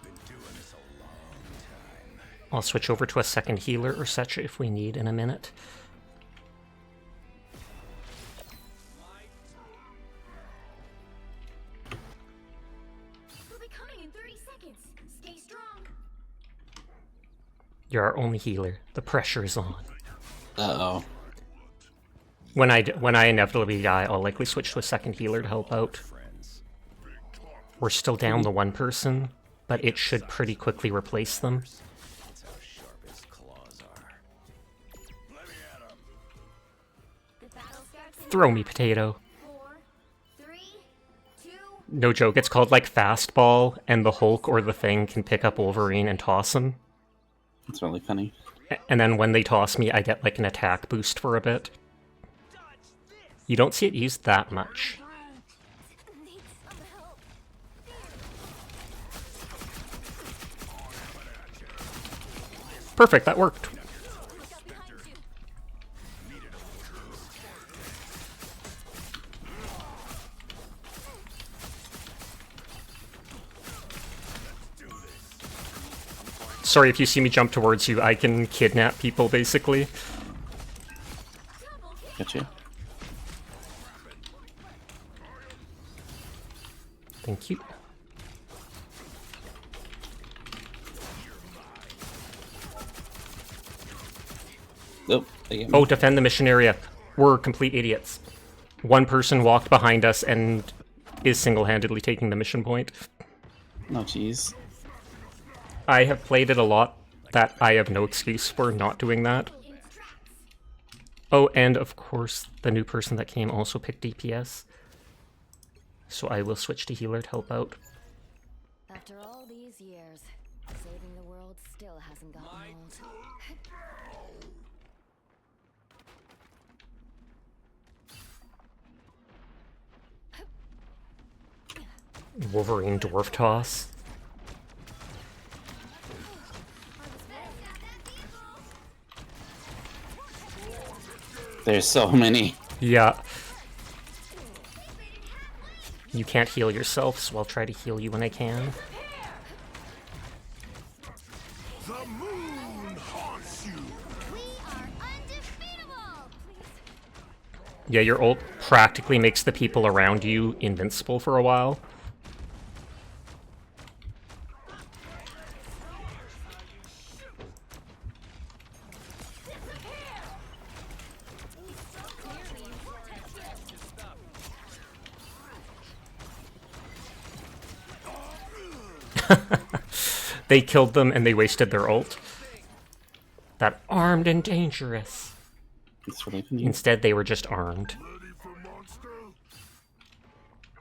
Been doing this a long time. I'll switch over to a second healer or such if we need in a minute. They'll be coming in 30 seconds. Stay strong. You're our only healer. The pressure is on. Uh-oh. When I inevitably die, I'll likely switch to a second healer to help out. We're still down the one person, but it should pretty quickly replace them. That's how sharp his claws are. Let me at him. The battle starts in Throw me, potato. 4, 3, 2. No joke, it's called like fastball, and the Hulk or the Thing can pick up Wolverine and toss him. That's really funny. And then when they toss me, I get like an attack boost for a bit. You don't see it used that much. Need some help. Perfect, that worked. Look out behind you. Sorry if you see me jump towards you, I can kidnap people basically. Gotcha. Thank you. Oh, they get me. Oh, defend the mission area. We're complete idiots. One person walked behind us and is single-handedly taking the mission point. Oh, jeez. I have played it a lot that I have no excuse for not doing that. In tracks. Oh, and of course, the new person that came also picked DPS. So I will switch to healer to help out. After all these years, saving the world still hasn't gotten old. Wolverine Dwarf Toss. There's so many. Yeah. You can't heal yourself, so I'll try to heal you when I can. The moon haunts you. We are undefeatable! Yeah, your ult practically makes the people around you invincible for a while. They killed them and they wasted their ult. That armed and dangerous. That's what I can use. Instead, they were just armed.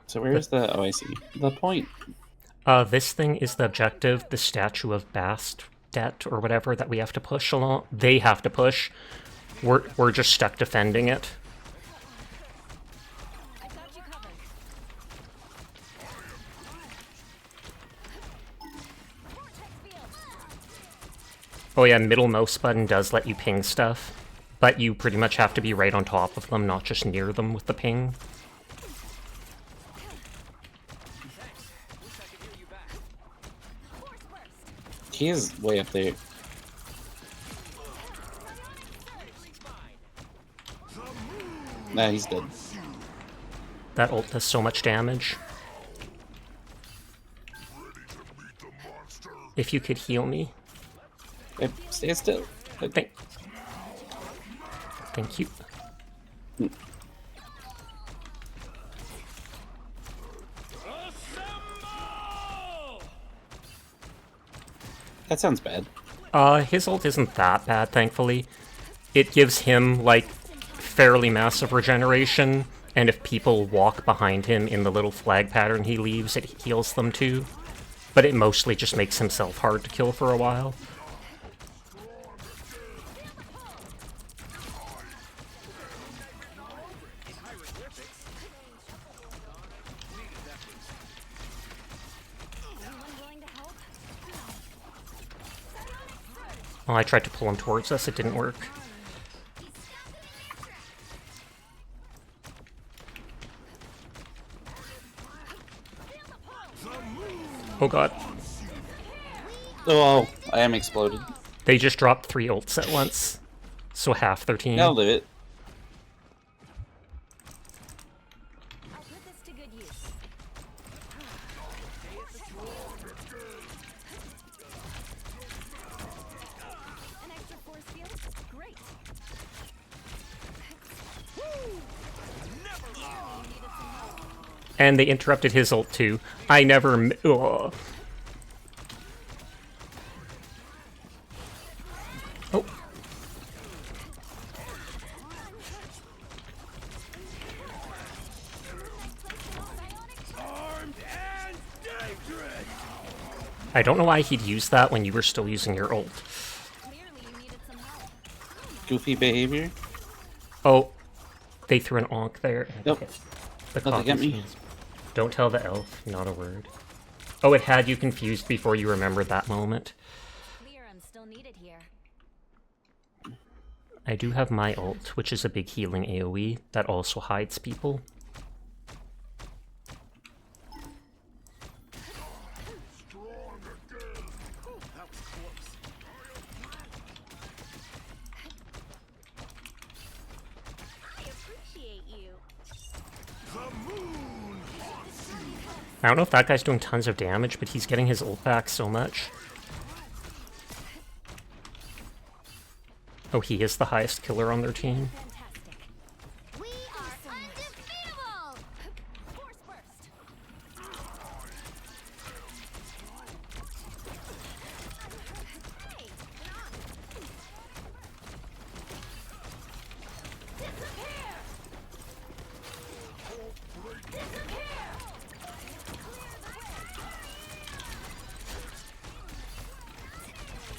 So where's the... Oh, I see. The point. This thing is the objective, the statue of Bastet or whatever that we have to push along. They have to push. We're just stuck defending it. Oh yeah, middle mouse button does let you ping stuff, but you pretty much have to be right on top of them, not just near them with the ping. He is way up there. Nah, he's dead. That ult does so much damage. If you could heal me. Hey, stay still. Thank you. That sounds bad. His ult isn't that bad, thankfully. It gives him, like, fairly massive regeneration, and if people walk behind him in the little flag pattern he leaves, it heals them too. But it mostly just makes himself hard to kill for a while. Well, I tried to pull him towards us, it didn't work. Oh god. Oh, I am exploded. They just dropped 3 ults at once. So half their team. I'll do it. I'll put this to good use. An extra force field? Great. And they interrupted his ult too. I never... Ugh. Oh. I don't know why he'd use that when you were still using your ult. Clearly you needed some help. Goofy behavior. Oh, they threw an onk there. Nope. The Nothing get me. copies. Don't tell the elf, not a word. Oh, it had you confused before you remembered that moment. Clear, I'm still needed here. I do have my ult, which is a big healing AoE that also hides people. I appreciate you. I don't know if that guy's doing tons of damage, but he's getting his ult back so much. Oh, he is the highest killer on their team. Fantastic. We are undefeatable! Force burst. Hey, disappear! Disappear!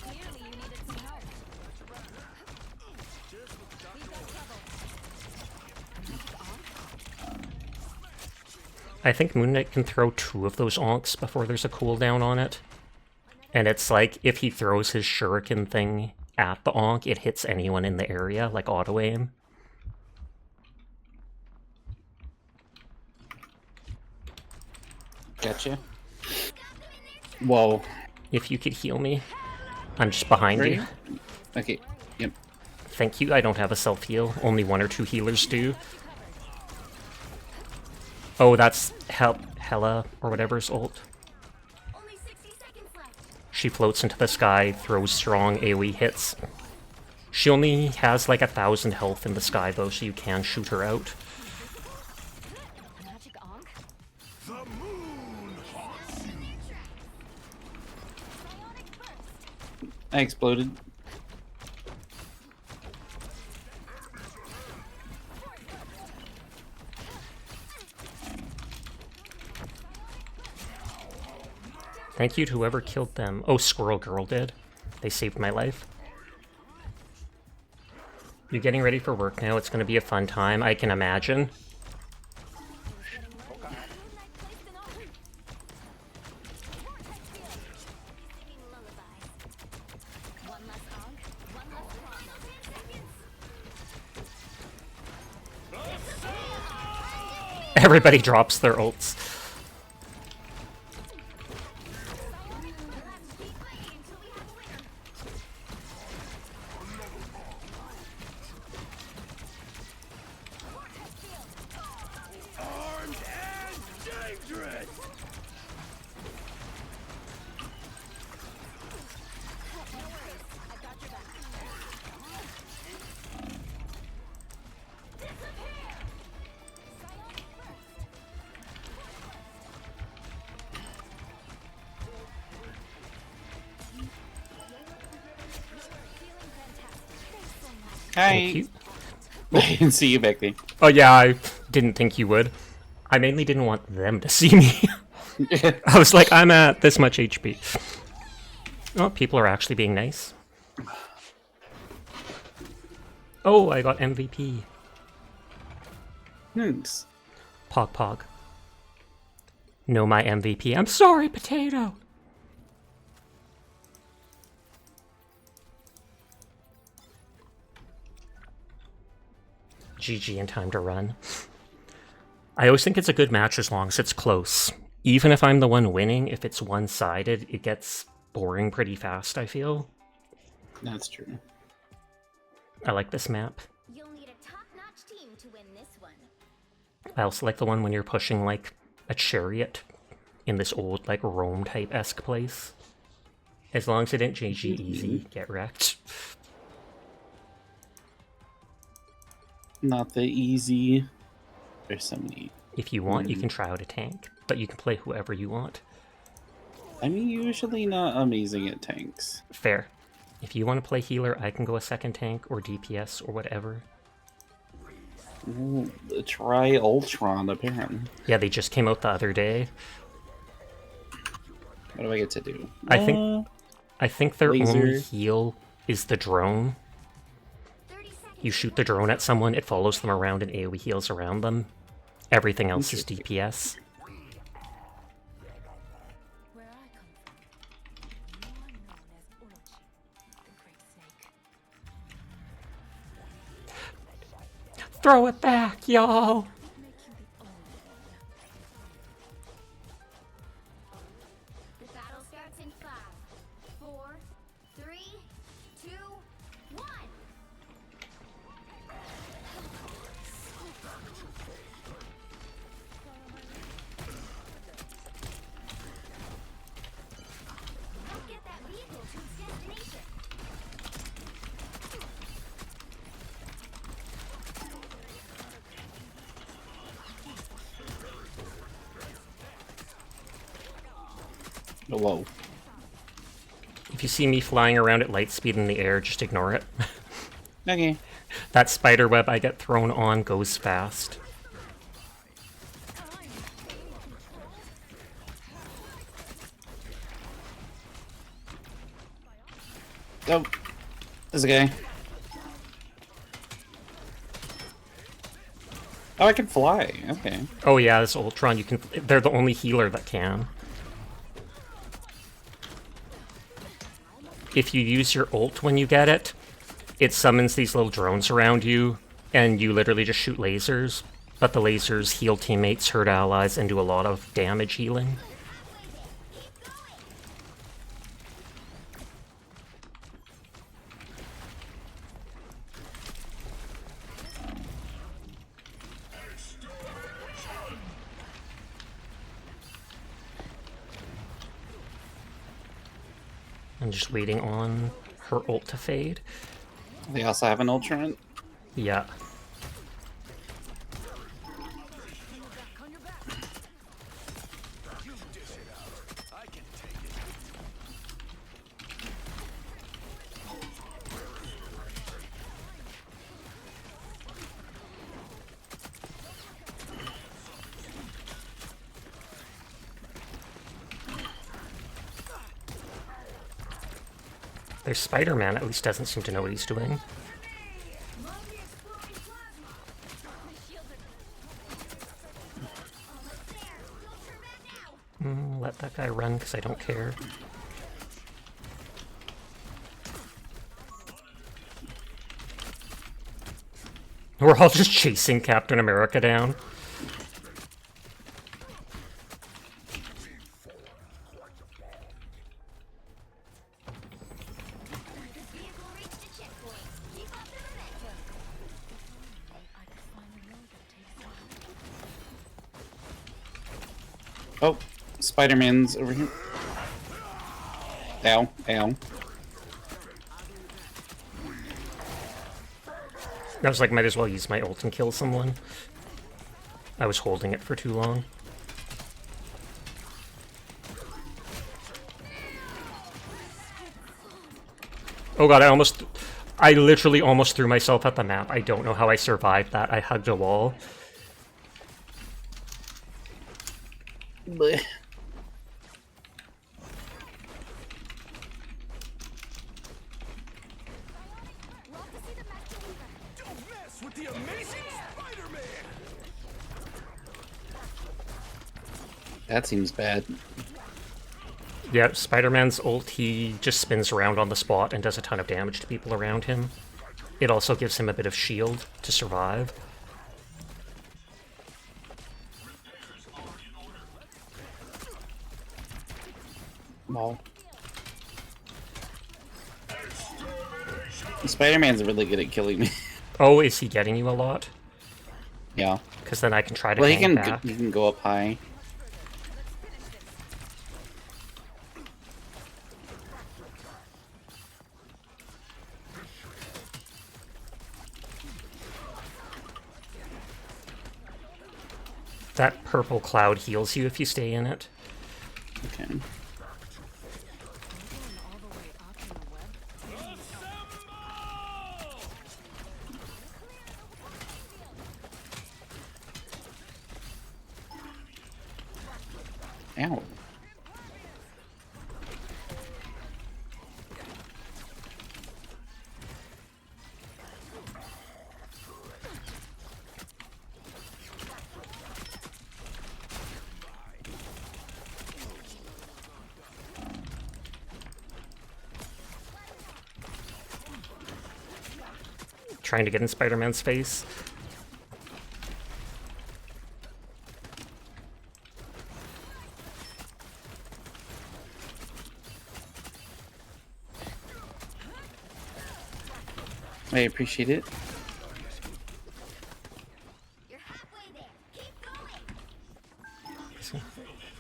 Clearly you needed some help. We've got trouble. I think Moon Knight can throw 2 of those onks before there's a cooldown on it. And it's like, if he throws his shuriken thing at the onk, it hits anyone in the area, like auto-aim. Gotcha. Whoa. If you could heal me. I'm just behind Where are you. you? Okay. Yep. Thank you, I don't have a self-heal. Only 1 or 2 healers do. Oh, that's Hela, or whatever's ult. Only 60 seconds left. She floats into the sky, throws strong AoE hits. She only has like 1,000 health in the sky though, so you can shoot her out. Magic Onk? I exploded. Thank you to whoever killed them. Oh, Squirrel Girl did. They saved my life. You're getting ready for work now. It's going to be a fun time, I can imagine. Everybody drops their ults. Thank Hi. you. I didn't see you back there. Oh yeah, I didn't think you would. I mainly didn't want them to see me. I was like, I'm at this much HP. Oh, people are actually being nice. Oh, I got MVP. Thanks. Pog Pog. No, my MVP. I'm sorry, Potato. GG in time to run. I always think it's a good match as long as it's close. Even if I'm the one winning, if it's one-sided, it gets boring pretty fast, I feel. That's true. I like this map. You'll need a top-notch team to win this one. I also like the one when you're pushing, like, a chariot in this old, like, Rome-type-esque place. As long as it didn't GG easy, get wrecked. Not the easy. There's so many. If you want, you can try out a tank, but you can play whoever you want. I'm usually not amazing at tanks. Fair. If you want to play healer, I can go a second tank or DPS or whatever. Ooh, try Ultron, apparently. Yeah, they just came out the other day. What do I get to do? I think their only Laser. heal is the drone. 30 seconds. You shoot the drone at someone, it follows them around and AoE heals around them. Everything else is DPS. Where I come from, you are known as Orochi, the Great Snake. Throw it back, y'all! Make you the only one. The battle starts in 5, 4, 3, 2, 1. Don't get that vehicle to its destination. Oh, whoa. If you see me flying around at light speed in the air, just ignore it. Okay. That spider web I get thrown on goes fast. Oh, there's a guy. Oh, I can fly. Okay. Oh yeah, this Ultron, you can. They're the only healer that can. If you use your ult when you get it, it summons these little drones around you, and you literally just shoot lasers. But the lasers heal teammates, hurt allies, and do a lot of damage healing. I'm just waiting on her ult to fade. They also have an Ultron. Yeah. Their Spider-Man at least doesn't seem to know what he's doing. Let that guy run because I don't care. We're all just chasing Captain America down. Oh, Spider-Man's over here. Ow, ow. I was like, might as well use my ult and kill someone. I was holding it for too long. Oh god, I literally almost threw myself at the map. I don't know how I survived that. I hugged a wall. Blech. Don't mess with the amazing Spider-Man! That seems bad. Yeah, Spider-Man's ult, he just spins around on the spot and does a ton of damage to people around him. It also gives him a bit of shield to survive. Well, Spider-Man's really good at killing me. Oh, is he getting you a lot? Yeah. Because then I can try to Well, hang back. he can go up high. That purple cloud heals you if you stay in it. Okay. Ow. Trying to get in Spider-Man's face. I appreciate it. You're halfway there. Keep going.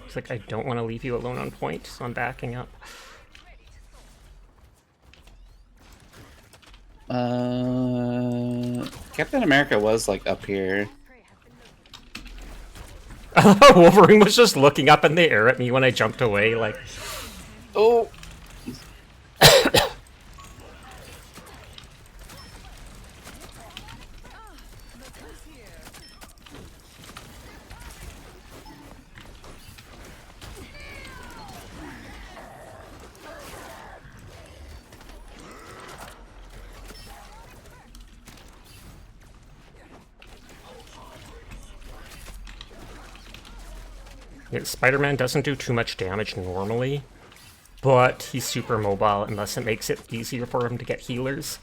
It's like, I don't want to leave you alone on point, so I'm backing up. Captain America was like up here. Wolverine was just looking up in the air at me when I jumped away, like... Oh! Yeah, Spider-Man doesn't do too much damage normally, but he's super mobile unless it makes it easier for him to get healers.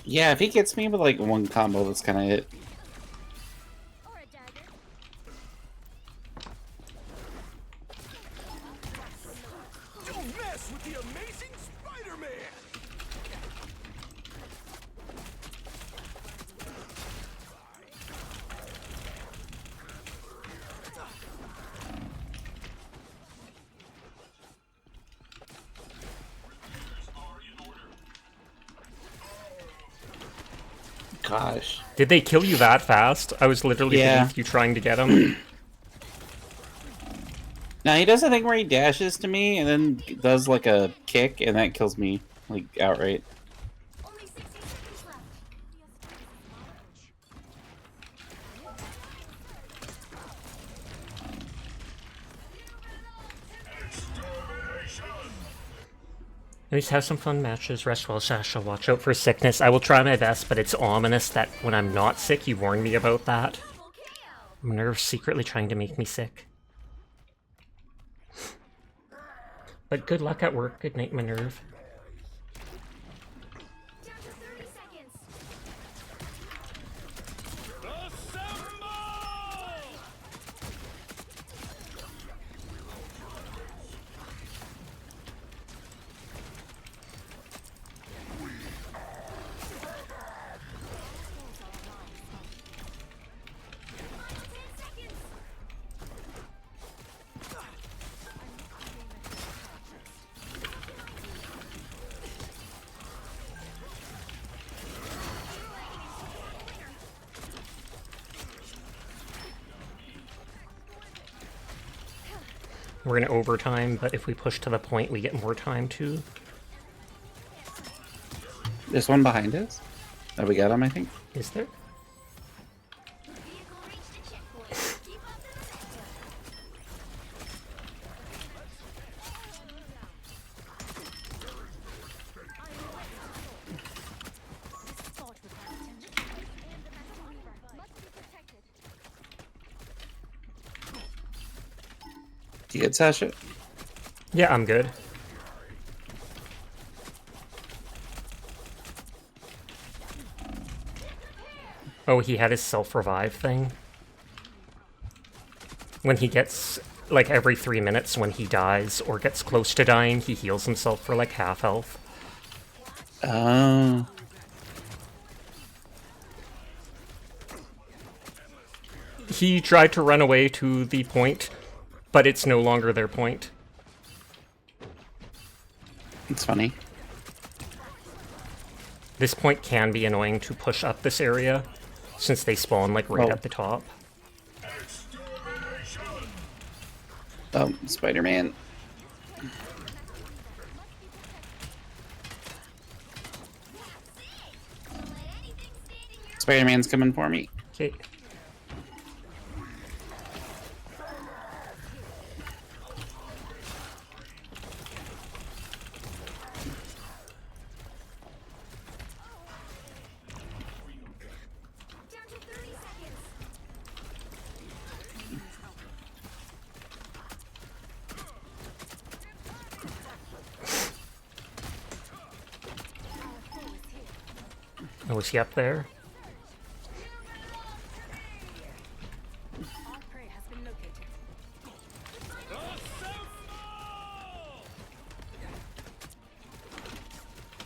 Yeah, if he gets me with like one combo, that's kind of it. Or a dagger. Don't mess with the amazing Spider-Man! Gosh. Did they kill you that fast? I was literally Yeah. beneath you trying to get him. Now he does a thing where he dashes to me and then does like a kick, and that kills me like outright. Only 60 seconds left. At least have some fun matches. Rest well, Sasha. Watch out for sickness. I will try my best, but it's ominous that when I'm not sick, you warn me about that. Double KO. Minerve's secretly trying to make me sick. But good luck at work. Good night, Minerve. Down to 30 seconds. We're in overtime, but if we push to the point, we get more time too. There's one behind us. Oh, we got him, I think. Is there? Vehicle reached the checkpoint. Keep up the momentum. Do you get Sasha? Yeah, I'm good. Oh, he had his self-revive thing. When he gets, like, every 3 minutes when he dies or gets close to dying, he heals himself for, like, half health. Oh. He tried to run away to the point, but it's no longer their point. It's funny. This point can be annoying to push up this area, since they spawn, like, right Oh. at the top. Oh, Spider-Man. Spider-Man's coming for me. Okay. Down to 30 seconds. Oh, is he up there? Prey has been located.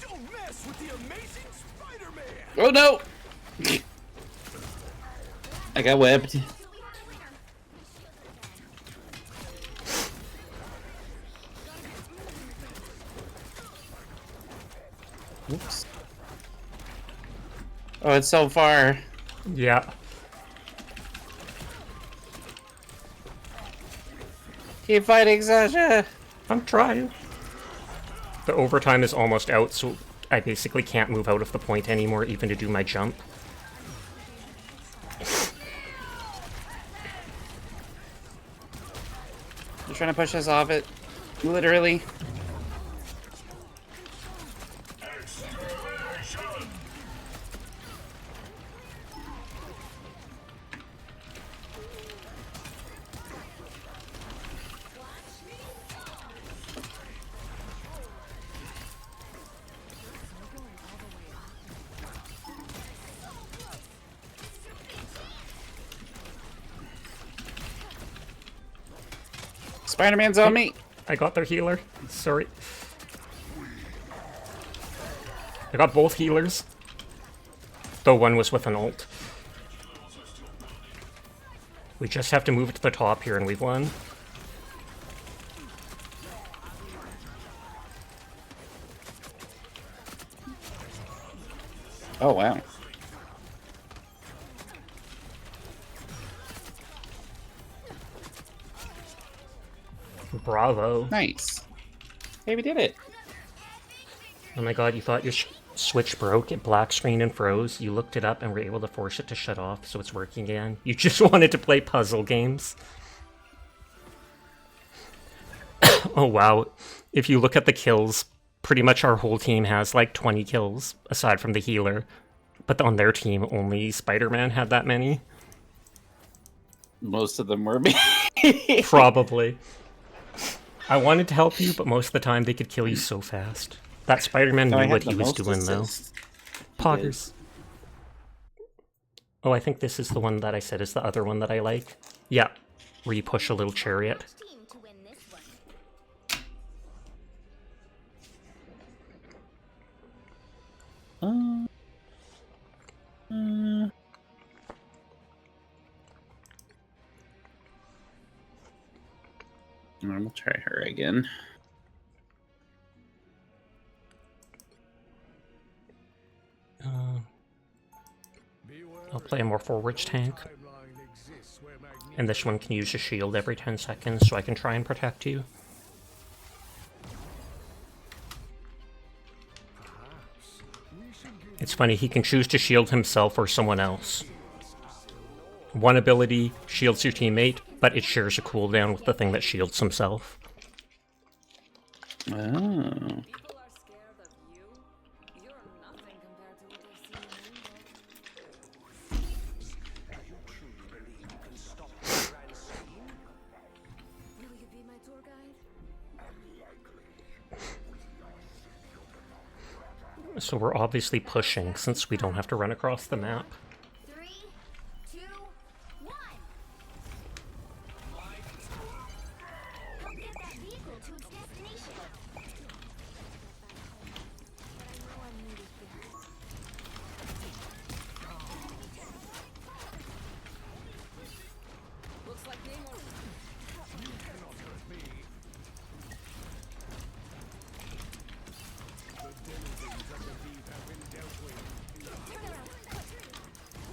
Don't mess with the amazing Spider-Man! Oh no! I got webbed. So we have a winner. Oops. Oh, it's so far. Yeah. Keep fighting, Sasha! I'm trying. The overtime is almost out, so I basically can't move out of the point anymore, even to do my jump. They're trying to push us off it. Literally. Spider-Man's on me. I got their healer. Sorry. I got both healers. Though one was with an ult. We just have to move it to the top here and we've won. Oh, wow. Bravo. Nice. Hey, we did it. Oh my god, you thought your Switch broke, it black screened and froze. You looked it up and were able to force it to shut off so it's working again. You just wanted to play puzzle games. Oh wow. If you look at the kills, pretty much our whole team has like 20 kills, aside from the healer. But on their team, only Spider-Man had that many. Most of them were me. Probably. I wanted to help you, but most of the time they could kill you so fast. That Spider-Man No, I knew had what the he was most doing, though. assists. Poggers. Oh, I think this is the one that I said is the other one that I like. Yeah, where you push a little chariot. Team to win this one. We'll try her again. I'll play a more forward tank. And this one can use a shield every 10 seconds, so I can try and protect you. It's funny, he can choose to shield himself or someone else. One ability shields your teammate, but it shares a cooldown with the thing that shields himself. Oh. People are scared of you. You're nothing compared to what they see in Rainbow. Will you be my tour guide? So we're obviously pushing, since we don't have to run across the map. 3, 2, 1. Help get that vehicle to its destination. Looks like Namor.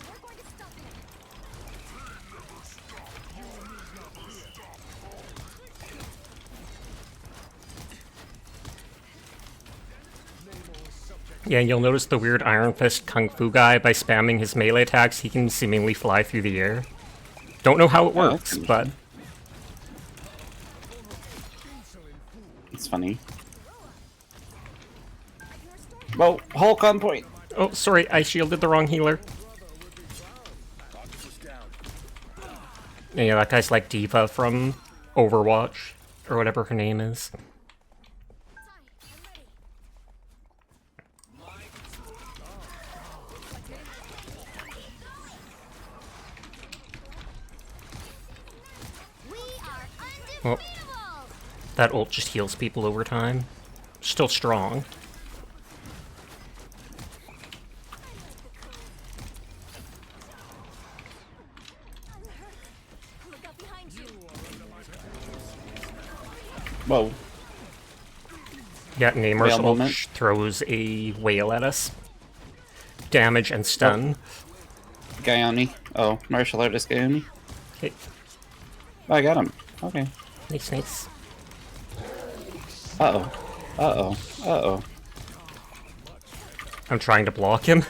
We're going to stop him. Yeah, you'll notice the weird Iron Fist Kung Fu guy, by spamming his melee attacks, he can seemingly fly through the air. Don't know how it Oh, works, that's but It's funny. Whoa, Hulk on point. oh, sorry, I shielded the wrong healer. Yeah, that guy's like Diva from Overwatch, or whatever her name is. We are Well, undefeatable. that ult just heals people over time. Still strong. Look up behind you. Whoa. Yeah, Namor's Whale ult moment. throws a whale at us. Damage and stun. Guy on me. Oh, martial artist guy on me. Okay, Oh, I got him. Okay. nice, nice. Uh-oh. Uh-oh. Uh-oh. I'm trying to block him.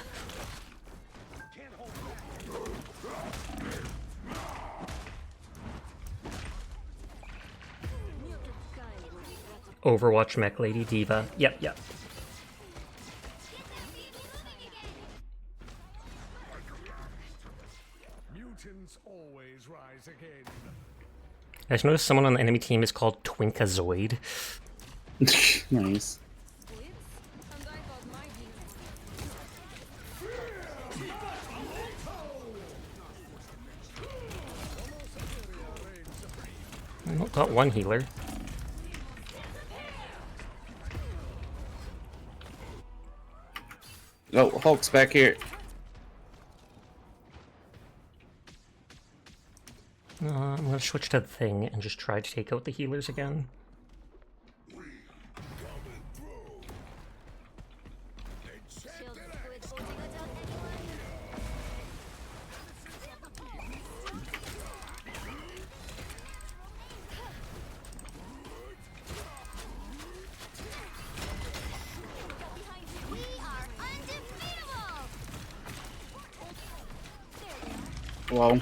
Overwatch Mech Lady Diva. Yep, yep. Mutants always rise again. I just noticed someone on the enemy team is called Twinkazoid. Nice. Splits? And I thought my healer. Oh, got one healer. Oh, Hulk's back here. I'm gonna switch to the thing and just try to take out the healers again. Shield squid holding a duck, anyone? Whoa.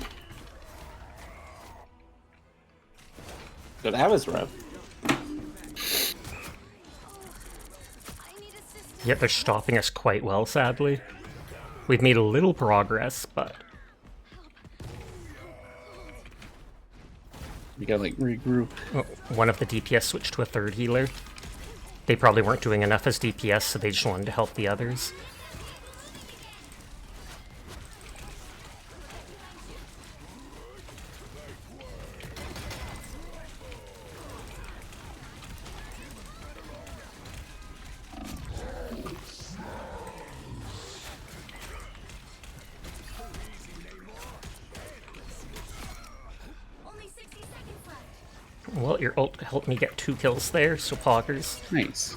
So that was rough. I need assistance. Yet they're stopping us quite well, sadly. We've made a little progress, but We gotta like regroup. oh, one of the DPS switched to a third healer. They probably weren't doing enough as DPS, so they just wanted to help the others. Only 60 seconds left. Well, your ult helped me get 2 kills there, so poggers. Nice.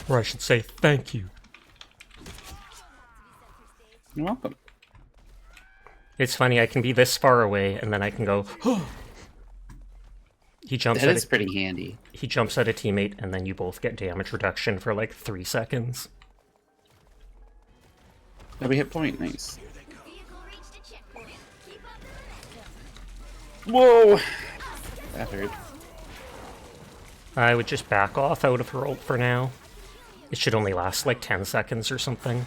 Or I should say, thank you. You're welcome. It's funny, I can be this far away, and then I can go, He jumps That at is pretty handy. he jumps at a teammate, and then you both get damage reduction for like 3 seconds. Every hit point, nice. Vehicle reached a checkpoint. Keep up the momentum. Whoa! That hurt. I would just back off out of her ult for now. It should only last like 10 seconds or something.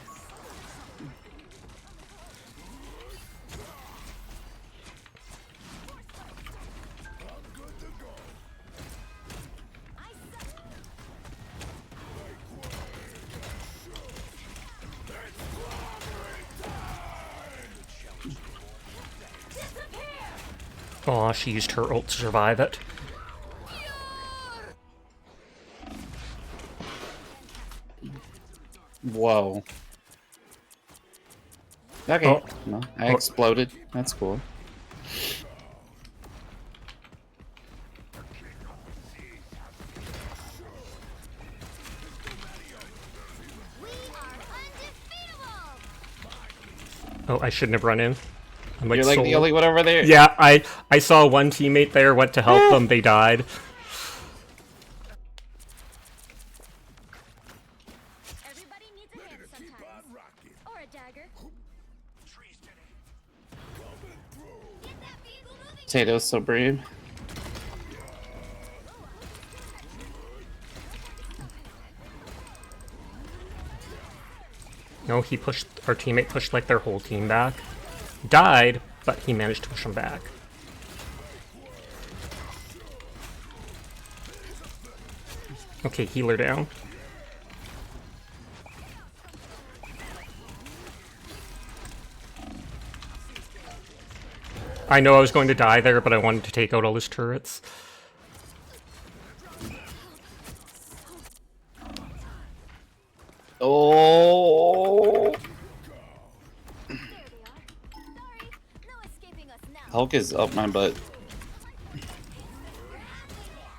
Aw, she used her ult to survive it. Whoa. Okay. Oh. Well, I exploded. That's cool. We are undefeatable. Oh, I shouldn't have run in. I'm You're like the so- only one over there. Yeah, I saw one teammate there, went to help them, they died. Everybody needs a hand sometimes. Or a dagger. Get that vehicle moving. Potato's so brave. No, our teammate pushed like their whole team back. Died, but he managed to push them back. Okay, healer down. I know I was going to die there, but I wanted to take out all his turrets. Oh! There they are. Sorry, no escaping us now. Hulk is up my butt.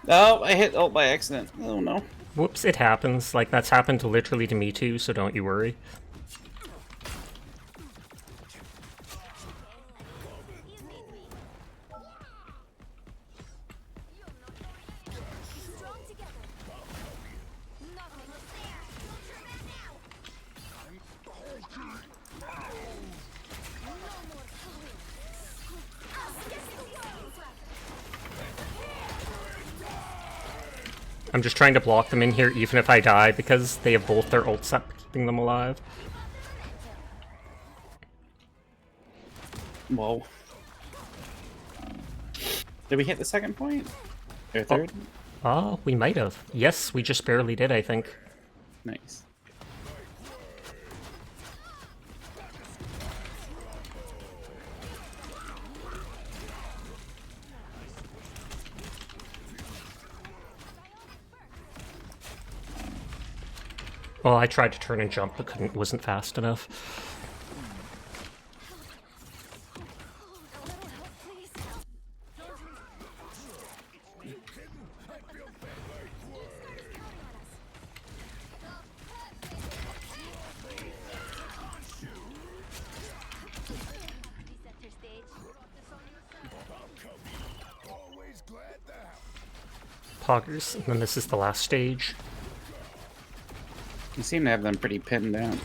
Oh, I hit ult by accident. Oh no. Whoops, it happens. Like, that's happened literally to me too, so don't you worry. Strong together. Nothing was there. Culture back now. No more fooling. Us against the world. I'm just trying to block them in here even if I die, because they have both their ults up, keeping them alive. Whoa. Did we hit the second point? Or third? Ah, we might have. Yes, we just barely did, I think. Nice. Well, I tried to turn and jump, but wasn't fast enough. A little help, please. Center stage. Always glad to help. Poggers, and then this is the last stage. You seem to have them pretty pinned down.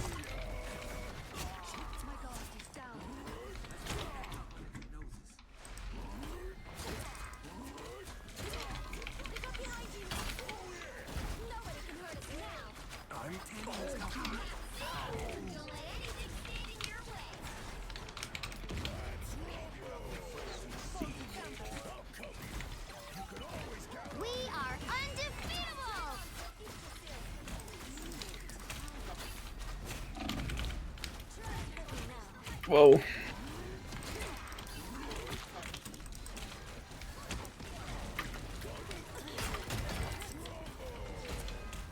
Whoa.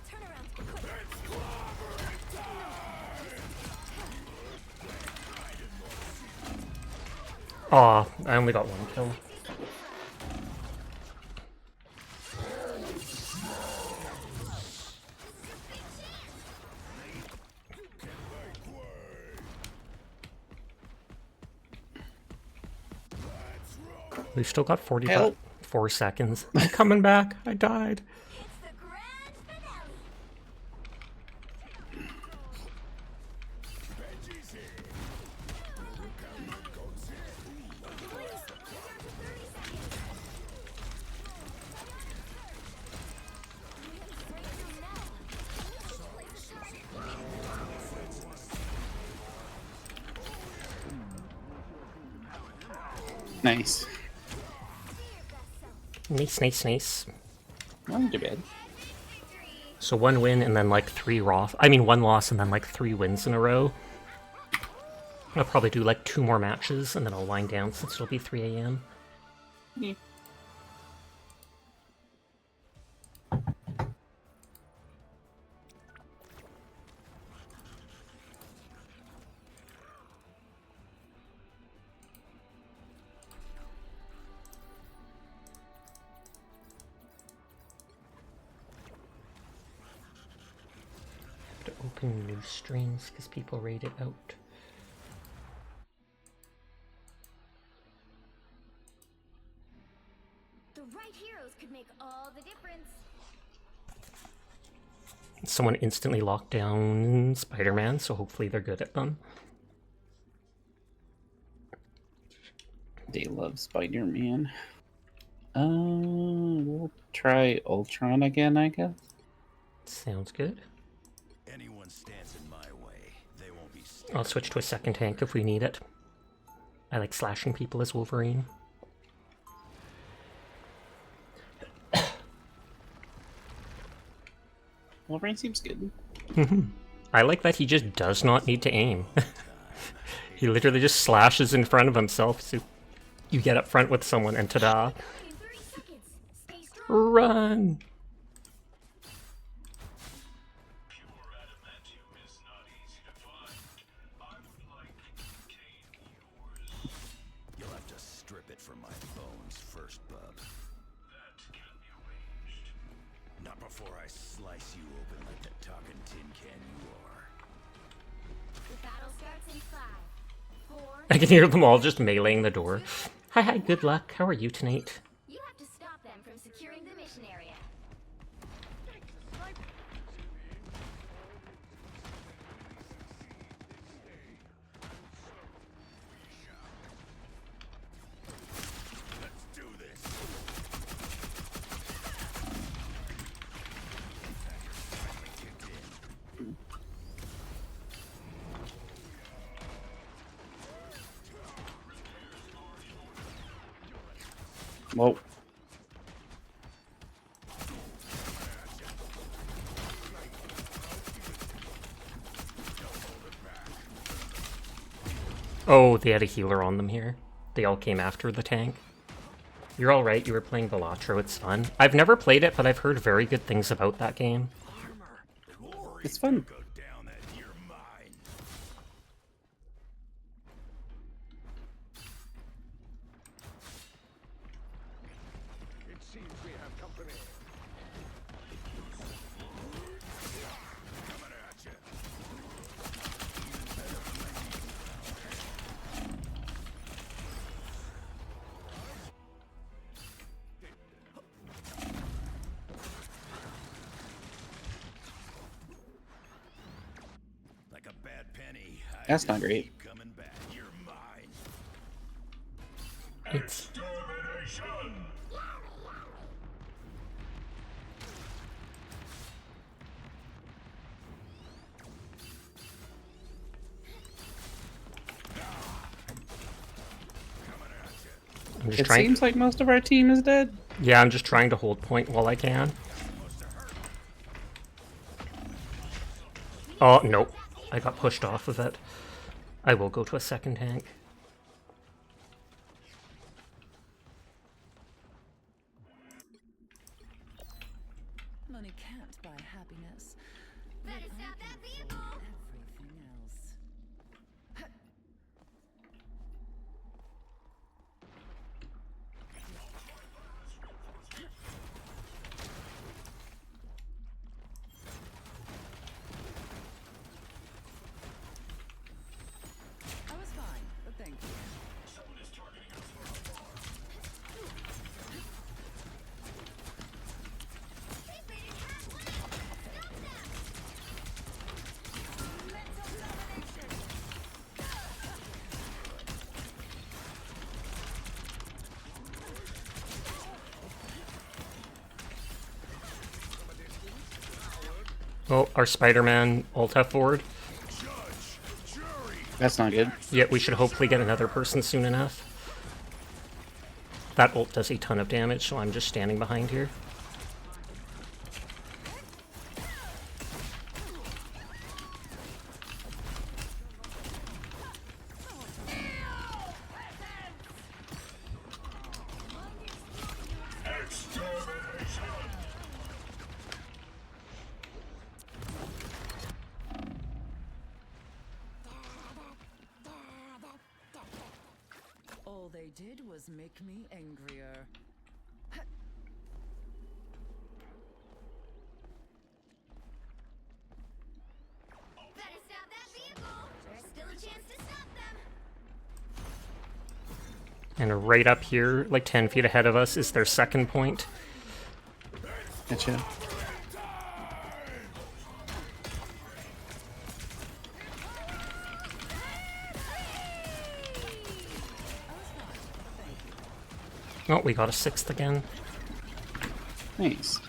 Turn around, quick. Aw, I only got one kill. We've still got 44 seconds. I'm coming back. I died. It's the grand finale. Please, you're down to 30 seconds. Nice. Nice, nice, nice. Not too bad. So one win and then like one loss and then like 3 wins in a row. I'll probably do like 2 more matches and then I'll wind down since it'll be 3 a.m. Yeah. To open new streams because people rate it out. The right heroes could make all the difference. Someone instantly locked down Spider-Man, so hopefully they're good at them. They love Spider-Man. We'll try Ultron again, I guess. Sounds good. Anyone stands in my way, they won't be I'll switch to a second tank if we need it. I like slashing people as Wolverine. Wolverine seems good. I like that he just does not need to aim. He literally just slashes in front of himself, so you get up front with someone and ta-da. In 30 seconds. Stay strong. Run! You'll have to strip it from my bones first, bub. Not before I slice you open like the talking tin can you are. The battle starts in 5, 4. I can hear them all just meleeing the door. Hi, good luck. How are you tonight? You have to stop them from securing the mission area. Let's do this. Whoa. Oh, they had a healer on them here. They all came after the tank. You're alright, you were playing Balatro, it's fun. I've never played it, but I've heard very good things about that game. It's fun. Go down that you're mine. It seems we have company. Coming at you. Like a bad penny. I That's just not great. keep coming back. You're mine. It's... I'm just It trying. seems like most of our team is dead. Yeah, I'm just trying to hold point while I can. Oh, nope. I got pushed off of it. I will go to a second tank. Money can't buy happiness. Better But I stop can that afford vehicle! everything else. I was fine, but thank you. These raiders have one! Stop them! Mental domination! Oh, our Spider-Man ult forward. That's not good. Yet we should hopefully get another person soon enough. That ult does a ton of damage, so I'm just standing behind here. All they did was make me angrier. Better stop that vehicle! There's still a chance to stop them! And right up here, like 10 feet ahead of us, is their second point. Gotcha. Oh, we got a sixth again. Nice.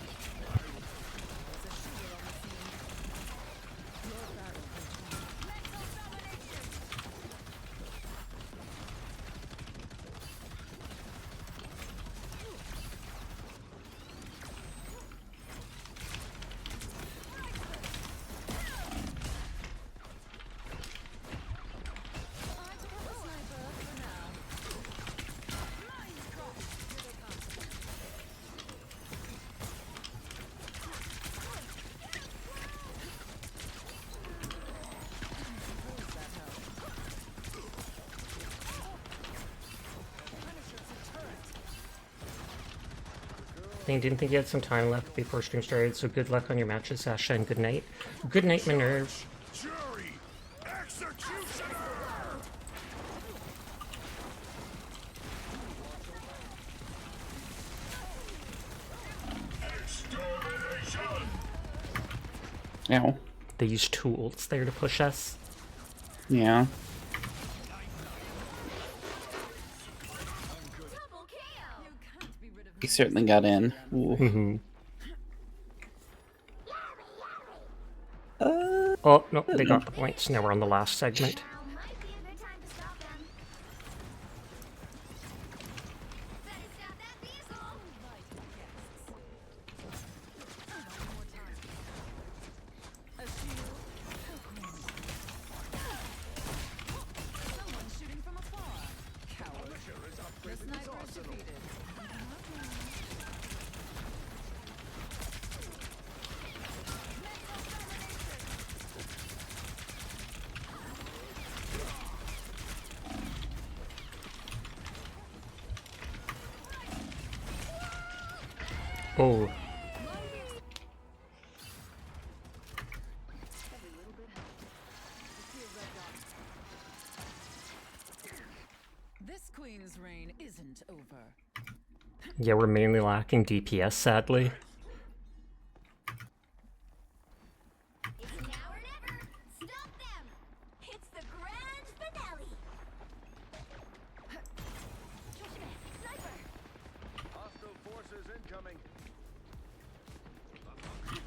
I didn't think you had some time left before stream started, so good luck on your matches, Sasha, and good night. Good night, Minerve. Jury! Executioner! Ow. They used two ults there to push us. Yeah. Double KO! You can't be rid of He certainly got in. Ooh. Oh, no, they got the points. Now we're on the last segment. Now might be a good time to stop them. Better stop that vehicle! a shield. Someone's shooting from afar. Coward. The sniper is defeated. Oh, This queen's reign isn't over. yeah, we're mainly lacking DPS, sadly. It's now or never! Stop them! It's the grand finale! Sniper! Hostile forces incoming.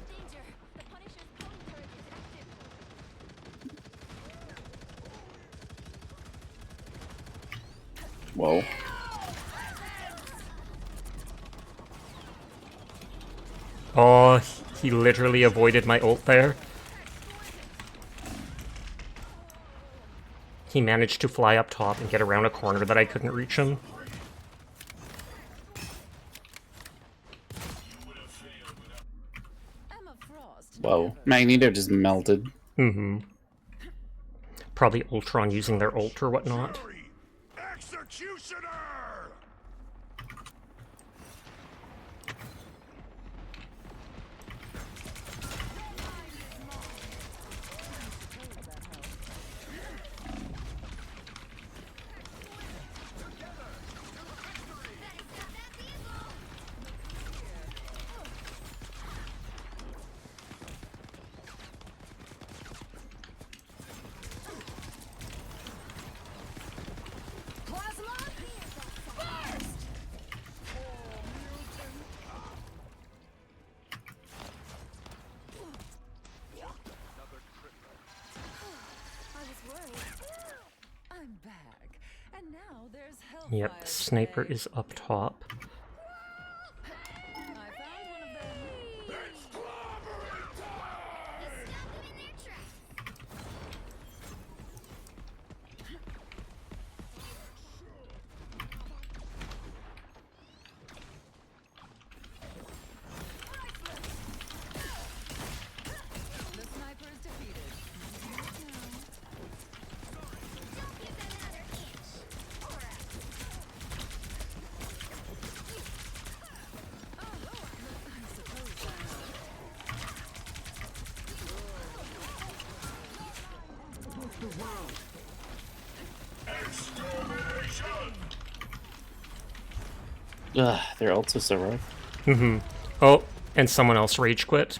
Danger! The Punisher's pony turret is active! Whoa. Oh, he literally avoided my ult there. He managed to fly up top and get around a corner that I couldn't reach him. Emma Frost. Whoa, never- Magneto just melted. Mm-hmm. Probably Ultron using their ult or whatnot. Fury! Executioner! I was worried. I'm back. And now there's Hellfire. Yep, the sniper today. is up top. I found one of them. He stopped them in their tracks. The sniper is defeated. Don't give them another inch. Or else. I suppose that. Ugh, their ults are so rough. Mm-hmm. Oh, and someone else rage quit.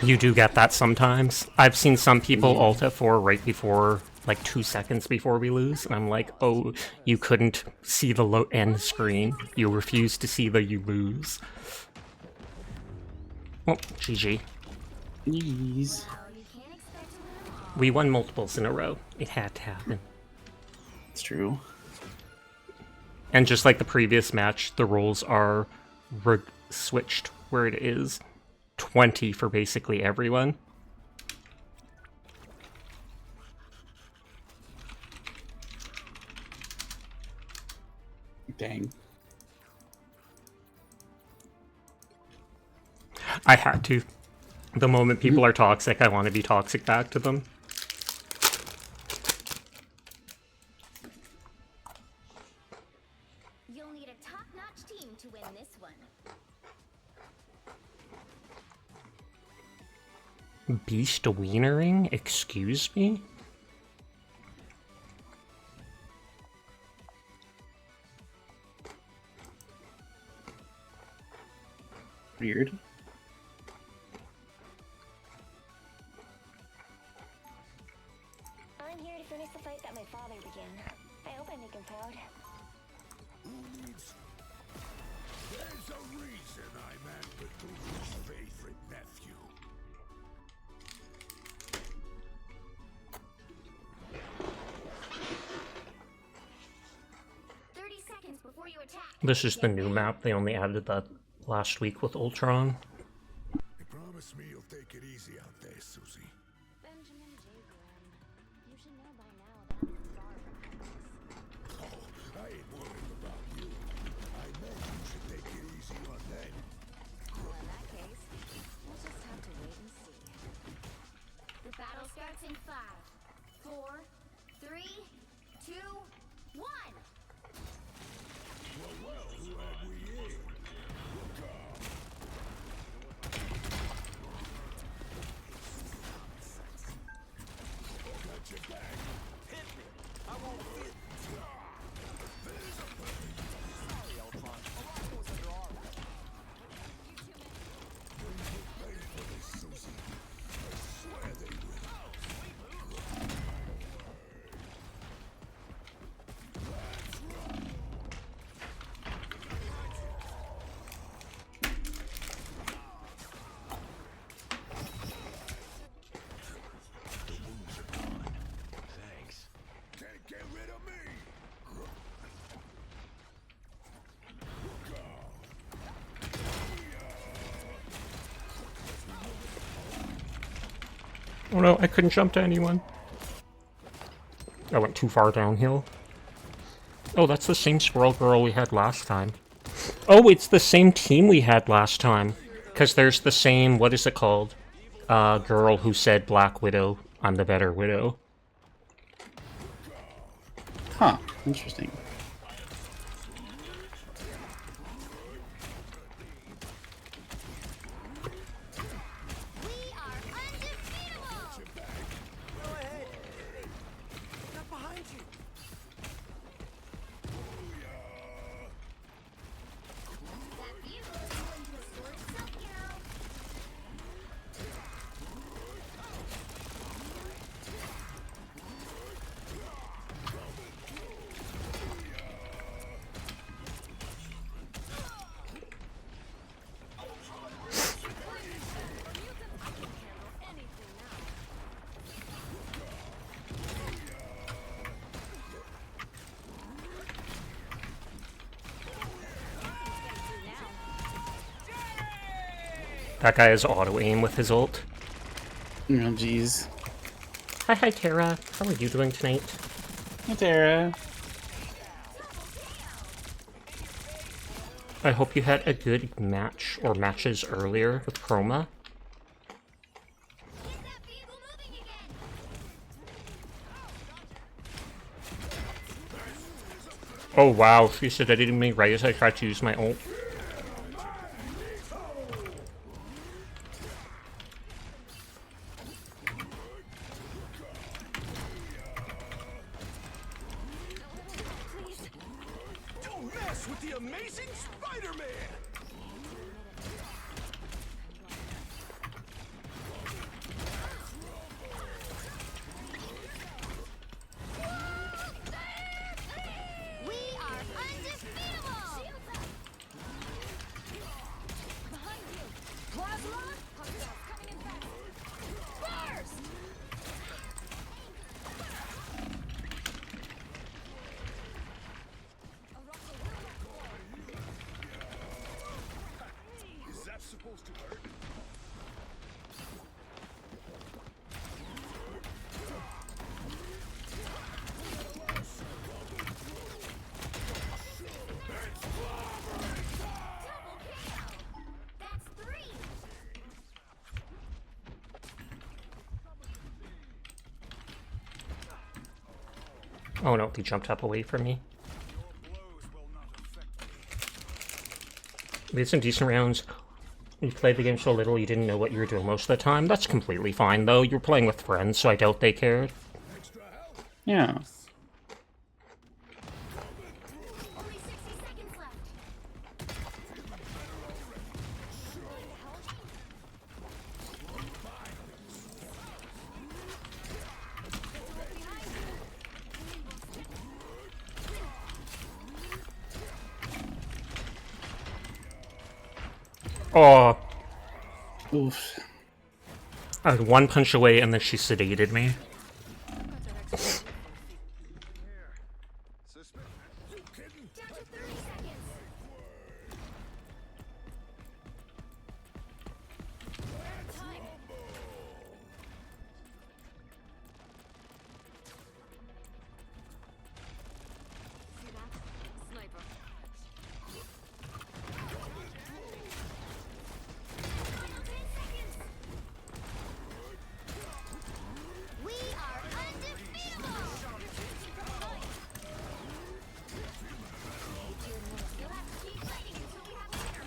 You do get that sometimes. I've seen some people ult F4 right before, like 2 seconds before we lose, and I'm like, oh, you couldn't see the end screen. You refused to see the you lose. Oh, GG. Jeez. Well, you can't expect to win them all. We won multiples in a row. It had to happen. It's true. And just like the previous match, the roles are switched where it is 20 for basically everyone. Dang. I had to. The moment people are toxic, I want to be toxic back to them. You'll need a top-notch team to win this one. Beast wienering? Excuse me? Weird. I'm here to finish the fight that my father began. I hope I make him proud. There's a reason I'm Aunt Bethul's favorite nephew. Before you attack. This is the new map. They only added that last week with Ultron. You promise me you'll take it easy out there, Susie. Benjamin J. Graham. You should know by now that I'm far from hopeless. Oh, I ain't worried about you. I meant you should take it easy on them. Well, in that case, we'll just have to wait and see. The battle starts in 5, 4, 3, 2, 1. Well, who had we in? Look out! Got your back. Hit me. I won't hit. There's a bird. Sorry, Ultron. Arrival is under our way. They will pay for this, Susie. I swear they will. Thanks. Can't get rid of me. Look out. Oh no, I couldn't jump to anyone. I went too far downhill. Oh, that's the same squirrel girl we had last time. Oh, it's the same team we had last time. Because there's the same, what is it called? Girl who said Black Widow. I'm the better Widow. Huh. Interesting. We are undefeatable! Go ahead. Not behind you. That view will go into a sword itself, you know. That guy has auto-aim with his ult. Oh, jeez. Hi, Tara. How are you doing tonight? Hey, Tara. I hope you had a good match, or matches earlier with Chroma. Get that vehicle moving again! Oh wow, she said I didn't mean right as I tried to use my ult. Don't mess with the amazing Spider-Man! We are undefeatable! Shields up! Behind you! Plasma! Hostiles coming in fast! Burst! Is that supposed to hurt? Double kill! That's 3! Oh no, he jumped up away from me. We had some decent rounds. You played the game so little you didn't know what you were doing most of the time. That's completely fine though. You're playing with friends, so I doubt they cared. Yeah. Only 60 seconds left. Oh, Oof. I was one punch away and then she sedated me. Down to 30 seconds. Time. See that? Sniper. Final 10 seconds. We are undefeatable. You'll have to keep fighting until we have a winner.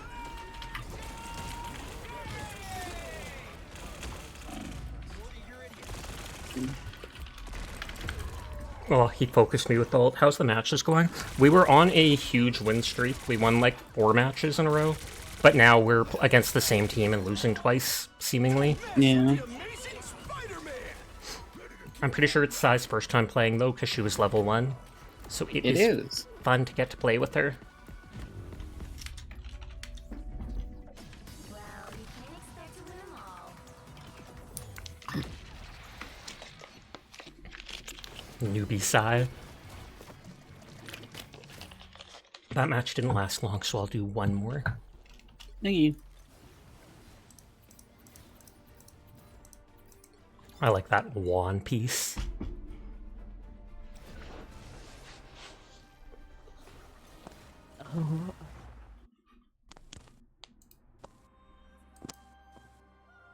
Oh, he focused me with the ult. How's the matches going? We were on a huge win streak. We won like 4 matches in a row. But now we're against the same team and losing twice, seemingly. Yeah. Amazing Spider-Man! I'm pretty sure it's Sai's first time playing though, because she was level 1. So It is. fun to get to play with her. Well, you can't expect to win them all. Newbie Sai. That match didn't last long, so I'll do one more. Thank you. I like that wand piece.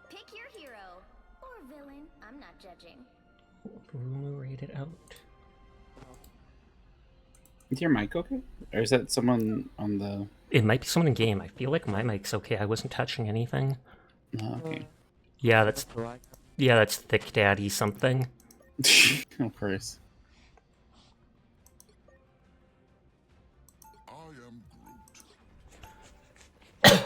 Pick your hero. Or villain. I'm not judging. Bruno rated out. Is your mic okay? Or is that someone on the... It might be someone in game. I feel like my mic's okay. I wasn't touching anything. Oh, okay. Yeah, that's Thick Daddy something. Of course. I am Groot.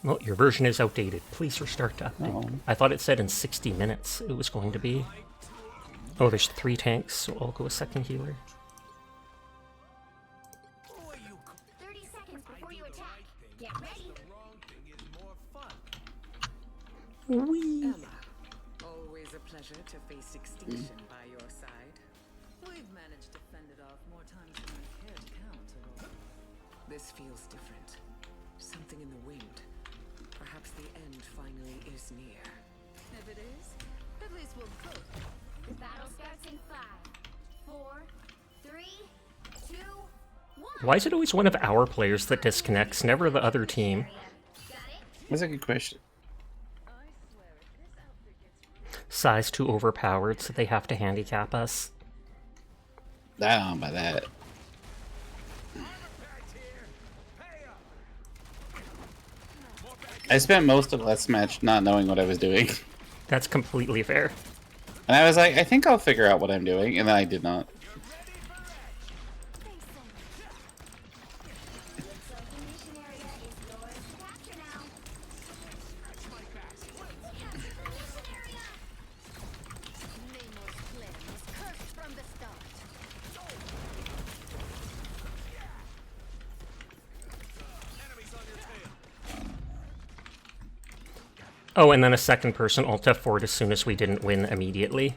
Well, your version is outdated. Please restart to update. Oh. I thought it said in 60 minutes it was going to be. Oh, there's 3 tanks, so I'll go a second healer. 30 seconds before you attack. Get ready. Whee! Ella, always a pleasure to face extinction by your side. We've managed to fend it off more times than I care to count, Aurora. This feels different. Something in the wind. Perhaps the end finally is near. If it is, at least we'll go. The battle starts in 5, 4, 3, 2, 1. Why is it always one of our players that disconnects, never the other team? Got it? That's a good question. Size too overpowered, so they have to handicap us. I don't know about that. I spent most of last match not knowing what I was doing. That's completely fair. And I was like, I think I'll figure out what I'm doing, and then I did not. Thanks so much. Looks like the mission area is yours to capture now. Capture the mission area! Nemo's plan was cursed from the start. Oh, and then a second person ult F4'd as soon as we didn't win immediately.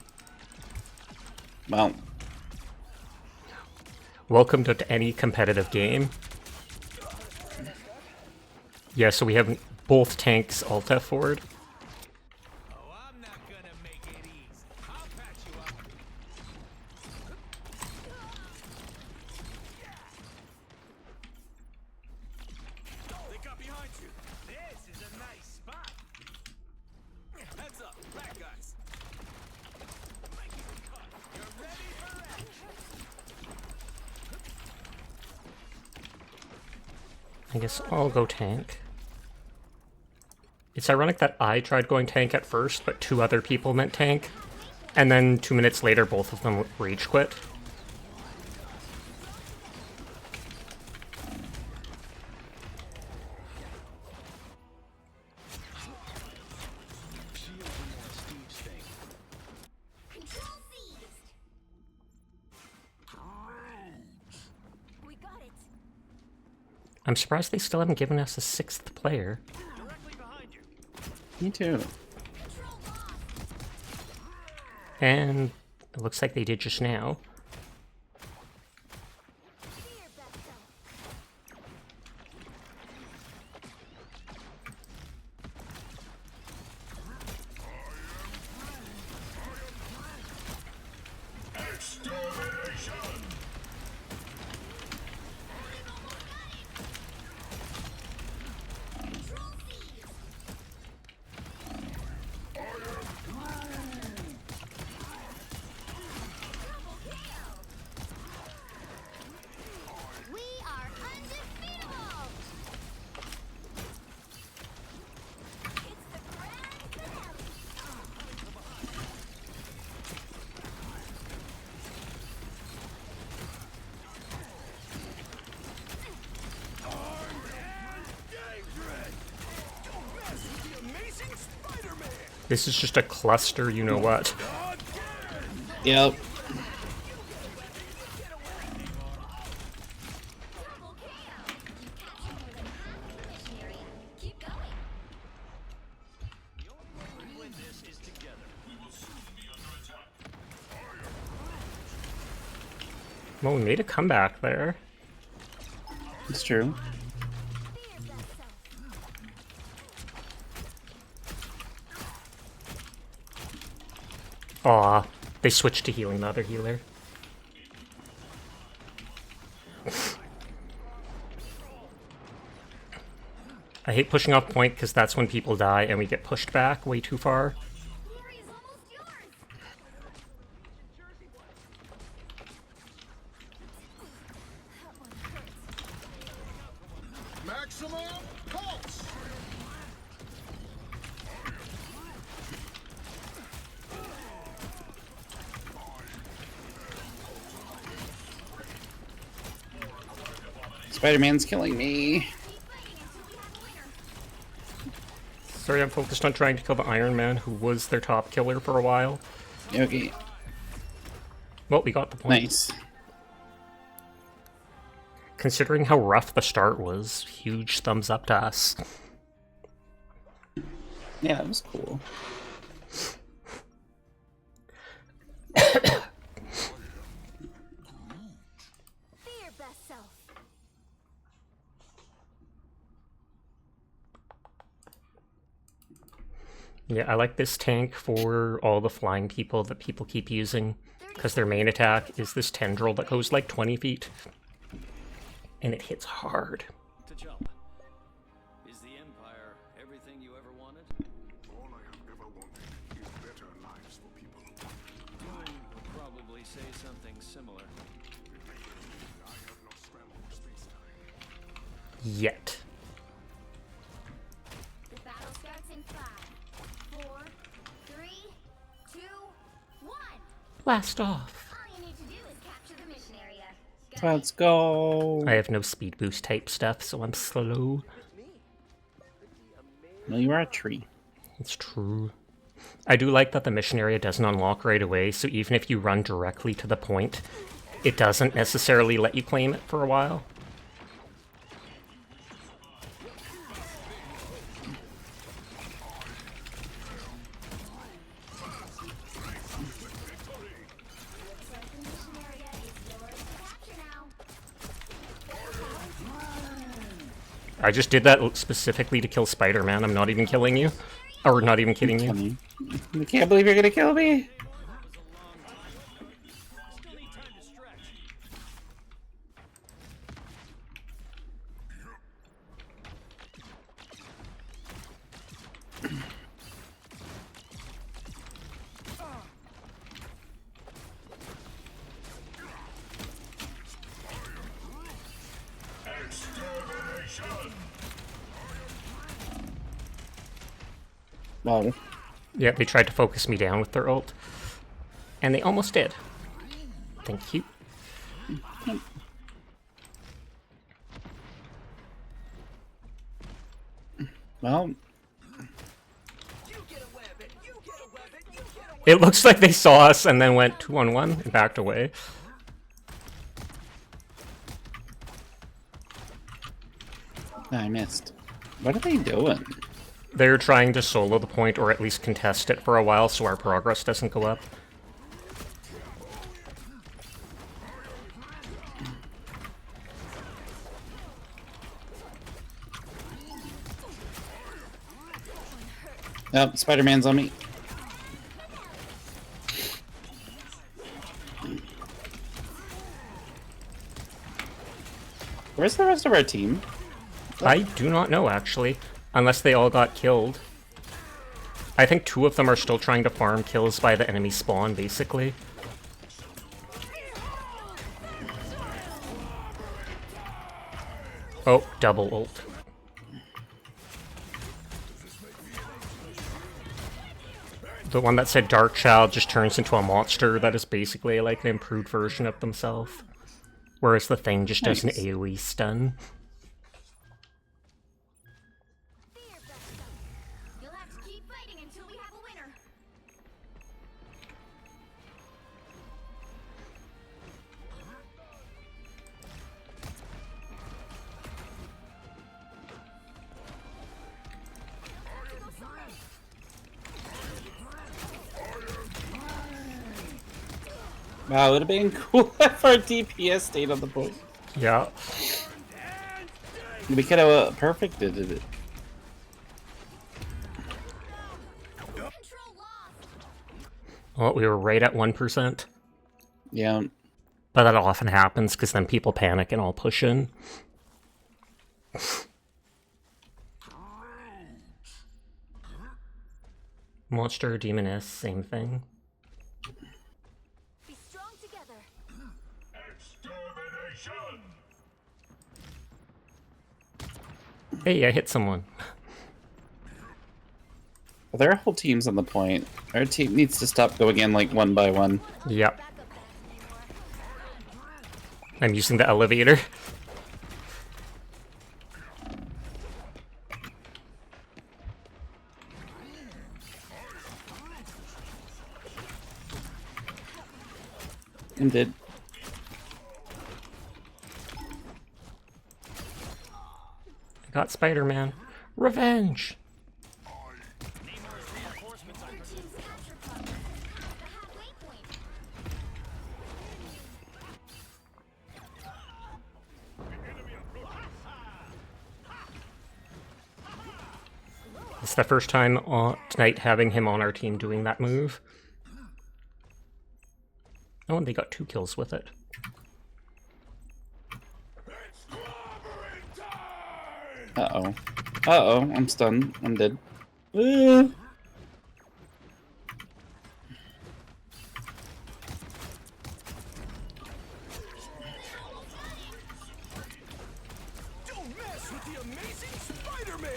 Well, Welcome to any competitive game. Yeah, so we have both tanks ult F4'd. Oh, I'm not gonna make it easy. I'll patch you up. They got behind you. This is a nice spot. Heads up, back guys. Making a cut. You're ready for action. I guess I'll go tank. It's ironic that I tried going tank at first, but 2 other people meant tank. And then 2 minutes later, both of them rage quit. Control seized. We got it. I'm surprised they still haven't given us a 6th player. Directly behind you. me too. Control lost. And it looks like they did just now. Be your best self. Control seized. Double kill. We are undefeatable. It's the grand finale. This is just a cluster, you know what. Yep. Double kill. You captured more than half the mission area. Keep going. Well, we made a comeback there. It's true. Be your best self. Aw, they switched to healing the other healer. I hate pushing off point because that's when people die and we get pushed back way too far. Glory is almost yours. Maximum pulse. Spider-Man's killing me. Keep fighting until we have a winner. Sorry, I'm focused on trying to kill the Iron Man, who was their top killer for a while. Okay, Well, we got the point. nice. Considering how rough the start was, huge thumbs up to us. Yeah, that was cool. Be your best self. Yeah, I like this tank for all the flying people that people keep using, because their main attack is this tendril that goes like 20 feet. And it hits hard. T'Challa, is the Empire everything you ever wanted? All I have ever wanted is better lives for people. Doom would probably say something similar. I have not scrambled space-time. Yet. The battle starts in 5, 4, 3, 2, 1. Blast off. All you need to do is capture the mission area. Got Let's go. I have no speed boost type stuff, so I'm slow. No, you are a tree. It's true. I do like that the mission area doesn't unlock right away, so even if you run directly to the point, it doesn't necessarily let you claim it for a while. the mission area is yours to capture now. I just did that specifically to kill Spider-Man. I'm not even killing you. Or not even kidding you. Funny. I can't believe you're gonna kill me. Still need time to stretch. Well, Yeah, they tried to focus me down with their ult. And they almost did. Thank you. well, It looks like they saw us and then went 2-on-1 and backed away. I missed. What are they doing? They're trying to solo the point or at least contest it for a while so our progress doesn't go up. Oh, Spider-Man's on me. Where's the rest of our team? I do not know, actually. Unless they all got killed. I think 2 of them are still trying to farm kills by the enemy spawn, basically. Oh, double ult. The one that said Dark Child just turns into a monster that is basically like an improved version of themselves. Whereas the thing just does an Nice. AoE stun. Be your best self. You'll have to keep fighting until we have a winner. Wow, it would have been cool if our DPS stayed on the point. Yeah. We could have perfected it. Control lost. Well, we were right at 1%. Yeah. But that often happens because then people panic and all push in. Monster, Demoness, same thing. Be strong together. Hey, I hit someone. There are whole teams on the point. Our team needs to stop going in like one by one. Yep. Backup path anymore. I'm using the elevator. And did. I got Spider-Man. Revenge! Team's capture point. The halfway point. It's the first time tonight having him on our team doing that move. Oh, and they got 2 kills with it. Uh-oh. Uh-oh, I'm stunned. I'm dead. Don't mess with the amazing Spider-Man!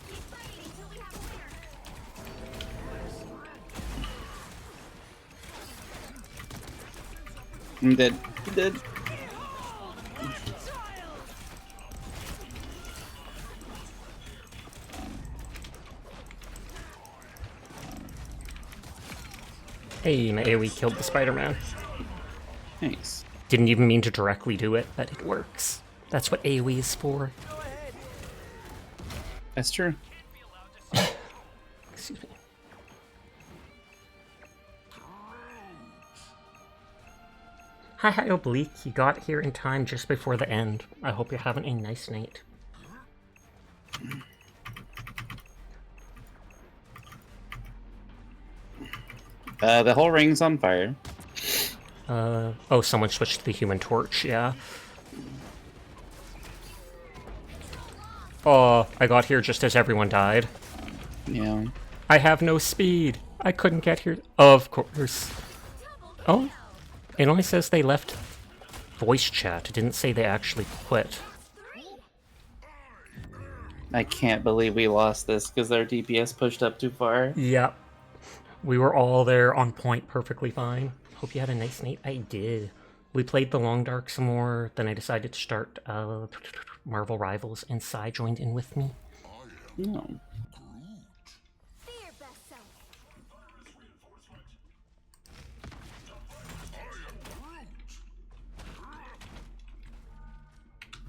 Keep fighting until we have a winner. I'm dead. I'm dead. Hey, my AoE killed the Spider-Man. Nice. Didn't even mean to directly do it, but it works. That's what AoE is for. That's true. Excuse me. Hi, Oblique. You got here in time just before the end. I hope you're having a nice night. The whole ring's on fire. Oh, someone switched to the Human Torch, yeah. Oh, I got here just as everyone died. Yeah. I have no speed. I couldn't get here. Of course. Oh, it only says they left voice chat. It didn't say they actually quit. I can't believe we lost this because their DPS pushed up too far. Yep. We were all there on point perfectly fine. Hope you had a nice night. I did. We played the Long Dark some more. Then I decided to start Marvel Rivals, and Sai joined in with me. No. Be your best self.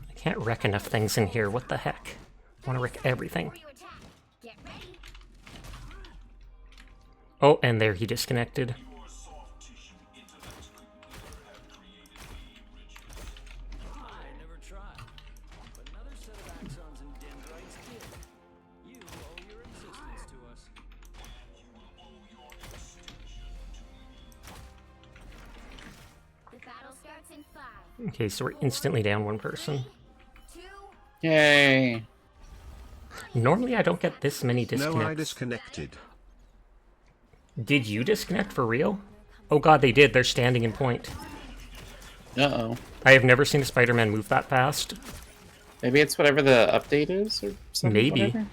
I can't wreck enough things in here. What the heck? I want to wreck everything. Before you attack, get ready. Oh, and there he disconnected. I never tried, but another set of axons and dendrites did. You owe your existence to us. The battle starts in 5, Okay, so we're instantly down one person. 2, Yay. Normally I don't get this many disconnects. No, I disconnected. Did you disconnect for real? Oh god, they did. They're standing in point. Uh-oh. I have never seen a Spider-Man move that fast. Maybe it's whatever the update is or something. Maybe. Whatever.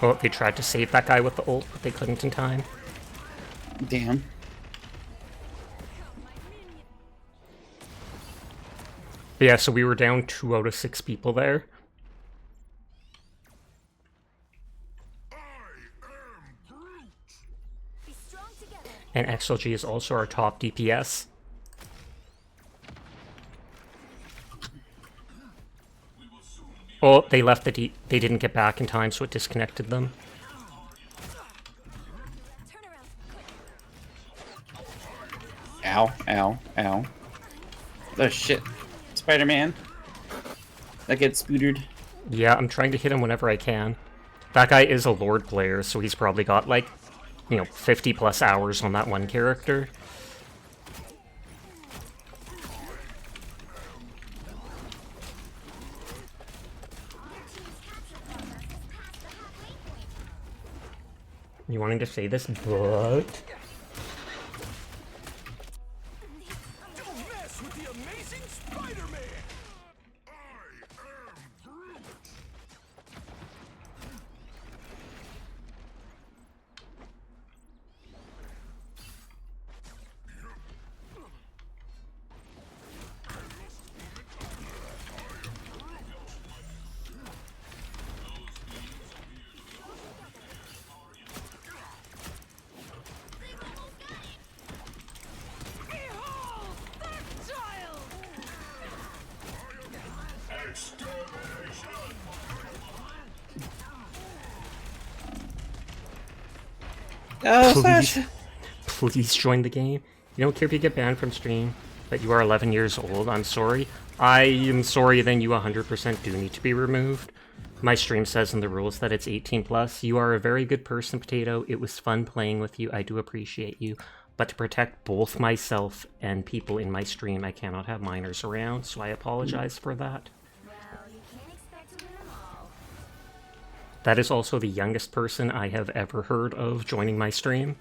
Oh, they tried to save that guy with the ult, but they couldn't in time. Damn. But yeah, so we were down 2 out of 6 people there. be strong together. And XLG is also our top DPS. Oh, they left they didn't get back in time, so it disconnected them. Ow, ow, ow. Oh shit. Spider-Man. That gets spootered. Yeah, I'm trying to hit him whenever I can. That guy is a Lord player, so he's probably got, like, 50 plus hours on that one character. You wanting to say this, but... Don't mess with the amazing Spider-Man! Oh, Please. Slash! Please join the game. You don't care if you get banned from stream, but you are 11 years old. I'm sorry. I am sorry, then you 100% do need to be removed. My stream says in the rules that it's 18 plus. You are a very good person, Potato. It was fun playing with you. I do appreciate you. But to protect both myself and people in my stream, I cannot have minors around, so I apologize for that. Well, you can't expect to win them all. That is also the youngest person I have ever heard of joining my stream.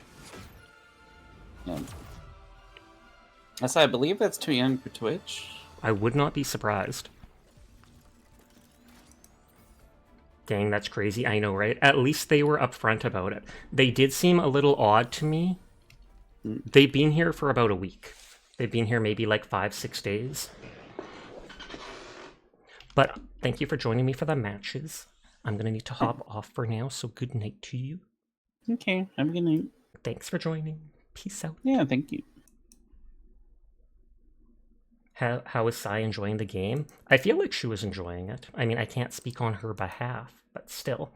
I believe that's too young for Twitch. I would not be surprised. Dang, that's crazy. I know, right? At least they were upfront about it. They did seem a little odd to me. They've been here for about a week. They've been here maybe like 5-6 days. But thank you for joining me for the matches. I'm gonna need to hop off for now, so good night to you. Okay, have a good night. Thanks for joining. Peace out. Yeah, thank you. How is Sai enjoying the game? I feel like she was enjoying it. I mean, I can't speak on her behalf, but still.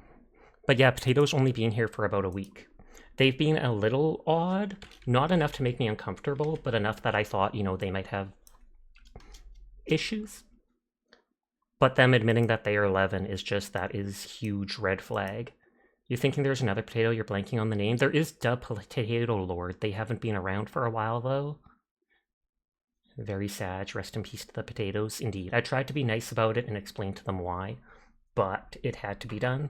But yeah, Potato's only been here for about a week. They've been a little odd, not enough to make me uncomfortable, but enough that I thought, they might have issues. But them admitting that they are 11 is just, that is huge red flag. You're thinking there's another Potato, you're blanking on the name? There is the Potato Lord. They haven't been around for a while, though. Very sad. Rest in peace to the Potatoes. Indeed. I tried to be nice about it and explain to them why, but it had to be done.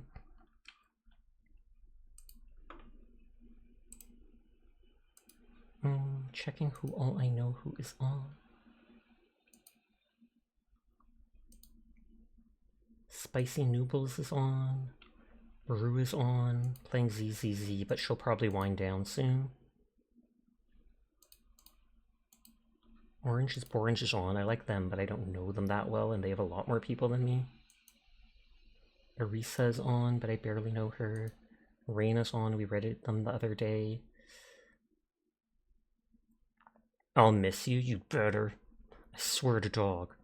Checking who all I know who is on. Spicy Noobles is on. Baru is on. Playing ZZZ, but she'll probably wind down soon. Orange is on. I like them, but I don't know them that well, and they have a lot more people than me. Arisa's on, but I barely know her. Reina's on. We read them the other day. I'll miss you, you better. I swear to dog.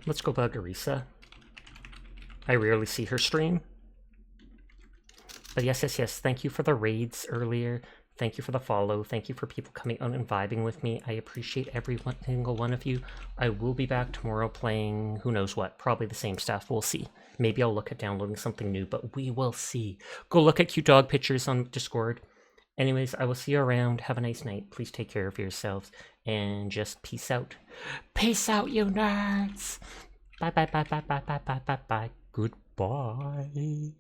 Let's go bug Arisa. I rarely see her stream. But yes, thank you for the raids earlier. Thank you for the follow. Thank you for people coming out and vibing with me. I appreciate every single one of you. I will be back tomorrow playing who knows what. Probably the same stuff. We'll see. Maybe I'll look at downloading something new, but we will see. Go look at cute dog pictures on Discord. Anyways, I will see you around. Have a nice night. Please take care of yourselves. And just peace out. Peace out, you nerds! Bye. Goodbye.